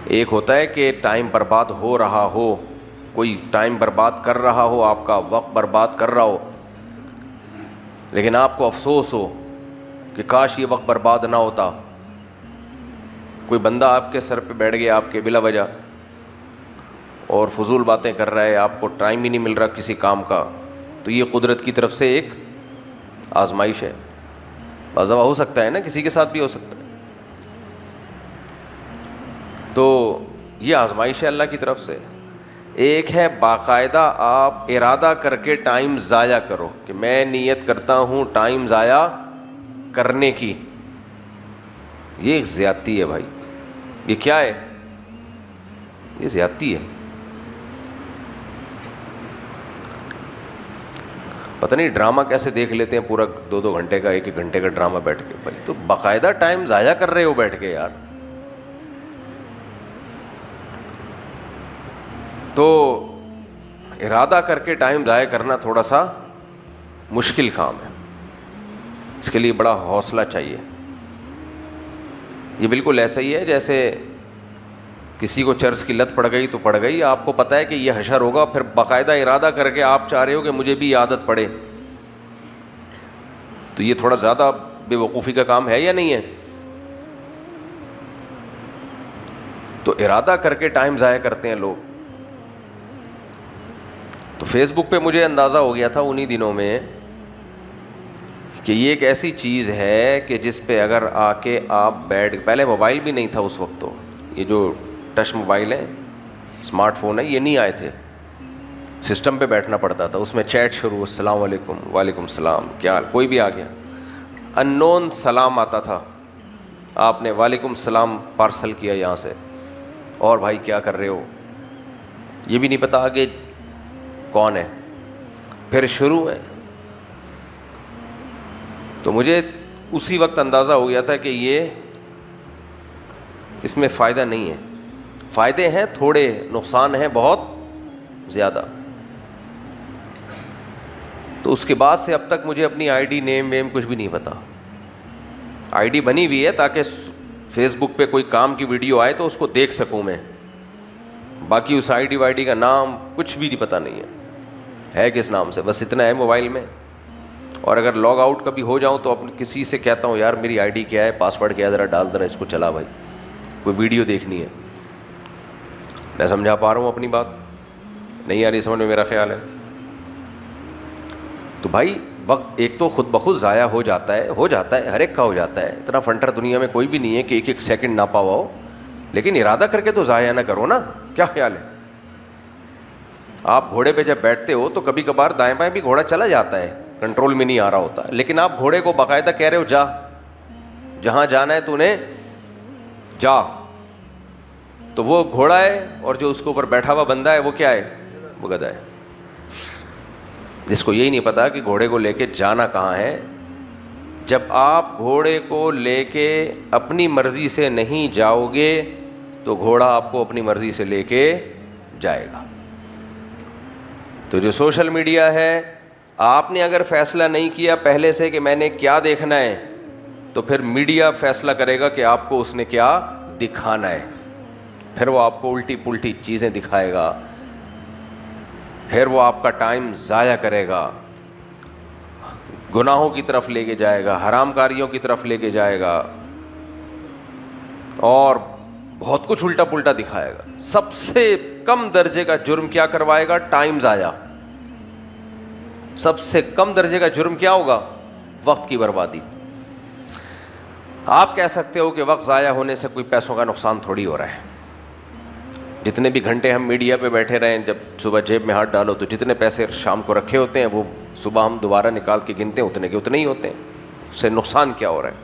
ایک ہوتا ہے کہ ٹائم برباد ہو رہا ہو, کوئی ٹائم برباد کر رہا ہو, آپ کا وقت برباد کر رہا ہو, لیکن آپ کو افسوس ہو کہ کاش یہ وقت برباد نہ ہوتا. کوئی بندہ آپ کے سر پہ بیٹھ گیا آپ کے بلا وجہ اور فضول باتیں کر رہا ہے, آپ کو ٹائم ہی نہیں مل رہا کسی کام کا, تو یہ قدرت کی طرف سے ایک آزمائش ہے. بعض دفعہ ہو سکتا ہے نا, کسی کے ساتھ بھی ہو سکتا ہے. تو یہ آزمائش ہے اللہ کی طرف سے. ایک ہے باقاعدہ آپ ارادہ کر کے ٹائم ضائع کرو کہ میں نیت کرتا ہوں ٹائم ضائع کرنے کی, یہ ایک زیادتی ہے بھائی. یہ کیا ہے؟ یہ زیادتی ہے. پتہ نہیں ڈرامہ کیسے دیکھ لیتے ہیں پورا 2-2 گھنٹے کا, 1-1 گھنٹے کا ڈرامہ بیٹھ کے. بھائی تو باقاعدہ ٹائم ضائع کر رہے ہو بیٹھ کے یار. تو ارادہ کر کے ٹائم ضائع کرنا تھوڑا سا مشکل کام ہے, اس کے لیے بڑا حوصلہ چاہیے. یہ بالکل ایسا ہی ہے جیسے کسی کو چرس کی لت پڑ گئی تو پڑ گئی, آپ کو پتہ ہے کہ یہ حشر ہوگا, پھر باقاعدہ ارادہ کر کے آپ چاہ رہے ہو کہ مجھے بھی عادت پڑے, تو یہ تھوڑا زیادہ بے وقوفی کا کام ہے یا نہیں ہے؟ تو ارادہ کر کے ٹائم ضائع کرتے ہیں لوگ. تو فیس بک پہ مجھے اندازہ ہو گیا تھا انہی دنوں میں کہ یہ ایک ایسی چیز ہے کہ جس پہ اگر آ کے آپ بیٹھ, پہلے موبائل بھی نہیں تھا اس وقت, تو یہ جو ٹچ موبائل ہیں, اسمارٹ فون ہے, یہ نہیں آئے تھے. سسٹم پہ بیٹھنا پڑتا تھا, اس میں چیٹ شروع, السلام علیکم, وعلیکم السلام, کیا حال, کوئی بھی آ گیا, ان نون سلام آتا تھا, آپ نے وعلیکم السلام پارسل کیا یہاں سے, اور بھائی کیا کر رہے ہو, یہ بھی نہیں پتا کہ کون ہے, پھر شروع ہے. تو مجھے اسی وقت اندازہ ہو گیا تھا کہ یہ اس میں فائدہ نہیں ہے. فائدے ہیں تھوڑے, نقصان ہیں بہت زیادہ. تو اس کے بعد سے اب تک مجھے اپنی آئی ڈی, نیم ویم کچھ بھی نہیں پتا. آئی ڈی بنی ہوئی ہے تاکہ فیس بک پہ کوئی کام کی ویڈیو آئے تو اس کو دیکھ سکوں میں, باقی اس آئی ڈی وائی ڈی کا نام کچھ بھی پتہ نہیں ہے کس نام سے, بس اتنا ہے موبائل میں. اور اگر لاگ آؤٹ کبھی ہو جاؤں تو اپنے کسی سے کہتا ہوں یار میری آئی ڈی کیا ہے, پاس ورڈ کیا ہے, ذرا ڈال ذرا اس کو چلا بھائی, کوئی ویڈیو دیکھنی ہے. میں سمجھا پا رہا ہوں اپنی بات؟ نہیں آ رہی سمجھ میں میرا خیال ہے. تو بھائی وقت ایک تو خود بخود ضائع ہو جاتا ہے, ہر ایک کا ہو جاتا ہے. اتنا فنٹر دنیا میں کوئی بھی نہیں ہے کہ ایک ایک سیکنڈ نہ پاوا ہو, لیکن ارادہ کر کے تو ضائع نہ کرو نا. کیا خیال ہے؟ آپ گھوڑے پہ جب بیٹھتے ہو تو کبھی کبھار دائیں بائیں بھی گھوڑا چلا جاتا ہے, کنٹرول میں نہیں آ رہا ہوتا, لیکن آپ گھوڑے کو باقاعدہ کہہ رہے ہو جا, جہاں جانا ہے تو نے جا. تو وہ گھوڑا ہے اور جو اس کے اوپر بیٹھا ہوا بندہ ہے وہ کیا ہے؟ وہ گدھا ہے, جس کو یہی نہیں پتا کہ گھوڑے کو لے کے جانا کہاں ہے. جب آپ گھوڑے کو لے کے اپنی مرضی سے نہیں جاؤ گے تو گھوڑا آپ کو اپنی مرضی سے لے کے جائے گا. تو جو سوشل میڈیا ہے, آپ نے اگر فیصلہ نہیں کیا پہلے سے کہ میں نے کیا دیکھنا ہے, تو پھر میڈیا فیصلہ کرے گا کہ آپ کو اس نے کیا دکھانا ہے. پھر وہ آپ کو الٹی پلٹی چیزیں دکھائے گا, پھر وہ آپ کا ٹائم ضائع کرے گا, گناہوں کی طرف لے کے جائے گا, حرام کاریوں کی طرف لے کے جائے گا, اور بہت کچھ الٹا پلٹا دکھائے گا. سب سے کم درجے کا جرم کیا کروائے گا؟ ٹائم ضائع. سب سے کم درجے کا جرم کیا ہوگا؟ وقت کی بربادی. آپ کہہ سکتے ہو کہ وقت ضائع ہونے سے کوئی پیسوں کا نقصان تھوڑی ہو رہا ہے. جتنے بھی گھنٹے ہم میڈیا پہ بیٹھے رہے ہیں, جب صبح جیب میں ہاتھ ڈالو تو جتنے پیسے شام کو رکھے ہوتے ہیں وہ صبح ہم دوبارہ نکال کے گنتے ہیں, اتنے کے اتنے ہی ہوتے ہیں. اس سے نقصان کیا ہو رہا ہے؟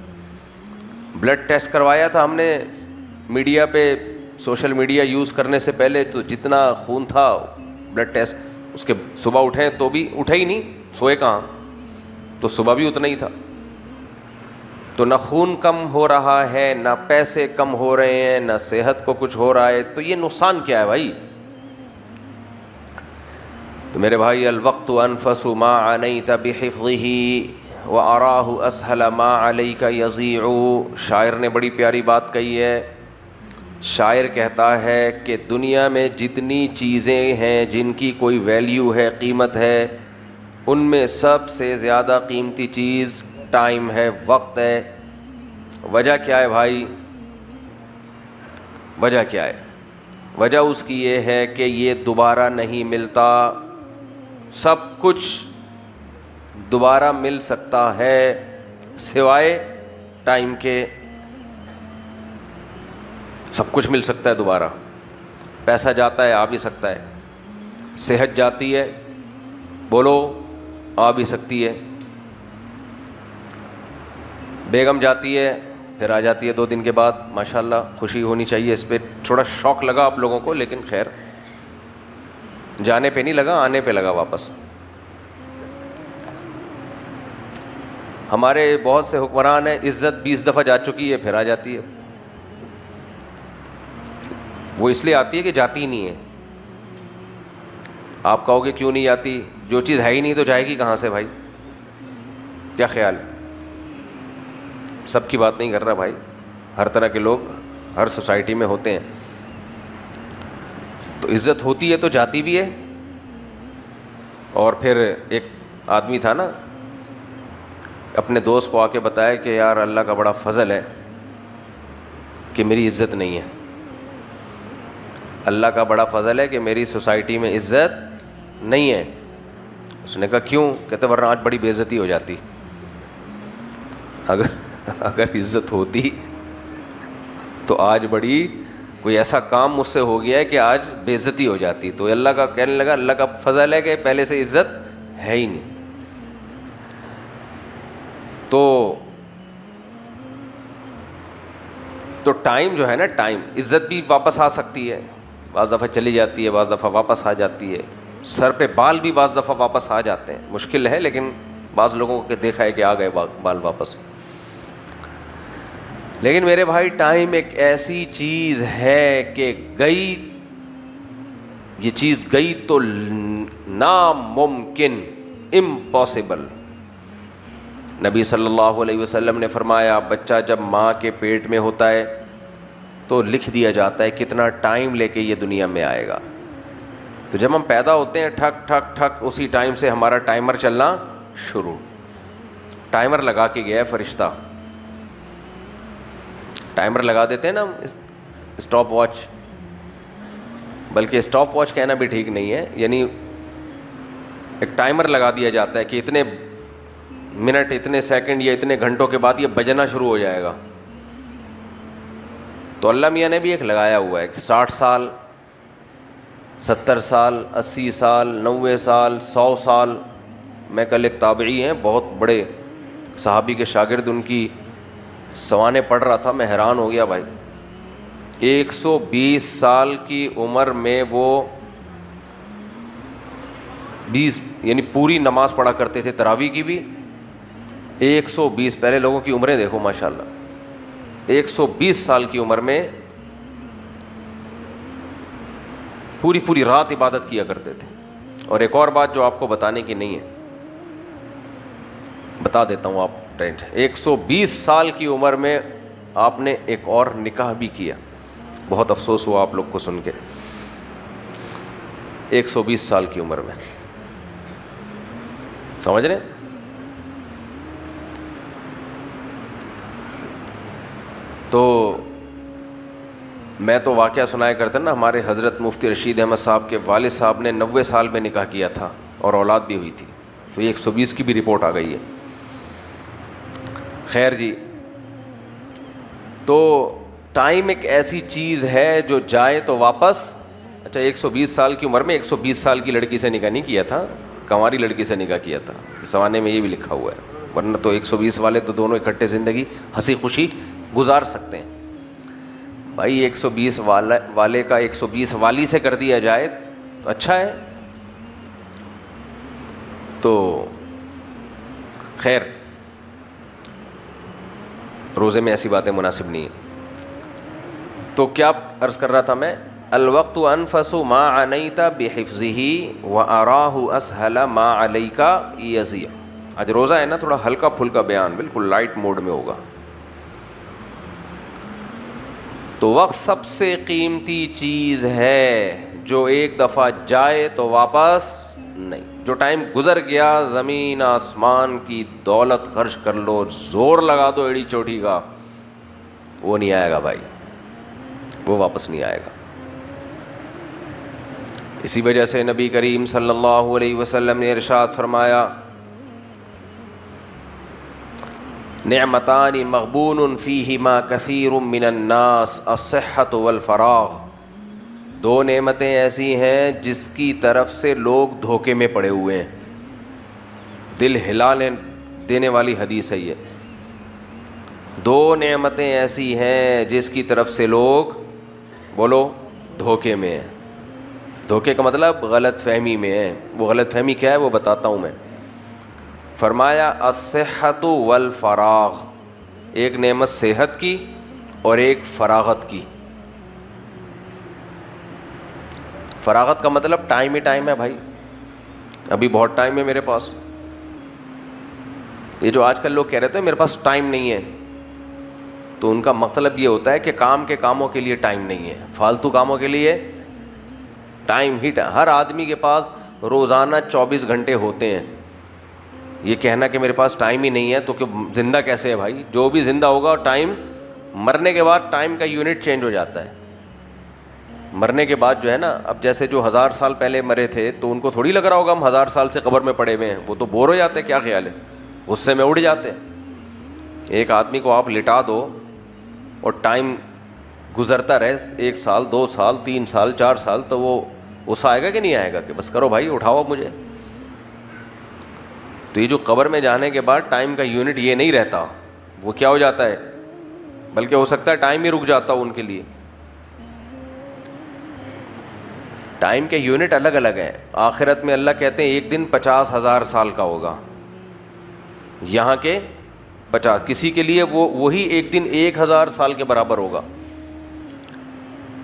بلڈ ٹیسٹ کروایا تھا ہم نے میڈیا پہ, سوشل میڈیا یوز کرنے سے پہلے, تو جتنا خون تھا بلڈ ٹیسٹ اس کے صبح اٹھیں تو بھی اٹھے ہی نہیں, سوئے کہاں, تو صبح بھی اتنا ہی تھا. تو نہ خون کم ہو رہا ہے, نہ پیسے کم ہو رہے ہیں, نہ صحت کو کچھ ہو رہا ہے. تو یہ نقصان کیا ہے بھائی؟ تو میرے بھائی, الوقت انفس ما عنیت بحفظہ واراہ اسہل ما علیک یضیع. شاعر نے بڑی پیاری بات کہی ہے. شاعر کہتا ہے کہ دنیا میں جتنی چیزیں ہیں جن کی کوئی ویلیو ہے, قیمت ہے, ان میں سب سے زیادہ قیمتی چیز ٹائم ہے, وقت ہے. وجہ کیا ہے بھائی؟ وجہ کیا ہے؟ وجہ اس کی یہ ہے کہ یہ دوبارہ نہیں ملتا. سب کچھ دوبارہ مل سکتا ہے سوائے ٹائم کے. سب کچھ مل سکتا ہے دوبارہ. پیسہ جاتا ہے, آ بھی سکتا ہے. صحت جاتی ہے, بولو, آ بھی سکتی ہے. بیگم جاتی ہے, پھر آ جاتی ہے 2 دن کے بعد. ماشاءاللہ خوشی ہونی چاہیے. اس پہ تھوڑا شوق لگا آپ لوگوں کو, لیکن خیر, جانے پہ نہیں لگا, آنے پہ لگا واپس. ہمارے بہت سے حکمران ہیں, عزت 20 دفعہ جا چکی ہے, پھر آ جاتی ہے. وہ اس لیے آتی ہے کہ جاتی ہی نہیں ہے. آپ کہو گے کیوں نہیں جاتی؟ جو چیز ہے ہی نہیں تو جائے گی کہاں سے بھائی؟ کیا خیال؟ سب کی بات نہیں کر رہا بھائی, ہر طرح کے لوگ ہر سوسائٹی میں ہوتے ہیں. تو عزت ہوتی ہے تو جاتی بھی ہے. اور پھر ایک آدمی تھا نا, اپنے دوست کو آ کے بتایا کہ یار اللہ کا بڑا فضل ہے کہ میری عزت نہیں ہے. اللہ کا بڑا فضل ہے کہ میری سوسائٹی میں عزت نہیں ہے. اس نے کہا کیوں؟ کہتے ورنہ آج بڑی بے عزتی ہو جاتی. اگر عزت ہوتی تو آج بڑی کوئی ایسا کام مجھ سے ہو گیا ہے کہ آج بے عزتی ہو جاتی. تو اللہ کا کہنے لگا اللہ کا فضل ہے کہ پہلے سے عزت ہے ہی نہیں. تو ٹائم جو ہے نا, ٹائم, عزت بھی واپس آ سکتی ہے, بعض دفعہ چلی جاتی ہے, بعض دفعہ واپس آ جاتی ہے. سر پہ بال بھی بعض دفعہ واپس آ جاتے ہیں. مشکل ہے, لیکن بعض لوگوں کو دیکھا ہے کہ آ گئے بال واپس. لیکن میرے بھائی, ٹائم ایک ایسی چیز ہے کہ گئی, یہ چیز گئی تو ناممکن, امپاسبل. نبی صلی اللہ علیہ وسلم نے فرمایا بچہ جب ماں کے پیٹ میں ہوتا ہے تو لکھ دیا جاتا ہے کتنا ٹائم لے کے یہ دنیا میں آئے گا. تو جب ہم پیدا ہوتے ہیں ٹھک ٹھک ٹھک اسی ٹائم سے ہمارا ٹائمر چلنا شروع. ٹائمر لگا کے گیا ہے فرشتہ. ٹائمر لگا دیتے ہیں نا اسٹاپ واچ, بلکہ اسٹاپ واچ کہنا بھی ٹھیک نہیں ہے, یعنی ایک ٹائمر لگا دیا جاتا ہے کہ اتنے منٹ اتنے سیکنڈ یا اتنے گھنٹوں کے بعد یہ بجنا شروع ہو جائے گا. تو اللہ میاں نے بھی ایک لگایا ہوا ہے کہ 60 سال 70 سال 80 سال 90 سال 100 سال. میں کل ایک تابعی ہیں بہت بڑے صحابی کے شاگرد, ان کی سوانح پڑھ رہا تھا, میں حیران ہو گیا بھائی. 120 سال کی عمر میں وہ 20 یعنی پوری نماز پڑھا کرتے تھے, تراویح کی بھی. 120 پہلے لوگوں کی عمریں دیکھو ماشاءاللہ. 120 سال کی عمر میں پوری رات عبادت کیا کرتے تھے. اور ایک اور بات جو آپ کو بتانے کی نہیں ہے, بتا دیتا ہوں آپ. 120 سال کی عمر میں آپ نے ایک اور نکاح بھی کیا. بہت افسوس ہوا آپ لوگ کو سن کے. 120 سال کی عمر میں, سمجھ رہے؟ تو میں تو واقعہ سنایا کرتا نا, ہمارے حضرت مفتی رشید احمد صاحب کے والد صاحب نے 90 سال میں نکاح کیا تھا اور اولاد بھی ہوئی تھی. تو یہ 120 کی بھی رپورٹ آ گئی ہے. خیر جی, تو ٹائم ایک ایسی چیز ہے جو جائے تو واپس. اچھا 120 سال کی عمر میں 120 سال کی لڑکی سے نکاح نہیں کیا تھا, کنواری لڑکی سے نکاح کیا تھا. سوانے میں یہ بھی لکھا ہوا ہے, ورنہ تو 120 والے تو دونوں اکٹھے زندگی ہنسی خوشی گزار سکتے ہیں. بھائی 120 والے کا 120 والی سے کر دیا جائے تو اچھا ہے. تو خیر, روزے میں ایسی باتیں مناسب نہیں ہیں. تو کیا عرض کر رہا تھا میں, الوقت انفس ما عنیت بحفظہ واراہ اسہل ما علیک یزیع. آج روزہ ہے نا, تھوڑا ہلکا پھلکا بیان, بالکل لائٹ موڈ میں ہوگا. تو وقت سب سے قیمتی چیز ہے جو ایک دفعہ جائے تو واپس نہیں. جو ٹائم گزر گیا, زمین آسمان کی دولت خرچ کر لو, زور لگا دو ایڑی چوٹی کا, وہ نہیں آئے گا بھائی, وہ واپس نہیں آئے گا. اسی وجہ سے نبی کریم صلی اللہ علیہ وسلم نے ارشاد فرمایا, نعمتان مغبون فیہما کثیر من الناس الصحۃ والفراغ. 2 نعمتیں ایسی ہیں جس کی طرف سے لوگ دھوکے میں پڑے ہوئے ہیں. دل ہلا دینے والی حدیث ہے یہ. 2 نعمتیں ایسی ہیں جس کی طرف سے لوگ بولو دھوکے میں ہیں. دھوکے کا مطلب غلط فہمی میں ہے. وہ غلط فہمی کیا ہے وہ بتاتا ہوں میں. فرمایا الصحۃ والفراغ, ایک نعمت صحت کی اور ایک فراغت کی. فراغت کا مطلب ٹائم ہی ٹائم ہے بھائی, ابھی بہت ٹائم ہے میرے پاس. یہ جو آج کل لوگ کہہ رہے تھے میرے پاس ٹائم نہیں ہے, تو ان کا مطلب یہ ہوتا ہے کہ کام کے کاموں کے لیے ٹائم نہیں ہے, فالتو کاموں کے لیے ٹائم ہی ہر آدمی کے پاس روزانہ 24 گھنٹے ہوتے ہیں. یہ کہنا کہ میرے پاس ٹائم ہی نہیں ہے تو کہ زندہ کیسے ہے بھائی؟ جو بھی زندہ ہوگا ٹائم, مرنے کے بعد ٹائم کا یونٹ چینج ہو جاتا ہے. مرنے کے بعد جو ہے نا, اب جیسے جو 1000 سال پہلے مرے تھے تو ان کو تھوڑی لگ رہا ہوگا ہم 1000 سال سے قبر میں پڑے ہوئے ہیں, وہ تو بور ہو جاتے. کیا خیال ہے, غصے میں اڑ جاتے. ایک آدمی کو آپ لٹا دو اور ٹائم گزرتا رہے 1 سال 2 سال 3 سال 4 سال, تو وہ غصہ آئے گا کہ نہیں آئے گا کہ بس کرو بھائی اٹھاؤ مجھے. تو یہ جو قبر میں جانے کے بعد ٹائم کا یونٹ یہ نہیں رہتا, وہ کیا ہو جاتا ہے, بلکہ ہو سکتا ہے ٹائم ہی رک جاتا ہو ان کے لیے. ٹائم کے یونٹ الگ الگ ہیں. آخرت میں اللہ کہتے ہیں ایک دن 50,000 سال کا ہوگا, یہاں کے 50, کسی کے لیے وہی ایک دن 1000 سال کے برابر ہوگا.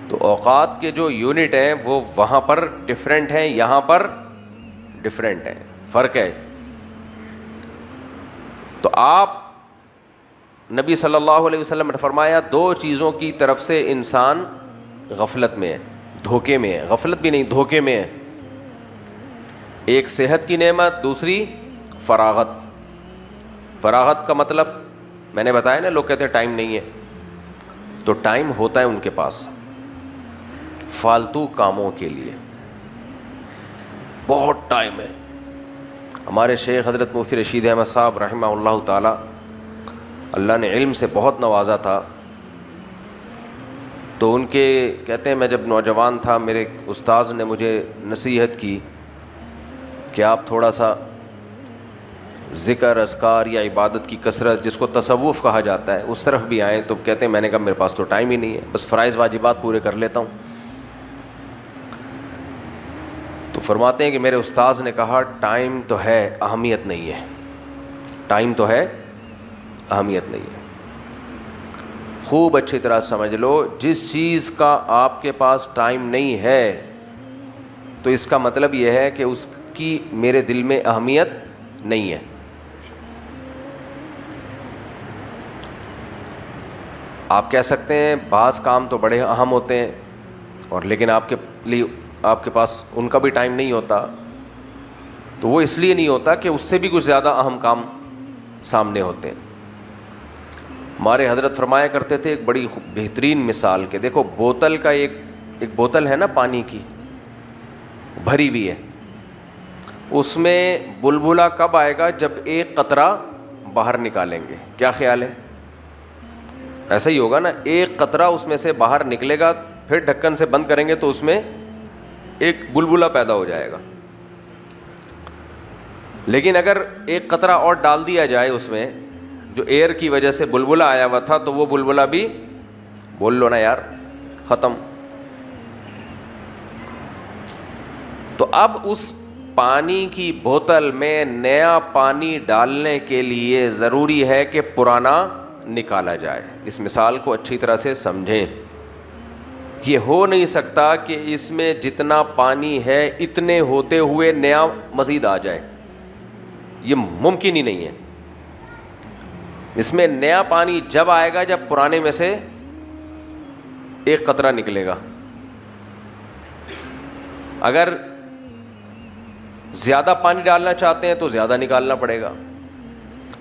تو اوقات کے جو یونٹ ہیں وہ وہاں پر ڈفرینٹ ہیں, یہاں پر ڈفرینٹ ہیں, فرق ہے. تو تو آپ نبی صلی اللہ علیہ وسلم نے فرمایا 2 چیزوں کی طرف سے انسان غفلت میں ہے, دھوکے میں ہے, غفلت بھی نہیں دھوکے میں ہے. ایک صحت کی نعمت, دوسری فراغت. فراغت کا مطلب میں نے بتایا نا, لوگ کہتے ہیں ٹائم نہیں ہے, تو ٹائم ہوتا ہے ان کے پاس فالتو کاموں کے لیے, بہت ٹائم ہے. ہمارے شیخ حضرت مفتی رشید احمد صاحب رحمہ اللہ تعالی, اللہ نے علم سے بہت نوازا تھا, تو ان کے کہتے ہیں میں جب نوجوان تھا میرے استاذ نے مجھے نصیحت کی کہ آپ تھوڑا سا ذکر اذکار یا عبادت کی کثرت, جس کو تصوف کہا جاتا ہے, اس طرف بھی آئیں. تو کہتے ہیں میں نے کہا میرے پاس تو ٹائم ہی نہیں ہے, بس فرائض واجبات پورے کر لیتا ہوں. تو فرماتے ہیں کہ میرے استاذ نے کہا ٹائم تو ہے, اہمیت نہیں ہے. ٹائم تو ہے, اہمیت نہیں ہے. خوب اچھی طرح سمجھ لو, جس چیز کا آپ کے پاس ٹائم نہیں ہے تو اس کا مطلب یہ ہے کہ اس کی میرے دل میں اہمیت نہیں ہے. آپ کہہ سکتے ہیں بعض کام تو بڑے اہم ہوتے ہیں, اور لیکن آپ کے پاس ان کا بھی ٹائم نہیں ہوتا. تو وہ اس لیے نہیں ہوتا کہ اس سے بھی کچھ زیادہ اہم کام سامنے ہوتے ہیں. ہمارے حضرت فرمایا کرتے تھے ایک بڑی بہترین مثال کے, دیکھو بوتل کا ایک بوتل ہے نا پانی کی, بھری ہوئی ہے, اس میں بلبلا کب آئے گا؟ جب ایک قطرہ باہر نکالیں گے. کیا خیال ہے؟ ایسا ہی ہوگا نا, ایک قطرہ اس میں سے باہر نکلے گا, پھر ڈھکن سے بند کریں گے تو اس میں ایک بلبلا پیدا ہو جائے گا. لیکن اگر ایک قطرہ اور ڈال دیا جائے اس میں, جو ایئر کی وجہ سے بلبلا آیا ہوا تھا, تو وہ بلبلا بھی, بول لو نا یار, ختم. تو اب اس پانی کی بوتل میں نیا پانی ڈالنے کے لیے ضروری ہے کہ پرانا نکالا جائے. اس مثال کو اچھی طرح سے سمجھیں. یہ ہو نہیں سکتا کہ اس میں جتنا پانی ہے اتنے ہوتے ہوئے نیا مزید آ جائے, یہ ممکن ہی نہیں ہے. اس میں نیا پانی جب آئے گا جب پرانے میں سے ایک قطرہ نکلے گا. اگر زیادہ پانی ڈالنا چاہتے ہیں تو زیادہ نکالنا پڑے گا.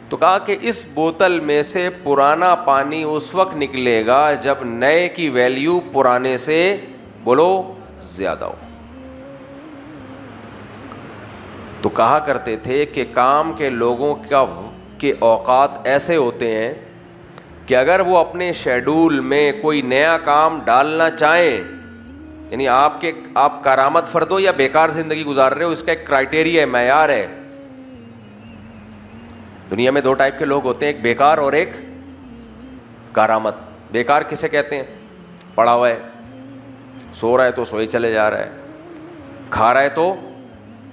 تو کہا کہ اس بوتل میں سے پرانا پانی اس وقت نکلے گا جب نئے کی ویلیو پرانے سے, بولو, زیادہ ہو. تو کہا کرتے تھے کہ کام کے لوگوں کے اوقات ایسے ہوتے ہیں کہ اگر وہ اپنے شیڈول میں کوئی نیا کام ڈالنا چاہیں, یعنی آپ کارآمد فرد ہو یا بیکار زندگی گزار رہے ہو, اس کا ایک کرائٹیریا ہے, معیار ہے. دنیا میں 2 ٹائپ کے لوگ ہوتے ہیں, ایک بیکار اور ایک کارآمد. بیکار کسے کہتے ہیں؟ پڑا ہوا ہے, سو رہا ہے تو سوئے چلے جا رہا ہے, کھا رہا ہے تو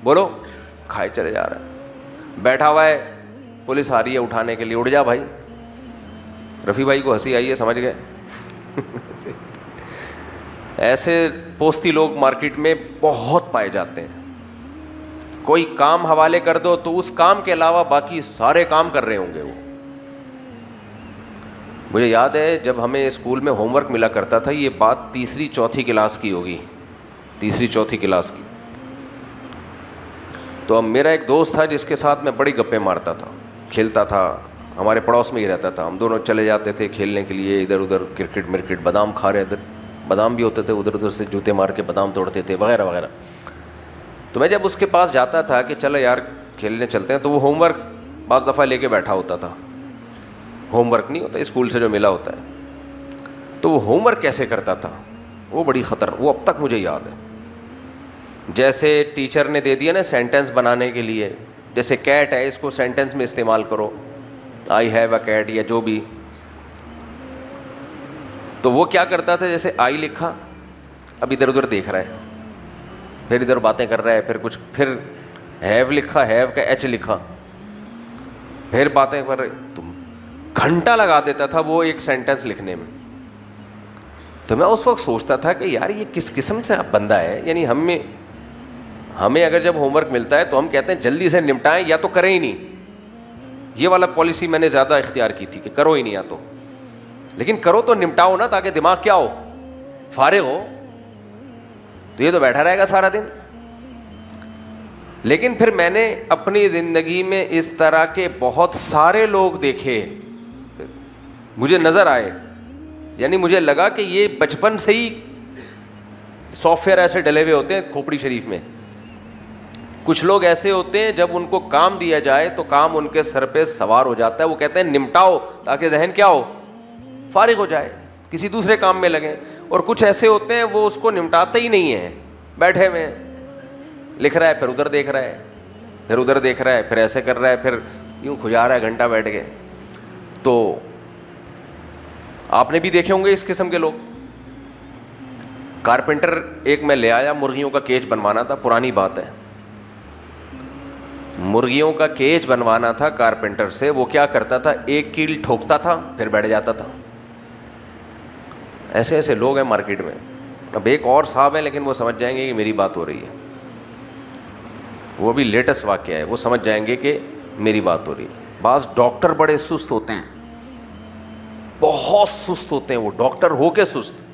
بولو کھائے چلے جا رہا ہے, بیٹھا ہوا ہے, پولیس آ رہی ہے اٹھانے کے لیے, اٹھ جا بھائی. رفیع بھائی کو ہنسی آئی ہے, سمجھ گئے. ایسے پوستی لوگ مارکیٹ میں بہت پائے جاتے ہیں. کوئی کام حوالے کر دو تو اس کام کے علاوہ باقی سارے کام کر رہے ہوں گے وہ. مجھے یاد ہے جب ہمیں اسکول میں ہوم ورک ملا کرتا تھا, یہ بات 3ری 4تھی کلاس کی ہوگی, 3ری 4تھی کلاس کی. تو اب میرا ایک دوست تھا جس کے ساتھ میں بڑی گپیں مارتا تھا, کھیلتا تھا, ہمارے پڑوس میں ہی رہتا تھا. ہم دونوں چلے جاتے تھے کھیلنے کے لیے, ادھر ادھر کرکٹ مرکٹ, بادام کھا رہے, ادھر بادام بھی ہوتے تھے, ادھر ادھر سے جوتے مار کے بادام توڑتے تھے وغیرہ وغیرہ. تو میں جب اس کے پاس جاتا تھا کہ چلو یار کھیلنے چلتے ہیں, تو وہ ہوم ورک بعض دفعہ لے کے بیٹھا ہوتا تھا. ہوم ورک نہیں ہوتا اسکول سے جو ملا ہوتا ہے, تو وہ ہوم ورک کیسے کرتا تھا, وہ بڑی خطر, وہ اب تک مجھے یاد ہے. جیسے ٹیچر نے دے دیا نا سینٹینس بنانے کے لیے, جیسے کیٹ ہے, اس کو سینٹینس میں استعمال کرو, آئی ہیو اے کیٹ یا جو بھی. تو وہ کیا کرتا تھا, جیسے آئی لکھا, اب ادھر ادھر دیکھ رہا ہے, پھر ادھر باتیں کر رہا ہے, پھر ہیو لکھا, ہیو کا ایچ لکھا, پھر باتیں کر رہے. تم گھنٹہ لگا دیتا تھا وہ ایک سینٹینس لکھنے میں. تو میں اس وقت سوچتا تھا کہ یار یہ کس قسم سے بندہ ہے. یعنی ہمیں اگر جب ہوم ورک ملتا ہے تو ہم کہتے ہیں جلدی سے نمٹائیں, یا تو کریں ہی نہیں, یہ والا پالیسی میں نے زیادہ اختیار کی تھی کہ کرو ہی نہیں یا تو, لیکن کرو تو نمٹاؤ نا, تاکہ دماغ کیا ہو, فارغ ہو. تو یہ تو بیٹھا رہے گا سارا دن. لیکن پھر میں نے اپنی زندگی میں اس طرح کے بہت سارے لوگ دیکھے, مجھے نظر آئے, یعنی مجھے لگا کہ یہ بچپن سے ہی سافٹ ویئر ایسے ڈلے ہوئے ہوتے ہیں کھوپڑی شریف میں. کچھ لوگ ایسے ہوتے ہیں جب ان کو کام دیا جائے تو کام ان کے سر پہ سوار ہو جاتا ہے, وہ کہتے ہیں نمٹاؤ تاکہ ذہن کیا ہو, فارغ ہو جائے, کسی دوسرے کام میں لگیں. اور کچھ ایسے ہوتے ہیں وہ اس کو نمٹاتے ہی نہیں ہیں, بیٹھے ہوئے ہیں, لکھ رہا ہے پھر ادھر دیکھ رہا ہے, پھر ادھر دیکھ رہا ہے, پھر ایسے کر رہا ہے, پھر یوں کھجا رہا ہے گھنٹہ بیٹھ کے. تو آپ نے بھی دیکھے ہوں گے اس قسم کے لوگ. کارپینٹر ایک میں لے آیا, مرغیوں کا کیج بنوانا تھا, پرانی بات ہے, مرغیوں کا کیج بنوانا تھا کارپینٹر سے. وہ کیا کرتا تھا, ایک کیل ٹھوکتا تھا پھر بیٹھ جاتا تھا. ایسے ایسے لوگ ہیں مارکیٹ میں. اب ایک اور صاحب ہیں لیکن وہ سمجھ جائیں گے کہ میری بات ہو رہی ہے, وہ بھی لیٹسٹ واقعہ ہے, وہ سمجھ جائیں گے کہ میری بات ہو رہی ہے. بعض ڈاکٹر بڑے سست ہوتے ہیں, بہت سست ہوتے ہیں, وہ ڈاکٹر ہو کے سست.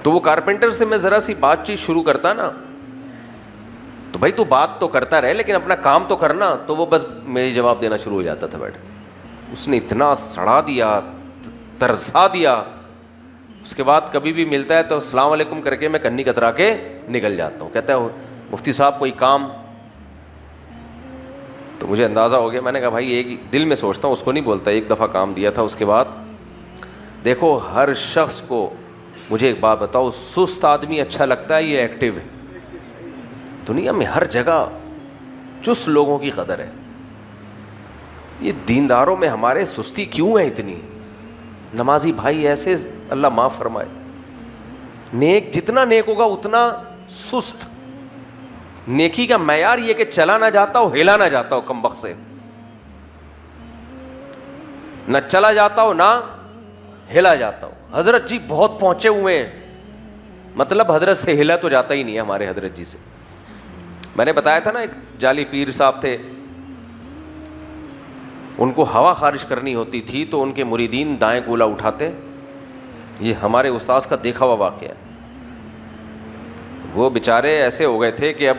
تو وہ کارپینٹر سے میں ذرا سی بات چیت شروع کرتا نا, تو بھائی تو بات تو کرتا رہے لیکن اپنا کام تو کرنا. تو وہ بس میری جواب دینا شروع ہو جاتا تھا بیٹھ. اس نے اتنا سڑا دیا, ترسا دیا. اس کے بعد کبھی بھی ملتا ہے تو السلام علیکم کر کے میں کنی کترا کے نکل جاتا ہوں. کہتا ہے مفتی صاحب کوئی کام؟ تو مجھے اندازہ ہو گیا. میں نے کہا بھائی ایک دل میں سوچتا ہوں, اس کو نہیں بولتا, ایک دفعہ کام دیا تھا. اس کے بعد دیکھو ہر شخص کو, مجھے ایک بات بتاؤ, سست آدمی اچھا لگتا ہے یہ ایکٹیو ہے؟ دنیا میں ہر جگہ چست لوگوں کی قدر ہے. یہ دینداروں میں ہمارے سستی کیوں ہے اتنی؟ نمازی بھائی ایسے, اللہ معاف فرمائے, نیک جتنا نیک ہوگا اتنا سست. نیکی کا معیار یہ کہ چلا نہ جاتا ہو, ہلا نہ جاتا ہو, کم وقت سے نہ چلا جاتا ہو نہ ہلا جاتا ہو. حضرت جی بہت پہنچے ہوئے ہیں, مطلب حضرت سے ہلا تو جاتا ہی نہیں ہے ہمارے حضرت جی سے. میں نے بتایا تھا نا, ایک جعلی پیر صاحب تھے, ان کو ہوا خارج کرنی ہوتی تھی تو ان کے مریدین دائیں کولا اٹھاتے. یہ ہمارے استاذ کا دیکھا ہوا واقعہ ہے. وہ بیچارے ایسے ہو گئے تھے کہ اب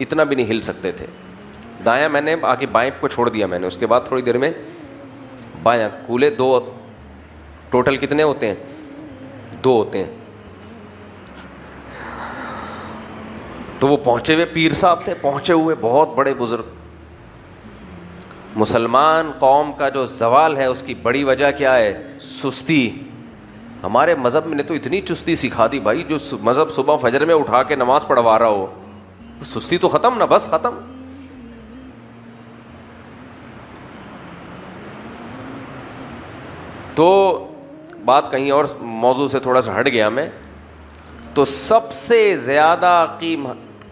اتنا بھی نہیں ہل سکتے تھے. دایاں میں نے آگے بائیں کو چھوڑ دیا میں نے, اس کے بعد تھوڑی دیر میں بایاں کولے. دو ٹوٹل کتنے ہوتے ہیں؟ دو ہوتے ہیں. تو وہ پہنچے ہوئے پیر صاحب تھے, پہنچے ہوئے بہت بڑے بزرگ. مسلمان قوم کا جو زوال ہے اس کی بڑی وجہ کیا ہے؟ سستی. ہمارے مذہب میں نے تو اتنی چستی سکھا دی بھائی, جو مذہب صبح فجر میں اٹھا کے نماز پڑھوا رہا ہو, سستی تو ختم نا, بس ختم. تو بات کہیں اور موضوع سے تھوڑا سا ہٹ گیا میں. تو سب سے زیادہ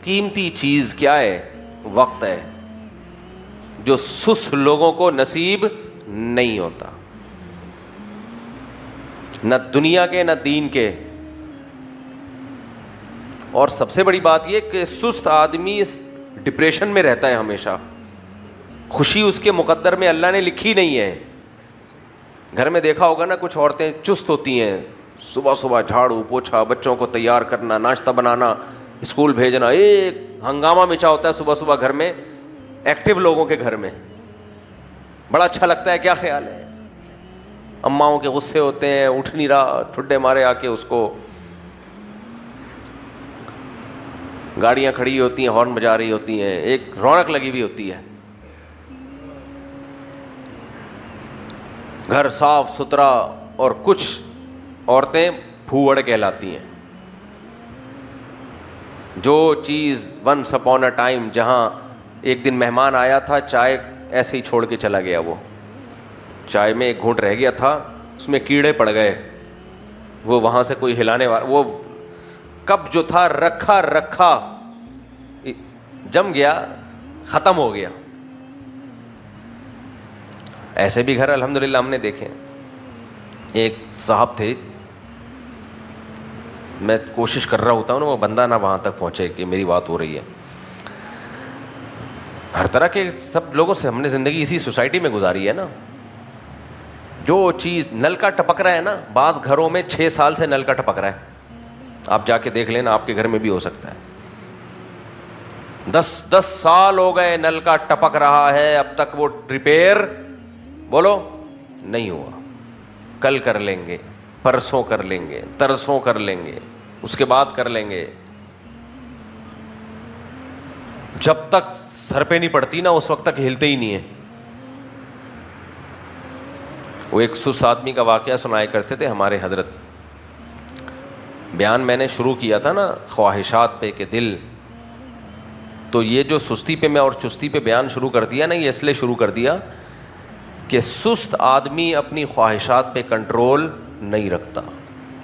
قیمتی چیز کیا ہے؟ وقت ہے, جو سست لوگوں کو نصیب نہیں ہوتا, نہ دنیا کے نہ دین کے. اور سب سے بڑی بات یہ کہ سست آدمی ڈپریشن میں رہتا ہے ہمیشہ. خوشی اس کے مقدر میں اللہ نے لکھی نہیں ہے. گھر میں دیکھا ہوگا نا, کچھ عورتیں چست ہوتی ہیں, صبح صبح جھاڑو پوچھا, بچوں کو تیار کرنا, ناشتہ بنانا, اسکول بھیجنا, ایک ہنگامہ مچا ہوتا ہے صبح صبح گھر میں, ایکٹیو لوگوں کے گھر میں. بڑا اچھا لگتا ہے. کیا خیال ہے؟ اماؤں کے غصے ہوتے ہیں, اٹھ نہیں رہا, ٹھڈے مارے آ کے اس کو, گاڑیاں کھڑی ہوتی ہیں, ہارن بجا رہی ہوتی ہیں, ایک رونق لگی ہوئی ہوتی ہے, گھر صاف ستھرا. اور کچھ عورتیں پھوڑ کہلاتی ہیں. جو چیز ونس اپون اے ٹائم, جہاں ایک دن مہمان آیا تھا, چائے ایسے ہی چھوڑ کے چلا گیا, وہ چائے میں ایک گھونٹ رہ گیا تھا, اس میں کیڑے پڑ گئے, وہ وہاں سے کوئی ہلانے والا, وہ کپ جو تھا رکھا جم گیا, ختم ہو گیا. ایسے بھی گھر الحمدللہ ہم نے دیکھے. ایک صاحب تھے, میں کوشش کر رہا ہوتا ہوں نا وہ بندہ نہ وہاں تک پہنچے کہ میری بات ہو رہی ہے. ہر طرح کے سب لوگوں سے ہم نے زندگی اسی سوسائٹی میں گزاری ہے نا. جو چیز نل کا ٹپک رہا ہے نا, بعض گھروں میں 6 سال سے نل کا ٹپک رہا ہے, آپ جا کے دیکھ لینا, آپ کے گھر میں بھی ہو سکتا ہے. 10 سال ہو گئے نل کا ٹپک رہا ہے, اب تک وہ ریپیئر بولو نہیں ہوا. کل کر لیں گے, پرسوں کر لیں گے, ترسوں کر لیں گے, اس کے بعد کر لیں گے. جب تک سر پہ نہیں پڑتی نا اس وقت تک ہلتے ہی نہیں ہیں. وہ ایک سست آدمی کا واقعہ سنایا کرتے تھے ہمارے حضرت. بیان میں نے شروع کیا تھا نا خواہشات پہ کہ دل, تو یہ جو سستی پہ میں اور چستی پہ بیان شروع کر دیا نا, یہ اس لیے شروع کر دیا کہ سست آدمی اپنی خواہشات پہ کنٹرول نہیں رکھتا.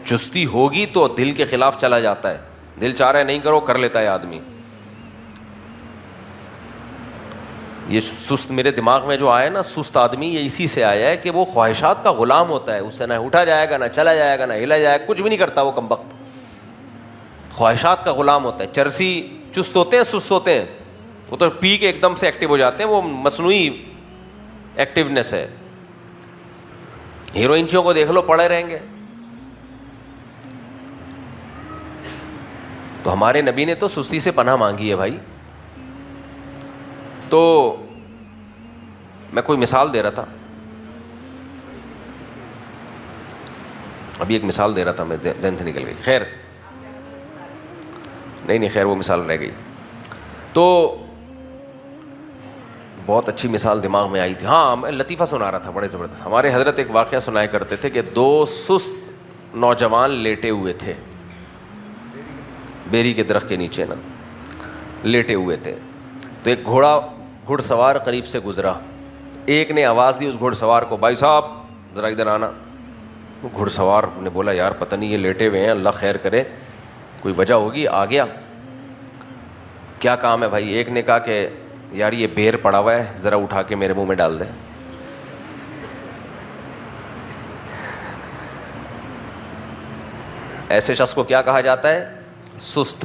چستی ہوگی تو دل کے خلاف چلا جاتا ہے, دل چاہ رہا ہے نہیں کرو, کر لیتا ہے آدمی. یہ سست میرے دماغ میں جو آیا نا, سست آدمی, یہ اسی سے آیا ہے کہ وہ خواہشات کا غلام ہوتا ہے. اس سے نہ اٹھا جائے گا, نہ چلا جائے گا, نہ ہلا جائے گا, کچھ بھی نہیں کرتا وہ کمبخت. خواہشات کا غلام ہوتا ہے. چرسی چست ہوتے ہیں, سست ہوتے ہیں, وہ تو پی کے ایک دم سے ایکٹیو ہو جاتے ہیں, وہ مصنوعی ایکٹیونیس ہے. ہیروئنچوں کو دیکھ لو, پڑے رہیں گے. تو ہمارے نبی نے تو سستی سے پناہ مانگی ہے بھائی. تو میں کوئی مثال دے رہا تھا, ابھی ایک مثال دے رہا تھا, میں ذہن سے نکل گئی. خیر نہیں خیر وہ مثال رہ گئی. تو بہت اچھی مثال دماغ میں آئی تھی. ہاں میں لطیفہ سنا رہا تھا بڑے زبردست. ہمارے حضرت ایک واقعہ سنایا کرتے تھے کہ 2 سست نوجوان لیٹے ہوئے تھے, بیری کے درخت کے نیچے نا لیٹے ہوئے تھے. تو ایک گھڑ سوار قریب سے گزرا. ایک نے آواز دی اس گھڑ سوار کو, بھائی صاحب ذرا ادھر آنا. وہ گھڑ سوار نے بولا یار پتہ نہیں یہ لیٹے ہوئے ہیں, اللہ خیر کرے, کوئی وجہ ہوگی. آ گیا, کیا کام ہے بھائی؟ ایک نے کہا کہ یار یہ بیر پڑا ہوا ہے, ذرا اٹھا کے میرے منہ میں ڈال دیں. ایسے شخص کو کیا کہا جاتا ہے؟ سست.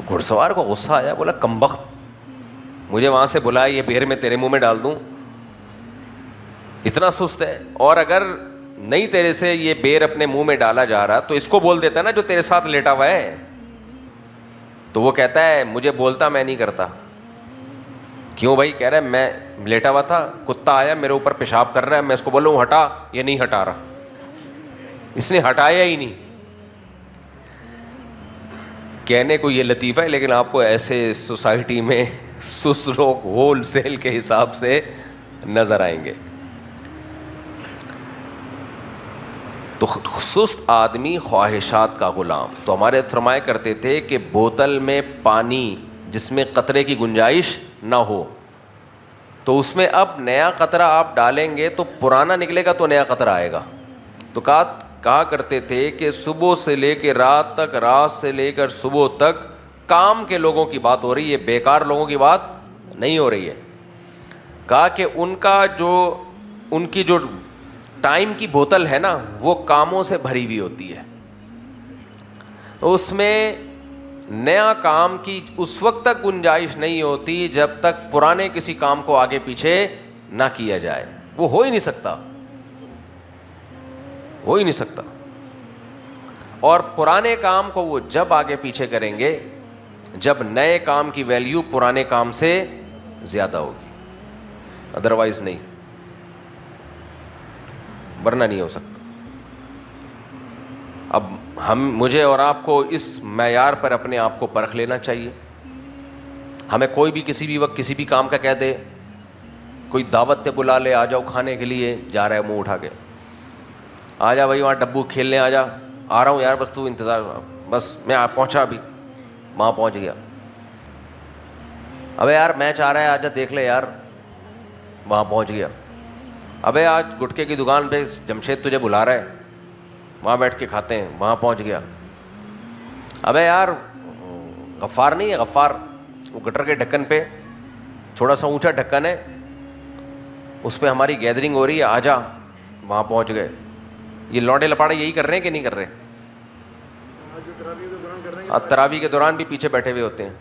گھڑ سوار کو غصہ آیا, بولا کمبخت, مجھے وہاں سے بلایا, یہ بیر میں تیرے منہ میں ڈال دوں, اتنا سست ہے. اور اگر نہیں تیرے سے یہ بیر اپنے منہ میں ڈالا جا رہا تو اس کو بول دیتا نا جو تیرے ساتھ لیٹا ہوا ہے. تو وہ کہتا ہے مجھے بولتا, میں نہیں کرتا. کیوں بھائی؟ کہہ رہا ہے میں لیٹا ہوا تھا, کتا آیا میرے اوپر پیشاب کر رہا ہے, میں اس کو بولوں ہٹا, یہ نہیں ہٹا رہا. اس نے ہٹایا ہی نہیں. کہنے کو یہ لطیفہ ہے, لیکن آپ کو ایسے سوسائٹی میں سست لوگ ہول سیل کے حساب سے نظر آئیں گے. تو سست آدمی خواہشات کا غلام. تو ہمارے فرمایا کرتے تھے کہ بوتل میں پانی جس میں قطرے کی گنجائش نہ ہو, تو اس میں اب نیا قطرہ آپ ڈالیں گے تو پرانا نکلے گا تو نیا قطرہ آئے گا. تو کہا کرتے تھے کہ صبح سے لے کے رات تک, رات سے لے کر صبح تک کام کے لوگوں کی بات ہو رہی ہے, بیکار لوگوں کی بات نہیں ہو رہی ہے. کہا کہ ان کی جو ٹائم کی بوتل ہے نا وہ کاموں سے بھری ہوئی ہوتی ہے. اس میں نیا کام کی اس وقت تک گنجائش نہیں ہوتی جب تک پرانے کسی کام کو آگے پیچھے نہ کیا جائے. وہ ہو ہی نہیں سکتا, ہو ہی نہیں سکتا. اور پرانے کام کو وہ جب آگے پیچھے کریں گے جب نئے کام کی ویلیو پرانے کام سے زیادہ ہوگی, ادروائز نہیں, ورنہ نہیں ہو سکتا. اب مجھے اور آپ کو اس معیار پر اپنے آپ کو پرکھ لینا چاہیے. ہمیں کوئی بھی کسی بھی وقت کسی بھی کام کا کہہ دے, کوئی دعوت پہ بلا لے, آ جاؤ کھانے کے لیے, جا رہا ہے منہ اٹھا کے, آ جا بھائی وہاں ڈبو کھیلنے, آ جا, آ رہا ہوں یار بس تو انتظار, بس میں پہنچا, ابھی وہاں پہنچ گیا. ابے یار میچ آ رہا ہے, آ جا دیکھ لے یار, وہاں پہنچ گیا. ابے آج گٹکے کی دکان پہ جمشید تجھے بلا رہا ہے, وہاں بیٹھ کے کھاتے ہیں, وہاں پہنچ گیا. ابے یار غفار نہیں ہے, غفار, وہ گٹر کے ڈھکن پہ تھوڑا سا اونچا ڈھکن ہے, اس پہ ہماری گیدرنگ ہو رہی ہے, آ جا, وہاں پہنچ گئے. یہ لوڈے لپاڑے یہی کر رہے ہیں کہ نہیں کر رہے؟ تراویح کے دوران بھی پیچھے بیٹھے ہوئے ہوتے ہیں.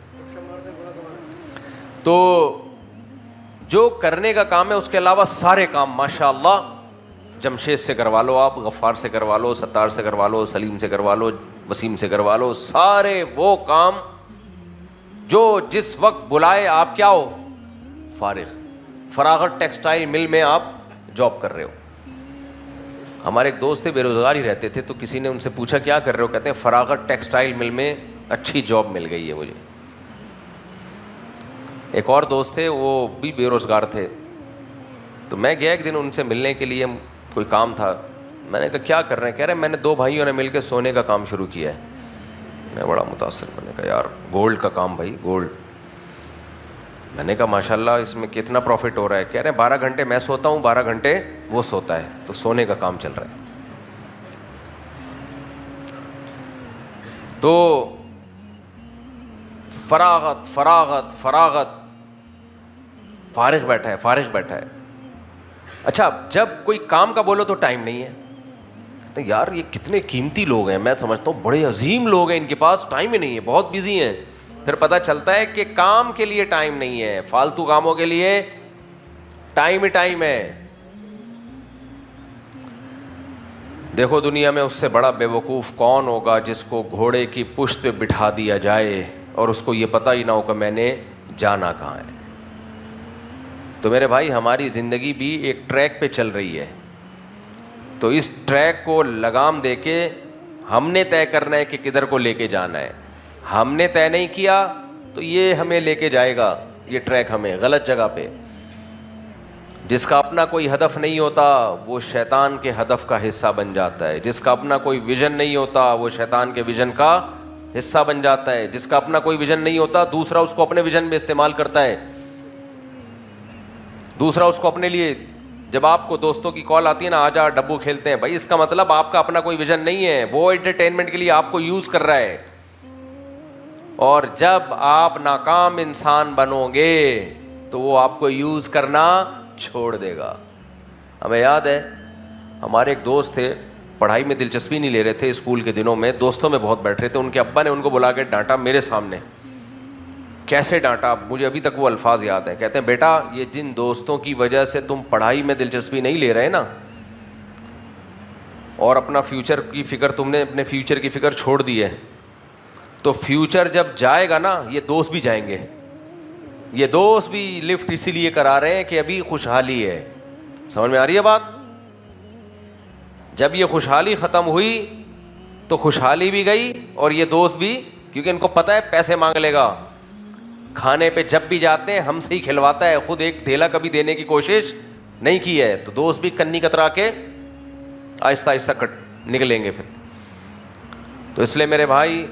تو جو کرنے کا کام ہے اس کے علاوہ سارے کام ماشاء اللہ جمشید سے کروا لو, آپ غفار سے کروا لو, ستار سے کروا لو, سلیم سے کروا لو, وسیم سے کروا لو, سارے وہ کام جو جس وقت بلائے آپ کیا ہو فارغ. فراغت ٹیکسٹائل مل میں آپ جاب کر رہے ہو. ہمارے ایک دوست تھے بے روزگار ہی رہتے تھے, تو کسی نے ان سے پوچھا کیا کر رہے ہو, کہتے ہیں فراغت ٹیکسٹائل مل میں اچھی جاب مل گئی ہے مجھے. ایک اور دوست تھے وہ بھی بے روزگار تھے, تو میں گیا ایک دن ان سے ملنے کے لیے, کوئی کام تھا. میں نے کہا کیا کر رہے ہیں, کہہ رہے ہیں میں نے 2 بھائیوں نے مل کے سونے کا کام شروع کیا ہے. میں بڑا متاثر, میں نے کہا یار گولڈ کا کام بھائی, گولڈ. میں نے کہا ماشاء اللہ اس میں کتنا پروفٹ ہو رہا ہے. کہہ رہے ہیں 12 گھنٹے میں سوتا ہوں, 12 گھنٹے وہ سوتا ہے, تو سونے کا کام چل رہا ہے. تو فراغت فراغت فراغت, فارغ بیٹھا ہے فارغ بیٹھا ہے. اچھا جب کوئی کام کا بولو تو ٹائم نہیں ہے. کہتے ہیں یار یہ کتنے قیمتی لوگ ہیں, میں سمجھتا ہوں بڑے عظیم لوگ ہیں, ان کے پاس ٹائم ہی نہیں ہے, بہت بزی ہیں. پھر پتہ چلتا ہے کہ کام کے لیے ٹائم نہیں ہے, فالتو کاموں کے لیے ٹائم ہی ٹائم ہے. دیکھو دنیا میں اس سے بڑا بے وقوف کون ہوگا جس کو گھوڑے کی پشت پہ بٹھا دیا جائے اور اس کو یہ پتہ ہی نہ ہو کہ میں نے جانا کہاں ہے. تو میرے بھائی ہماری زندگی بھی ایک ٹریک پہ چل رہی ہے, تو اس ٹریک کو لگام دے کے ہم نے طے کرنا ہے کہ کدھر کو لے کے جانا ہے. ہم نے طے نہیں کیا تو یہ ہمیں لے کے جائے گا, یہ ٹریک ہمیں غلط جگہ پہ. جس کا اپنا کوئی ہدف نہیں ہوتا وہ شیطان کے ہدف کا حصہ بن جاتا ہے. جس کا اپنا کوئی ویژن نہیں ہوتا وہ شیطان کے ویژن کا حصہ بن جاتا ہے. جس کا اپنا کوئی ویژن نہیں ہوتا دوسرا اس کو اپنے ویژن میں استعمال کرتا ہے, دوسرا اس کو اپنے لیے. جب آپ کو دوستوں کی کال آتی ہے نا, آجا ڈبو کھیلتے ہیں, بھائی اس کا مطلب آپ کا اپنا کوئی ویژن نہیں ہے, وہ انٹرٹینمنٹ کے لیے آپ کو یوز کر رہا ہے. اور جب آپ ناکام انسان بنو گے تو وہ آپ کو یوز کرنا چھوڑ دے گا. ہمیں یاد ہے ہمارے ایک دوست تھے, پڑھائی میں دلچسپی نہیں لے رہے تھے اسکول کے دنوں میں, دوستوں میں بہت بیٹھ رہے تھے. ان کے ابا نے ان کو بلا کے ڈانٹا میرے سامنے. کیسے ڈانٹا مجھے ابھی تک وہ الفاظ یاد ہیں. کہتے ہیں بیٹا یہ جن دوستوں کی وجہ سے تم پڑھائی میں دلچسپی نہیں لے رہے نا, اور اپنا فیوچر کی فکر, تم نے اپنے فیوچر کی فکر چھوڑ دی ہے, تو فیوچر جب جائے گا نا یہ دوست بھی جائیں گے. یہ دوست بھی لفٹ اسی لیے کرا رہے ہیں کہ ابھی خوشحالی ہے. سمجھ میں آ رہی ہے بات؟ جب یہ خوشحالی ختم ہوئی تو خوشحالی بھی گئی اور یہ دوست بھی, کیونکہ ان کو پتہ ہے پیسے مانگ لے گا. کھانے پہ جب بھی جاتے ہیں ہم سے ہی کھلواتا ہے, خود ایک تھیلا کبھی دینے کی کوشش نہیں کی ہے, تو دوست بھی کنی کترا کے آہستہ آہستہ نکلیں گے پھر. تو اس لیے میرے بھائی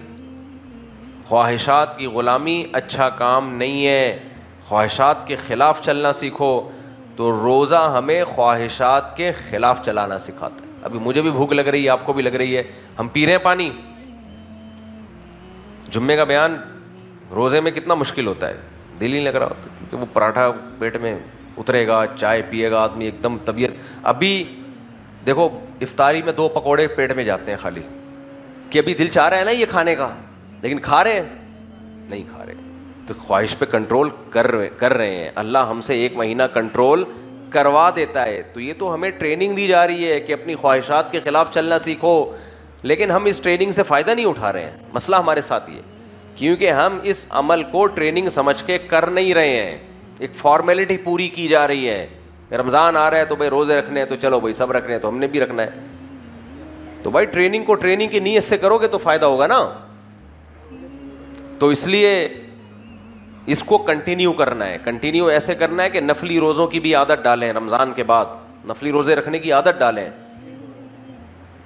خواہشات کی غلامی اچھا کام نہیں ہے. خواہشات کے خلاف چلنا سیکھو. تو روزہ ہمیں خواہشات کے خلاف چلانا سکھاتا ہے. ابھی مجھے بھی بھوک لگ رہی ہے, آپ کو بھی لگ رہی ہے, ہم پی رہے ہیں پانی. جمعے کا بیان روزے میں کتنا مشکل ہوتا ہے, دل ہی لگ رہا ہوتا ہے, کیونکہ وہ پراٹھا پیٹ میں اترے گا, چائے پیے گا آدمی, ایک دم طبیعت. ابھی دیکھو افطاری میں 2 پکوڑے پیٹ میں جاتے ہیں خالی, کہ ابھی دل چاہ رہا ہے نا یہ کھانے کا, لیکن کھا رہے ہیں نہیں کھا رہے. تو خواہش پہ کنٹرول کر رہے ہیں. اللہ ہم سے 1 مہینہ کنٹرول کروا دیتا ہے. تو یہ تو ہمیں ٹریننگ دی جا رہی ہے کہ اپنی خواہشات کے خلاف چلنا سیکھو, لیکن ہم اس ٹریننگ سے فائدہ نہیں اٹھا رہے ہیں. مسئلہ ہمارے ساتھ یہ, کیونکہ ہم اس عمل کو ٹریننگ سمجھ کے کر نہیں رہے ہیں. ایک فارمیلٹی پوری کی جا رہی ہے. رمضان آ رہا ہے تو بھائی روزے رکھنے ہیں, تو چلو بھائی سب رکھ رہے ہیں تو ہم نے بھی رکھنا ہے. تو بھائی ٹریننگ کو ٹریننگ کی نیت سے کرو گے تو فائدہ ہوگا نا. تو اس لیے اس کو کنٹینیو کرنا ہے. کنٹینیو ایسے کرنا ہے کہ نفلی روزوں کی بھی عادت ڈالیں. رمضان کے بعد نفلی روزے رکھنے کی عادت ڈالیں.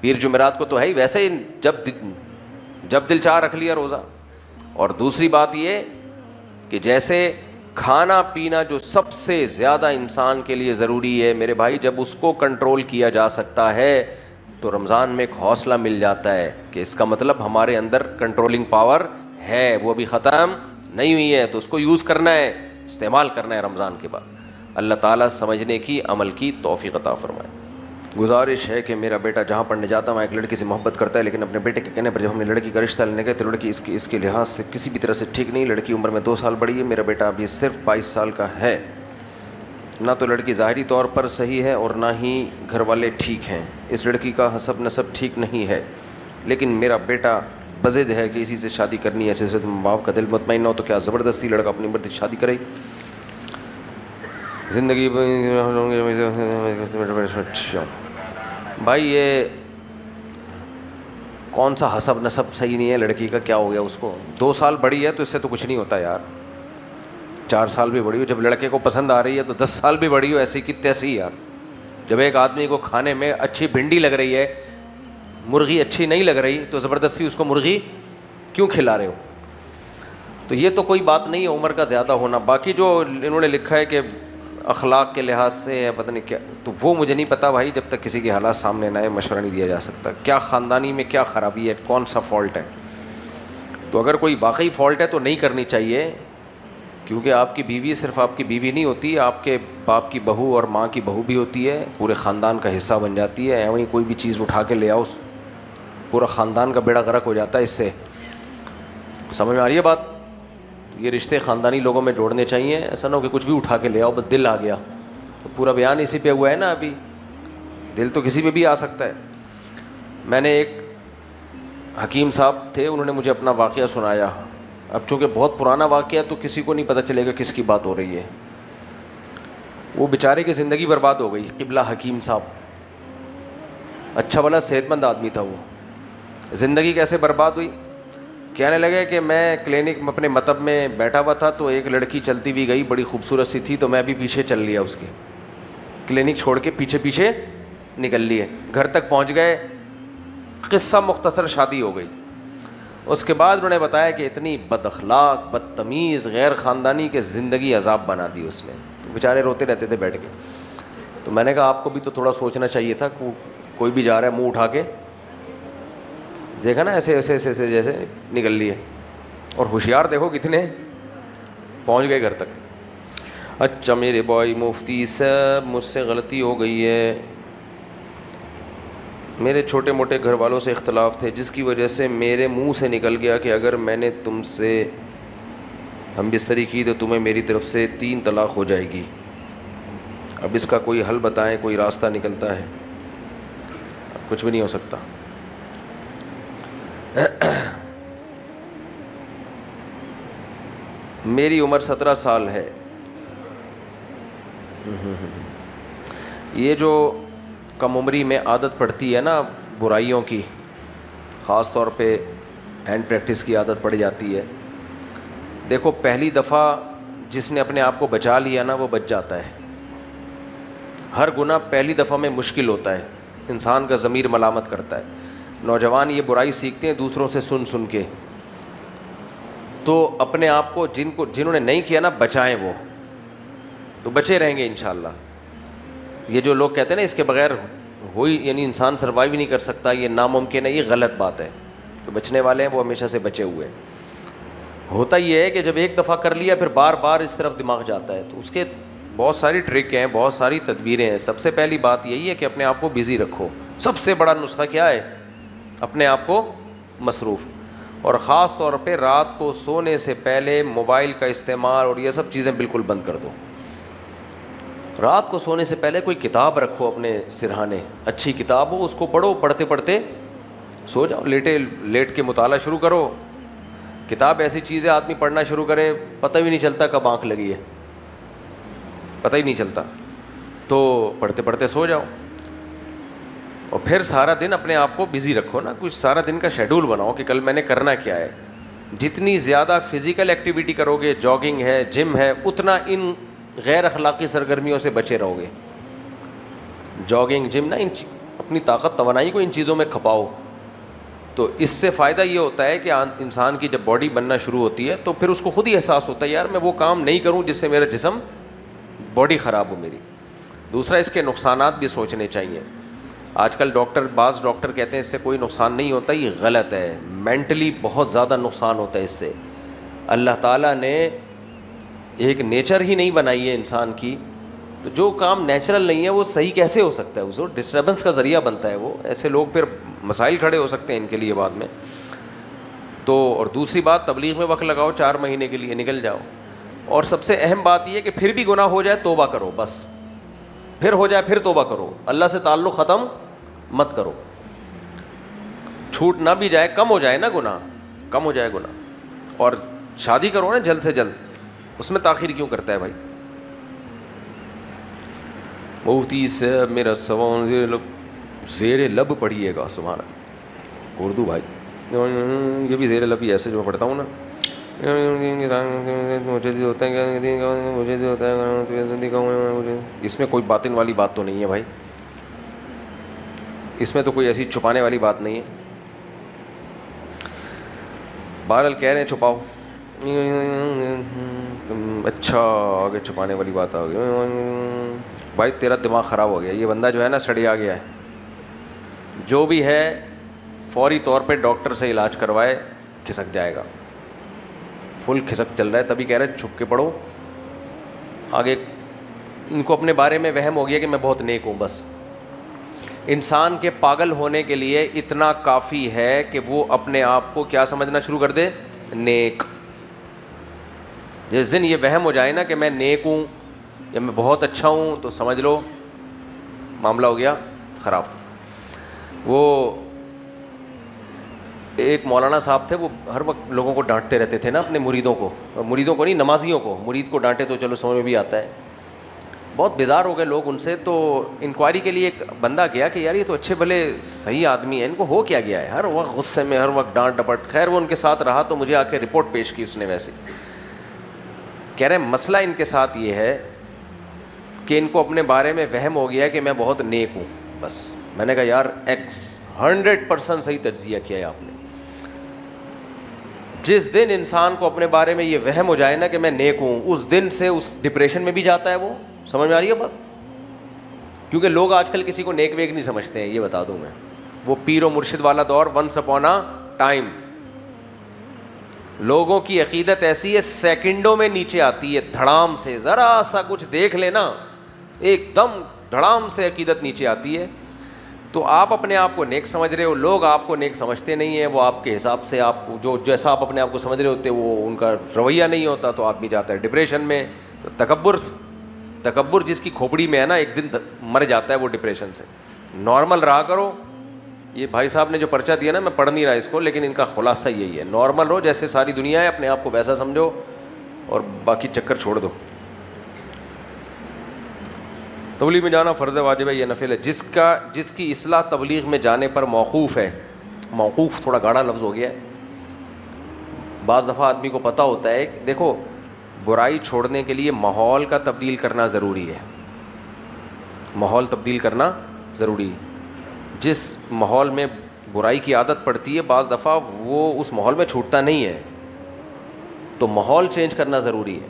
پیر جمعرات کو تو ہے ہی, ویسے ہی جب دل چاہ رکھ لیا روزہ. اور دوسری بات یہ کہ جیسے کھانا پینا جو سب سے زیادہ انسان کے لیے ضروری ہے میرے بھائی, جب اس کو کنٹرول کیا جا سکتا ہے تو رمضان میں ایک حوصلہ مل جاتا ہے کہ اس کا مطلب ہمارے اندر کنٹرولنگ پاور ہے, وہ ابھی ختم نہیں ہوئی ہے. تو اس کو یوز کرنا ہے, استعمال کرنا ہے رمضان کے بعد. اللہ تعالیٰ سمجھنے کی, عمل کی توفیق عطا فرمائے. گزارش ہے کہ میرا بیٹا جہاں پڑھنے جاتا ہے وہاں ایک لڑکی سے محبت کرتا ہے، لیکن اپنے بیٹے کے کہنے پر جب ہم نے لڑکی کا رشتہ لینے گئے تو لڑکی اس کے لحاظ سے کسی بھی طرح سے ٹھیک نہیں. لڑکی عمر میں 2 سال بڑی ہے، میرا بیٹا ابھی صرف 22 سال کا ہے. نہ تو لڑکی ظاہری طور پر صحیح ہے اور نہ ہی گھر والے ٹھیک ہیں. اس لڑکی کا حسب نسب ٹھیک نہیں ہے، لیکن میرا بیٹا بضد ہے کہ اسی سے شادی کرنی ہے. ایسے صورت میں باپ کا دل مطمئن ہو تو کیا زبردستی لڑکا اپنی مرضی سے شادی کرے؟ زندگی اچھا بھائی، یہ کون سا حسب نسب صحیح نہیں ہے لڑکی کا؟ کیا ہو گیا اس کو؟ 2 سال بڑی ہے تو اس سے تو کچھ نہیں ہوتا یار. 4 سال بھی بڑی ہو، جب لڑکے کو پسند آ رہی ہے تو 10 سال بھی بڑی ہو، ایسی کی تیسی یار. جب ایک آدمی کو کھانے میں اچھی بھنڈی لگ رہی ہے، مرغی اچھی نہیں لگ رہی، تو زبردستی اس کو مرغی کیوں کھلا رہے ہو؟ تو یہ تو کوئی بات نہیں ہے عمر کا زیادہ ہونا. باقی جو انہوں نے لکھا ہے کہ اخلاق کے لحاظ سے ہے پتہ نہیں کیا، تو وہ مجھے نہیں پتا بھائی. جب تک کسی کے حالات سامنے نہ آئے مشورہ نہیں دیا جا سکتا. کیا خاندانی میں کیا خرابی ہے، کون سا فالٹ ہے؟ تو اگر کوئی واقعی فالٹ ہے تو نہیں کرنی چاہیے، کیونکہ آپ کی بیوی صرف آپ کی بیوی نہیں ہوتی، آپ کے باپ کی بہو اور ماں کی بہو بھی ہوتی ہے، پورے خاندان کا حصہ بن جاتی ہے. وہیں کوئی بھی چیز اٹھا کے لے آؤ، پورا خاندان کا بیڑا غرق ہو جاتا ہے اس سے. سمجھ میں آ رہی ہے بات؟ یہ رشتے خاندانی لوگوں میں جوڑنے چاہیے. ایسا نہ ہو کہ کچھ بھی اٹھا کے لے آؤ، بس دل آ گیا تو پورا بیان اسی پہ ہوا ہے نا. ابھی دل تو کسی پہ بھی آ سکتا ہے. میں نے ایک حکیم صاحب تھے، انہوں نے مجھے اپنا واقعہ سنایا. اب چونکہ بہت پرانا واقعہ تو کسی کو نہیں پتہ چلے گا کس کی بات ہو رہی ہے. وہ بیچارے کی زندگی برباد ہو گئی. قبلہ حکیم صاحب اچھا بھلا صحت مند آدمی تھا. وہ زندگی کیسے برباد ہوئی؟ کہنے لگے کہ میں کلینک میں اپنے مطب میں بیٹھا ہوا تھا تو ایک لڑکی چلتی ہوئی گئی، بڑی خوبصورت سی تھی، تو میں بھی پیچھے چل لیا اس کی. کلینک چھوڑ کے پیچھے پیچھے نکل لیے. گھر تک پہنچ گئے، قصہ مختصر، شادی ہو گئی. اس کے بعد انہوں نے بتایا کہ اتنی بد اخلاق، بدتمیز، غیر خاندانی کہ زندگی عذاب بنا دی اس نے. تو بیچارے روتے رہتے تھے بیٹھ کے. تو میں نے کہا آپ کو بھی تو تھوڑا سوچنا چاہیے تھا. کوئی بھی جا رہا ہے منہ اٹھا کے، دیکھا نا ایسے ایسے ایسے ایسے جیسے نکل لیے. اور ہوشیار دیکھو کتنے پہنچ گئے گھر تک. اچھا میرے بھائی مفتی صاحب، مجھ سے غلطی ہو گئی ہے. میرے چھوٹے موٹے گھر والوں سے اختلاف تھے جس کی وجہ سے میرے منہ سے نکل گیا کہ اگر میں نے تم سے ہم بستری کی تو تمہیں میری طرف سے 3 طلاق ہو جائے گی. اب اس کا کوئی حل بتائیں، کوئی راستہ نکلتا ہے؟ کچھ بھی نہیں ہو سکتا. میری عمر 17 سال ہے. یہ جو کم عمری میں عادت پڑتی ہے نا برائیوں کی، خاص طور پہ ہینڈ پریکٹس کی عادت پڑ جاتی ہے. دیکھو پہلی دفعہ جس نے اپنے آپ کو بچا لیا نا وہ بچ جاتا ہے. ہر گناہ پہلی دفعہ میں مشکل ہوتا ہے، انسان کا ضمیر ملامت کرتا ہے. نوجوان یہ برائی سیکھتے ہیں دوسروں سے سن کے، تو اپنے آپ کو جنہوں نے نہیں کیا نا بچائیں، وہ تو بچے رہیں گے انشاءاللہ. یہ جو لوگ کہتے ہیں نا اس کے بغیر ہوئی یعنی انسان سروائیو نہیں کر سکتا، یہ ناممکن ہے، یہ غلط بات ہے. تو بچنے والے ہیں وہ ہمیشہ سے بچے ہوئے ہیں. ہوتا یہ ہے کہ جب ایک دفعہ کر لیا پھر بار بار اس طرف دماغ جاتا ہے. تو اس کے بہت ساری ٹرک ہیں، بہت ساری تدبیریں ہیں. سب سے پہلی بات یہی ہے کہ اپنے آپ کو بزی رکھو. سب سے بڑا نسخہ کیا ہے؟ اپنے آپ کو مصروف. اور خاص طور پہ رات کو سونے سے پہلے موبائل کا استعمال اور یہ سب چیزیں بالکل بند کر دو. رات کو سونے سے پہلے کوئی کتاب رکھو اپنے سرہانے، اچھی کتاب ہو، اس کو پڑھو، پڑھتے پڑھتے سو جاؤ. لیٹ کے مطالعہ شروع کرو. کتاب ایسی چیز ہے آدمی پڑھنا شروع کرے پتہ بھی نہیں چلتا کب آنکھ لگی ہے، پتہ ہی نہیں چلتا. تو پڑھتے پڑھتے سو جاؤ. اور پھر سارا دن اپنے آپ کو بزی رکھو نا. کچھ سارا دن کا شیڈول بناؤ کہ کل میں نے کرنا کیا ہے. جتنی زیادہ فزیکل ایکٹیویٹی کرو گے، جاگنگ ہے، جم ہے، اتنا ان غیر اخلاقی سرگرمیوں سے بچے رہو گے. جاگنگ، جم نا، اپنی طاقت توانائی کو ان چیزوں میں کھپاؤ. تو اس سے فائدہ یہ ہوتا ہے کہ انسان کی جب باڈی بننا شروع ہوتی ہے تو پھر اس کو خود ہی احساس ہوتا ہے یار میں وہ کام نہیں کروں جس سے میرا جسم، باڈی خراب ہو میری. دوسرا اس کے نقصانات بھی سوچنے چاہیے. آج کل بعض ڈاکٹر کہتے ہیں اس سے کوئی نقصان نہیں ہوتا، یہ غلط ہے. مینٹلی بہت زیادہ نقصان ہوتا ہے اس سے. اللہ تعالیٰ نے ایک نیچر ہی نہیں بنائی ہے انسان کی تو جو کام نیچرل نہیں ہے وہ صحیح کیسے ہو سکتا ہے؟ اس کو ڈسٹربنس کا ذریعہ بنتا ہے وہ. ایسے لوگ پھر مسائل کھڑے ہو سکتے ہیں ان کے لیے بعد میں. تو اور دوسری بات, تبلیغ میں وقت لگاؤ 4 مہینے کے لیے, نکل جاؤ. اور سب سے اہم بات یہ کہ پھر بھی گناہ ہو جائے توبہ کرو, بس پھر ہو جائے پھر توبہ کرو, اللہ سے تعلق ختم مت کرو. چھوٹ نہ بھی جائے, کم ہو جائے نا گناہ, کم ہو جائے گناہ. اور شادی کرو نا جلد سے جلد, اس میں تاخیر کیوں کرتا ہے بھائی؟ مفتی سے میرا سوال زیر لب پڑھیے گا, سبحان اللہ, اردو بھائی, یہ بھی زیر لب ہی ایسے جو پڑھتا ہوں نا, مجھے ہوتا ہے, اس میں کوئی باطن والی بات تو نہیں ہے بھائی, اس میں تو کوئی ایسی چھپانے والی بات نہیں ہے. بہرحال کہہ رہے ہیں چھپاؤ, اچھا آگے چھپانے والی بات آ گئی. بھائی تیرا دماغ خراب ہو گیا, یہ بندہ جو ہے نا سڑیا گیا ہے. جو بھی ہے فوری طور پہ ڈاکٹر سے علاج کروائے, کھسک جائے گا, فل کھسک چل رہا ہے. تبھی کہہ رہے چھپ کے پڑھو. آگے ان کو اپنے بارے میں وہم ہو گیا کہ میں بہت نیک ہوں. بس انسان کے پاگل ہونے کے لیے اتنا کافی ہے کہ وہ اپنے آپ کو کیا سمجھنا شروع کر دے؟ نیک. جس دن یہ وہم ہو جائے نا کہ میں نیک ہوں یا میں بہت اچھا ہوں, تو سمجھ لو معاملہ ہو گیا خراب. وہ ایک مولانا صاحب تھے, وہ ہر وقت لوگوں کو ڈانٹتے رہتے تھے نا, اپنے مریدوں کو نہیں, نمازیوں کو. مرید کو ڈانٹے تو چلو سمجھ میں بھی آتا ہے. بہت بیزار ہو گئے لوگ ان سے. تو انکوائری کے لیے ایک بندہ گیا کہ یار یہ تو اچھے بھلے صحیح آدمی ہیں, ان کو ہو کیا گیا ہے, ہر وقت غصے میں, ہر وقت ڈانٹ ڈپٹ. خیر وہ ان کے ساتھ رہا تو مجھے آ کے رپورٹ پیش کی اس نے. ویسے کہہ رہے ہیں مسئلہ ان کے ساتھ یہ ہے کہ ان کو اپنے بارے میں وہم ہو گیا ہے کہ میں بہت نیک ہوں. بس میں نے کہا یار 100% صحیح تجزیہ کیا ہے آپ نے. جس دن انسان کو اپنے بارے میں یہ وہم ہو جائے نا کہ میں نیک ہوں, اس دن سے اس ڈپریشن میں بھی جاتا ہے وہ. سمجھ میں آ رہی ہے بات؟ کیونکہ لوگ آج کل کسی کو نیک ویک نہیں سمجھتے ہیں, یہ بتا دوں میں. وہ پیر و مرشد والا دور, ونس اپون اے ٹائم. لوگوں کی عقیدت ایسی ہے سیکنڈوں میں نیچے آتی ہے, دھڑام سے. ذرا سا کچھ دیکھ لینا ایک دم دھڑام سے عقیدت نیچے آتی ہے. تو آپ اپنے آپ کو نیک سمجھ رہے ہو, لوگ آپ کو نیک سمجھتے نہیں ہیں. وہ آپ کے حساب سے, آپ جو جیسا آپ اپنے آپ کو سمجھ رہے ہوتے وہ ان کا رویہ نہیں ہوتا, تو آدمی جاتا ہے ڈپریشن میں. تو تکبر جس کی کھوپڑی میں ہے نا, ایک دن مر جاتا ہے وہ ڈپریشن سے. نارمل رہا کرو. یہ بھائی صاحب نے جو پرچہ دیا نا, میں پڑھ نہیں رہا اس کو, لیکن ان کا خلاصہ یہی ہے, نارمل رہو جیسے ساری دنیا ہے, اپنے آپ کو ویسا سمجھو اور باقی چکر چھوڑ دو. تبلیغ میں جانا فرض واجب ہے یا نفل ہے؟ جس کی اصلاح تبلیغ میں جانے پر موقوف ہے. موقوف تھوڑا گاڑا لفظ ہو گیا ہے. بعض دفعہ آدمی کو پتہ ہوتا ہے, دیکھو برائی چھوڑنے کے لیے ماحول کا تبدیل کرنا ضروری ہے. ماحول تبدیل کرنا ضروری ہے. جس ماحول میں برائی کی عادت پڑتی ہے, بعض دفعہ وہ اس ماحول میں چھوٹتا نہیں ہے, تو ماحول چینج کرنا ضروری ہے.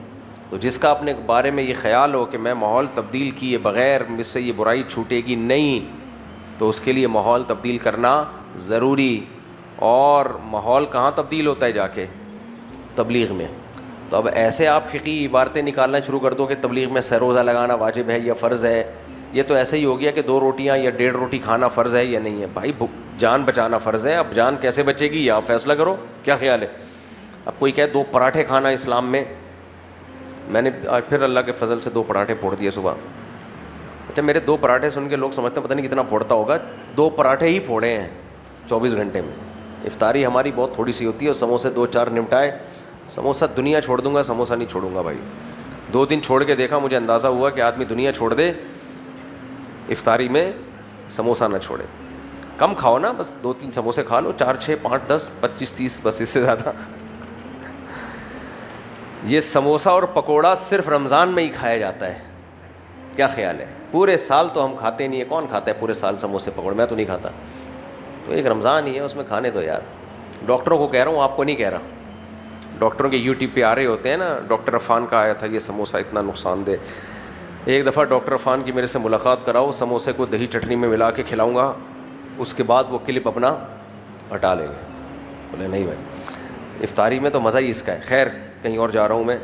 تو جس کا اپنے بارے میں یہ خیال ہو کہ میں ماحول تبدیل کیے بغیر مجھ سے یہ برائی چھوٹے گی نہیں, تو اس کے لیے ماحول تبدیل کرنا ضروری. اور ماحول کہاں تبدیل ہوتا ہے؟ جا کے تبلیغ میں. تو اب ایسے آپ فقہی عبارتیں نکالنا شروع کر دو کہ تبلیغ میں سہ روزہ لگانا واجب ہے یا فرض ہے. یہ تو ایسے ہی ہو گیا کہ 2 روٹیاں یا 1.5 روٹی کھانا فرض ہے یا نہیں ہے. بھائی جان بچانا فرض ہے. اب جان کیسے بچے گی یہ آپ فیصلہ کرو, کیا خیال ہے؟ اب کوئی کہے 2 پراٹھے کھانا اسلام میں, میں نے آج پھر اللہ کے فضل سے 2 پراٹھے پھوڑ دیے صبح. اچھا میرے 2 پراٹھے سن کے لوگ سمجھتے ہیں پتہ نہیں کتنا پھوڑتا ہوگا. 2 پراٹھے ہی پھوڑے ہیں 24 گھنٹے میں. افطاری ہماری بہت تھوڑی سی ہوتی ہے, اور سموسے 2-4 نمٹائے. سموسہ دنیا چھوڑ دوں گا, سموسہ نہیں چھوڑوں گا بھائی. 2 دن چھوڑ کے دیکھا, مجھے اندازہ ہوا کہ آدمی دنیا چھوڑ دے, افطاری میں سموسہ نہ چھوڑے. کم کھاؤ نا, بس 2-3 سموسے کھا لو, 4, 6, 5, 10, 25, 30, بس اس سے زیادہ. یہ سموسہ اور پکوڑا صرف رمضان میں ہی کھایا جاتا ہے. کیا خیال ہے؟ پورے سال تو ہم کھاتے نہیں ہیں. کون کھاتا ہے پورے سال سموسے پکوڑے؟ میں تو نہیں کھاتا. تو ایک رمضان ہی ہے, اس میں کھانے دو یار. ڈاکٹروں کو کہہ رہا ہوں, آپ کو نہیں کہہ رہا. ڈاکٹروں کے یوٹیوب پہ آ رہے ہوتے ہیں نا. ڈاکٹر عفان کا آیا تھا یہ سموسہ اتنا نقصان دہ. ایک دفعہ ڈاکٹر عفان کی میرے سے ملاقات کراؤ, سموسے کو دہی چٹنی میں ملا کے کھلاؤں گا, اس کے بعد وہ کلپ اپنا ہٹا لیں گے. بولے نہیں بھائی, افطاری میں تو مزہ ہی اس کا ہے. خیر کہیں اور جا رہا ہوں میں.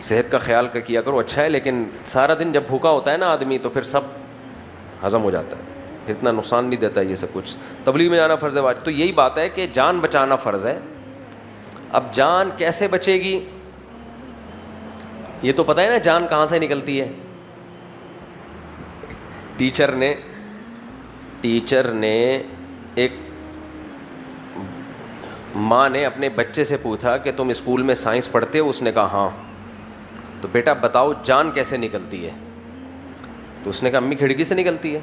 صحت کا خیال کیا کرو, اچھا ہے, لیکن سارا دن جب بھوکا ہوتا ہے نا آدمی تو پھر سب ہضم ہو جاتا ہے, پھر اتنا نقصان نہیں دیتا یہ سب کچھ. تبلیغ میں جانا فرض ہے واجب. تو یہی بات ہے کہ جان بچانا فرض ہے. اب جان کیسے بچے گی یہ تو پتہ ہے نا, جان کہاں سے نکلتی ہے. ٹیچر نے ایک ماں نے اپنے بچے سے پوچھا کہ تم اسکول میں سائنس پڑھتے ہو؟ اس نے کہا ہاں. تو بیٹا بتاؤ جان کیسے نکلتی ہے؟ تو اس نے کہا امی کھڑکی سے نکلتی ہے.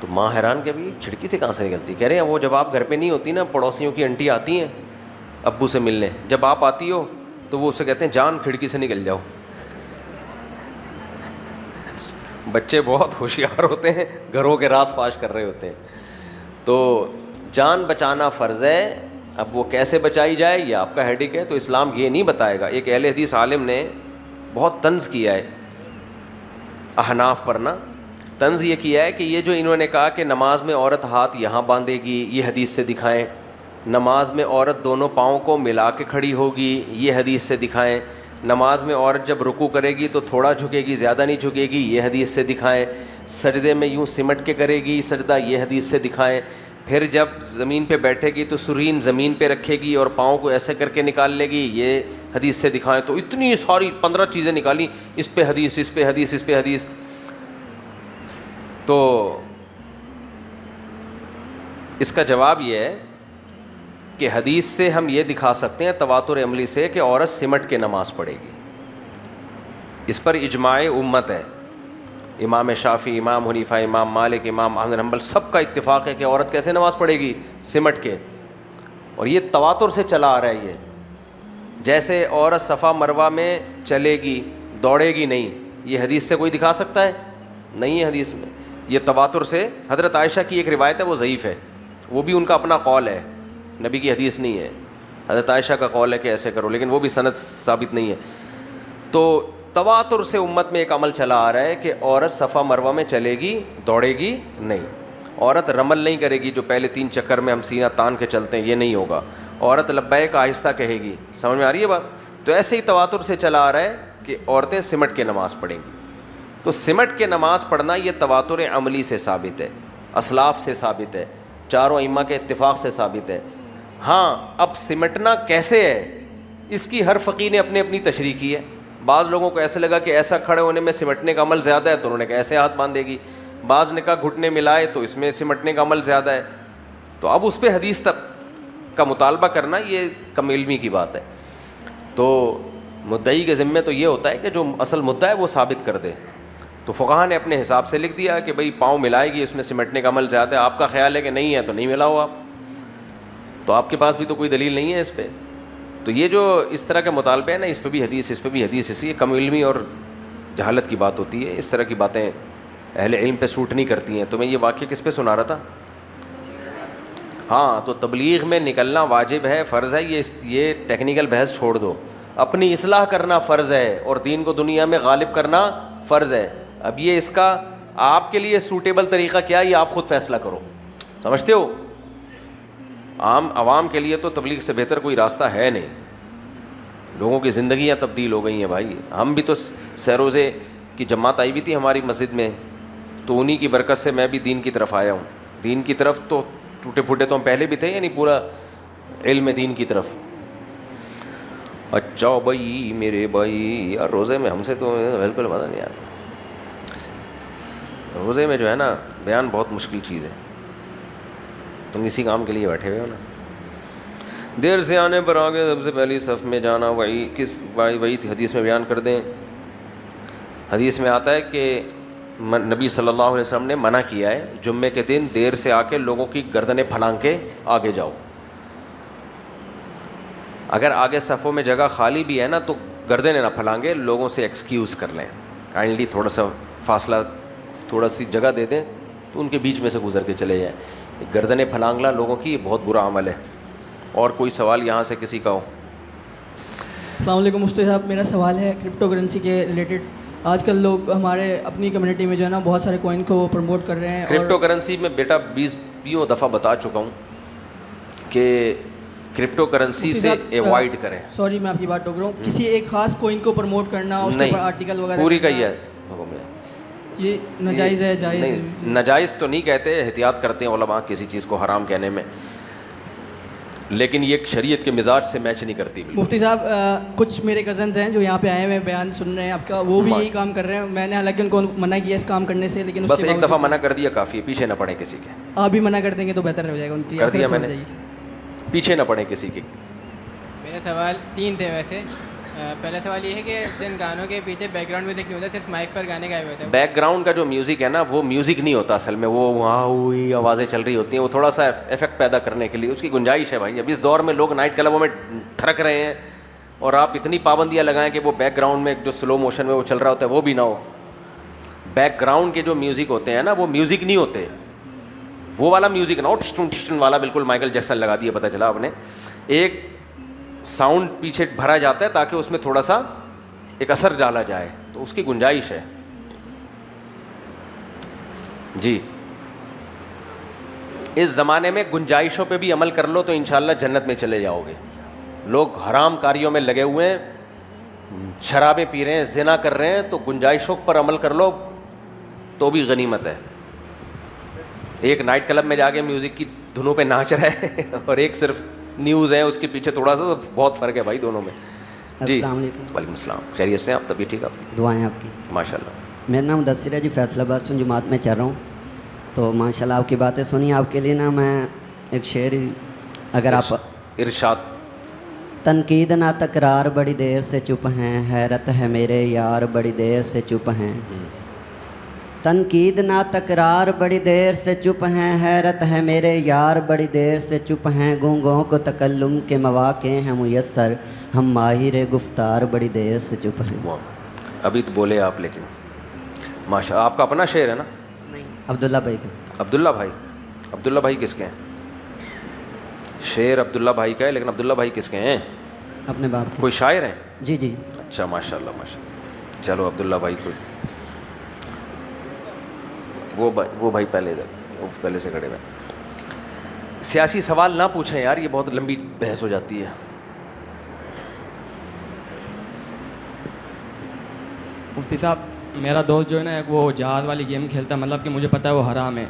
تو ماں حیران کہ ابھی کھڑکی سے کہاں سے نکلتی؟ کہہ رہے ہیں وہ جب آپ گھر پہ نہیں ہوتی نا, پڑوسیوں کی انٹی آتی ہیں ابو سے ملنے, جب آپ آتی ہو تو وہ اسے کہتے ہیں جان کھڑکی سے نکل جاؤ. بچے بہت ہوشیار ہوتے ہیں, گھروں کے راز فاش کر رہے ہوتے ہیں. تو جان بچانا فرض ہے. اب وہ کیسے بچائی جائے یہ آپ کا ہیڈک ہے, تو اسلام یہ نہیں بتائے گا. ایک اہل حدیث عالم نے بہت طنز کیا ہے احناف پر نا. طنز یہ کیا ہے کہ یہ جو انہوں نے کہا کہ نماز میں عورت ہاتھ یہاں باندھے گی, یہ حدیث سے دکھائیں. نماز میں عورت دونوں پاؤں کو ملا کے کھڑی ہوگی, یہ حدیث سے دکھائیں. نماز میں عورت جب رکوع کرے گی تو تھوڑا جھکے گی, زیادہ نہیں جھکے گی, یہ حدیث سے دکھائیں. سجدے میں یوں سمٹ کے کرے گی سجدہ, یہ حدیث سے دکھائیں. پھر جب زمین پہ بیٹھے گی تو سرین زمین پہ رکھے گی اور پاؤں کو ایسے کر کے نکال لے گی, یہ حدیث سے دکھائیں. تو اتنی ساری 15 چیزیں نکالی, اس پہ حدیث, اس پہ حدیث, اس پہ حدیث. تو اس کا جواب یہ ہے کہ حدیث سے ہم یہ دکھا سکتے ہیں تواتر عملی سے کہ عورت سمٹ کے نماز پڑھے گی. اس پر اجماع امت ہے. امام شافعی, امام حنیفہ, امام مالک, امام احمد بن حنبل سب کا اتفاق ہے کہ عورت کیسے نماز پڑھے گی؟ سمٹ کے. اور یہ تواتر سے چلا آ رہا ہے. یہ جیسے عورت صفا مروہ میں چلے گی, دوڑے گی نہیں, یہ حدیث سے کوئی دکھا سکتا ہے؟ نہیں ہے حدیث میں. یہ تواتر سے. حضرت عائشہ کی ایک روایت ہے وہ ضعیف ہے, وہ بھی ان کا اپنا قول ہے, نبی کی حدیث نہیں ہے. حضرت عائشہ کا قول ہے کہ ایسے کرو, لیکن وہ بھی سند ثابت نہیں ہے. تو تواتر سے امت میں ایک عمل چلا آ رہا ہے کہ عورت صفا مروہ میں چلے گی, دوڑے گی نہیں. عورت رمل نہیں کرے گی جو پہلے 3 چکر میں ہم سینہ تان کے چلتے ہیں, یہ نہیں ہوگا. عورت لبیک آہستہ کہے گی. سمجھ میں آ رہی ہے بات؟ تو ایسے ہی تواتر سے چلا آ رہا ہے کہ عورتیں سمٹ کے نماز پڑھیں گی. تو سمٹ کے نماز پڑھنا یہ تواتر عملی سے ثابت ہے, اسلاف سے ثابت ہے, چاروں ائمہ کے اتفاق سے ثابت ہے. ہاں اب سمٹنا کیسے ہے اس کی ہر فقیہ نے اپنی اپنی تشریح کی ہے. بعض لوگوں کو ایسے لگا کہ ایسا کھڑے ہونے میں سمٹنے کا عمل زیادہ ہے تو انہوں نے کہا ایسے ہاتھ باندھے گی. بعض نے کہا گھٹنے ملائے تو اس میں سمٹنے کا عمل زیادہ ہے. تو اب اس پہ حدیث تک کا مطالبہ کرنا یہ کم علمی کی بات ہے. تو مدعی کے ذمے تو یہ ہوتا ہے کہ جو اصل مدعا ہے وہ ثابت کر دے. تو فقہا نے اپنے حساب سے لکھ دیا کہ بھئی پاؤں ملائے گی, اس میں سمٹنے کا عمل زیادہ ہے. آپ کا خیال ہے کہ نہیں ہے تو نہیں ملاؤ آپ, تو آپ کے پاس بھی تو کوئی دلیل نہیں ہے اس پہ. تو یہ جو اس طرح کے مطالبے ہیں نا, اس پہ بھی حدیث, اس پہ بھی حدیث, اس لیے کم علمی اور جہالت کی بات ہوتی ہے. اس طرح کی باتیں اہل علم پہ سوٹ نہیں کرتی ہیں. تو میں یہ واقعہ کس پہ سنا رہا تھا؟ ہاں, تو تبلیغ میں نکلنا واجب ہے, فرض ہے. یہ ٹیکنیکل بحث چھوڑ دو. اپنی اصلاح کرنا فرض ہے اور دین کو دنیا میں غالب کرنا فرض ہے. اب یہ اس کا آپ کے لیے سوٹیبل طریقہ کیا ہے یہ آپ خود فیصلہ کرو. سمجھتے ہو؟ عام عوام کے لیے تو تبلیغ سے بہتر کوئی راستہ ہے نہیں. لوگوں کی زندگیاں تبدیل ہو گئی ہیں بھائی. ہم بھی تو سیروزے کی جماعت آئی ہوئی تھی ہماری مسجد میں, تو انہی کی برکت سے میں بھی دین کی طرف آیا ہوں. دین کی طرف تو ٹوٹے پھوٹے تو ہم پہلے بھی تھے, یعنی پورا علم دین کی طرف. اچھا بھائی میرے بھائی, یار روزے میں ہم سے تو بالکل مزہ نہیں آیا. روزے میں جو ہے نا بیان بہت مشکل چیز ہے. تم اسی کام کے لیے بیٹھے ہوئے ہو نا. دیر سے آنے پر آگے سب سے پہلی صف میں جانا, وہی کس وہی حدیث میں بیان کر دیں. حدیث میں آتا ہے کہ نبی صلی اللہ علیہ وسلم نے منع کیا ہے جمعے کے دن دیر سے آ کے لوگوں کی گردنیں پھلانگ کے آگے جاؤ. اگر آگے صفوں میں جگہ خالی بھی ہے نا تو گردنیں نہ پھلانگے, لوگوں سے ایکسکیوز کر لیں, کائنڈلی تھوڑا سا فاصلہ, تھوڑا سی جگہ دے دیں تو ان کے بیچ میں سے گزر کے چلے جائیں. گردنیں پھلانگنا لوگوں کی بہت برا عمل ہے. اور کوئی سوال یہاں سے کسی کا ہو؟ السلام علیکم مفتی صاحب, میرا سوال ہے کرپٹو کرنسی کے ریلیٹڈ. آج کل لوگ ہمارے اپنی کمیونٹی میں جو ہے نا بہت سارے کوائن کو پروموٹ کر رہے ہیں. کرپٹو کرنسی میں بیٹا 20 دفعہ بتا چکا ہوں کہ کرپٹو کرنسی سے ایوائڈ کریں. سوری میں آپ کی بات ٹوک رہا ہوں. کسی ایک خاص کوئن کو پروموٹ کرنا, اس کے اوپر آرٹیکل وغیرہ پوری کا ہی ہے حکم ہے. یہ ناجائز ہے, جائز ہے؟ ناجائز تو نہیں کہتے, احتیاط کرتے ہیں علماء کسی چیز کو حرام کہنے میں, لیکن یہ شریعت کے مزاج سے میچ نہیں کرتی. مفتی صاحب کچھ میرے کزنز ہیں جو یہاں پہ آئے ہوئے بیان سن رہے ہیں آپ کا, وہ بھی یہی کام کر رہے ہیں. میں نے حالانکہ ان کو منع کیا اس کام کرنے سے, لیکن بس ایک دفعہ منع کر دیا کافی ہے, پیچھے نہ پڑیں کسی کے. آپ بھی منع کر دیں گے تو بہتر ہو جائے گا, ان کی کر دیا میں نے, پیچھے نہ پڑیں کسی کے. میرے سوال 3 تھے ویسے. پہلا سوال یہ ہے کہ جن گانوں کے پیچھے بیک گراؤنڈ میوزک نہیں ہوتا, صرف مائک پر گانے گائے ہوئے ہوتے ہیں, بیک گراؤنڈ کا جو میوزک ہے نا وہ میوزک نہیں ہوتا اصل میں, وہ وہاں ہوئی آوازیں چل رہی ہوتی ہیں, وہ تھوڑا سا افیکٹ پیدا کرنے کے لیے اس کی گنجائش ہے بھائی. اب اس دور میں لوگ نائٹ کلبوں میں تھرک رہے ہیں اور آپ اتنی پابندیاں لگائیں کہ وہ بیک گراؤنڈ میں جو سلو موشن میں وہ چل رہا ہوتا ہے وہ بھی نہ ہو. بیک گراؤنڈ کے جو میوزک ہوتے ہیں نا وہ میوزک نہیں ہوتے, وہ والا میوزک نہ ہو ٹھشٹن ٹھشٹن والا, بالکل مائیکل جیکسن لگا دیا پتہ چلا آپ نے. ایک ساؤنڈ پیچھے بھرا جاتا ہے تاکہ اس میں تھوڑا سا ایک اثر ڈالا جائے, تو اس کی گنجائش ہے. جی اس زمانے میں گنجائشوں پہ بھی عمل کر لو تو انشاءاللہ جنت میں چلے جاؤ گے. لوگ حرام کاریوں میں لگے ہوئے ہیں, شرابیں پی رہے ہیں, زنا کر رہے ہیں, تو گنجائشوں پر عمل کر لو تو بھی غنیمت ہے. ایک نائٹ کلب میں جا کے میوزک کی دھنوں پہ ناچ رہا ہے اور ایک صرف نیوز ہے اس کے پیچھے, تھوڑا سا بہت فرق ہے بھائی دونوں میں. جی السلام علیکم. وعلیکم السلام. خیریت سے ہیں آپ؟ طبیعت ٹھیک آپ کی؟ دعائیں آپ کی. ماشاء اللہ. میرا نام مدثر ہے جی, فیصل آباد سے جماعت میں چل رہا ہوں. تو ماشاء اللہ آپ کی باتیں سنی, آپ کے لیے نا میں ایک شعر اگر آپ ارشاد. تنقید نہ تکرار بڑی دیر سے چپ ہیں, حیرت ہے میرے یار بڑی دیر سے چپ ہیں. تنقید نہ تکرار بڑی دیر سے چپ ہیں, حیرت ہے میرے یار بڑی دیر سے چپ ہیں. گونگوں کو تکلم کے مواقع ہیں میسر, ہم ماہر گفتار بڑی دیر سے چپ ہیں. ابھی تو بولے آپ, لیکن ماشاء اللہ آپ کا اپنا شعر ہے نا؟ نہیں, عبداللہ بھائی کا. عبداللہ بھائی. عبداللہ بھائی کس کے ہیں؟ شعر عبداللہ بھائی کا ہے, لیکن عبداللہ بھائی کس کے ہیں؟ اپنے باپ کے. کوئی شاعر ہیں؟ جی جی. اچھا ماشاء اللہ ماشاء اللہ. چلو عبداللہ بھائی کو, وہ بھائی پہلے ادھر, وہ پہلے سے کھڑے ہوئے. سیاسی سوال نہ پوچھیں یار, یہ بہت لمبی بحث ہو جاتی ہے. مفتی صاحب میرا دوست جو ہے نا وہ جہاز والی گیم کھیلتا ہے, مطلب کہ مجھے پتہ ہے وہ حرام ہے,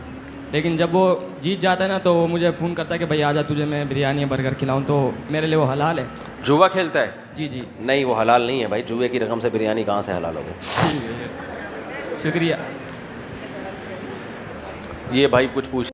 لیکن جب وہ جیت جاتا ہے نا تو وہ مجھے فون کرتا ہے کہ بھائی آ جا تجھے میں بریانی برگر کھلاؤں, تو میرے لیے وہ حلال ہے؟ جوا کھیلتا ہے؟ جی جی. نہیں وہ حلال نہیں ہے بھائی, جوئے کی رقم سے بریانی کہاں سے حلال ہوگی؟ شکریہ. یہ بھائی کچھ پوچھ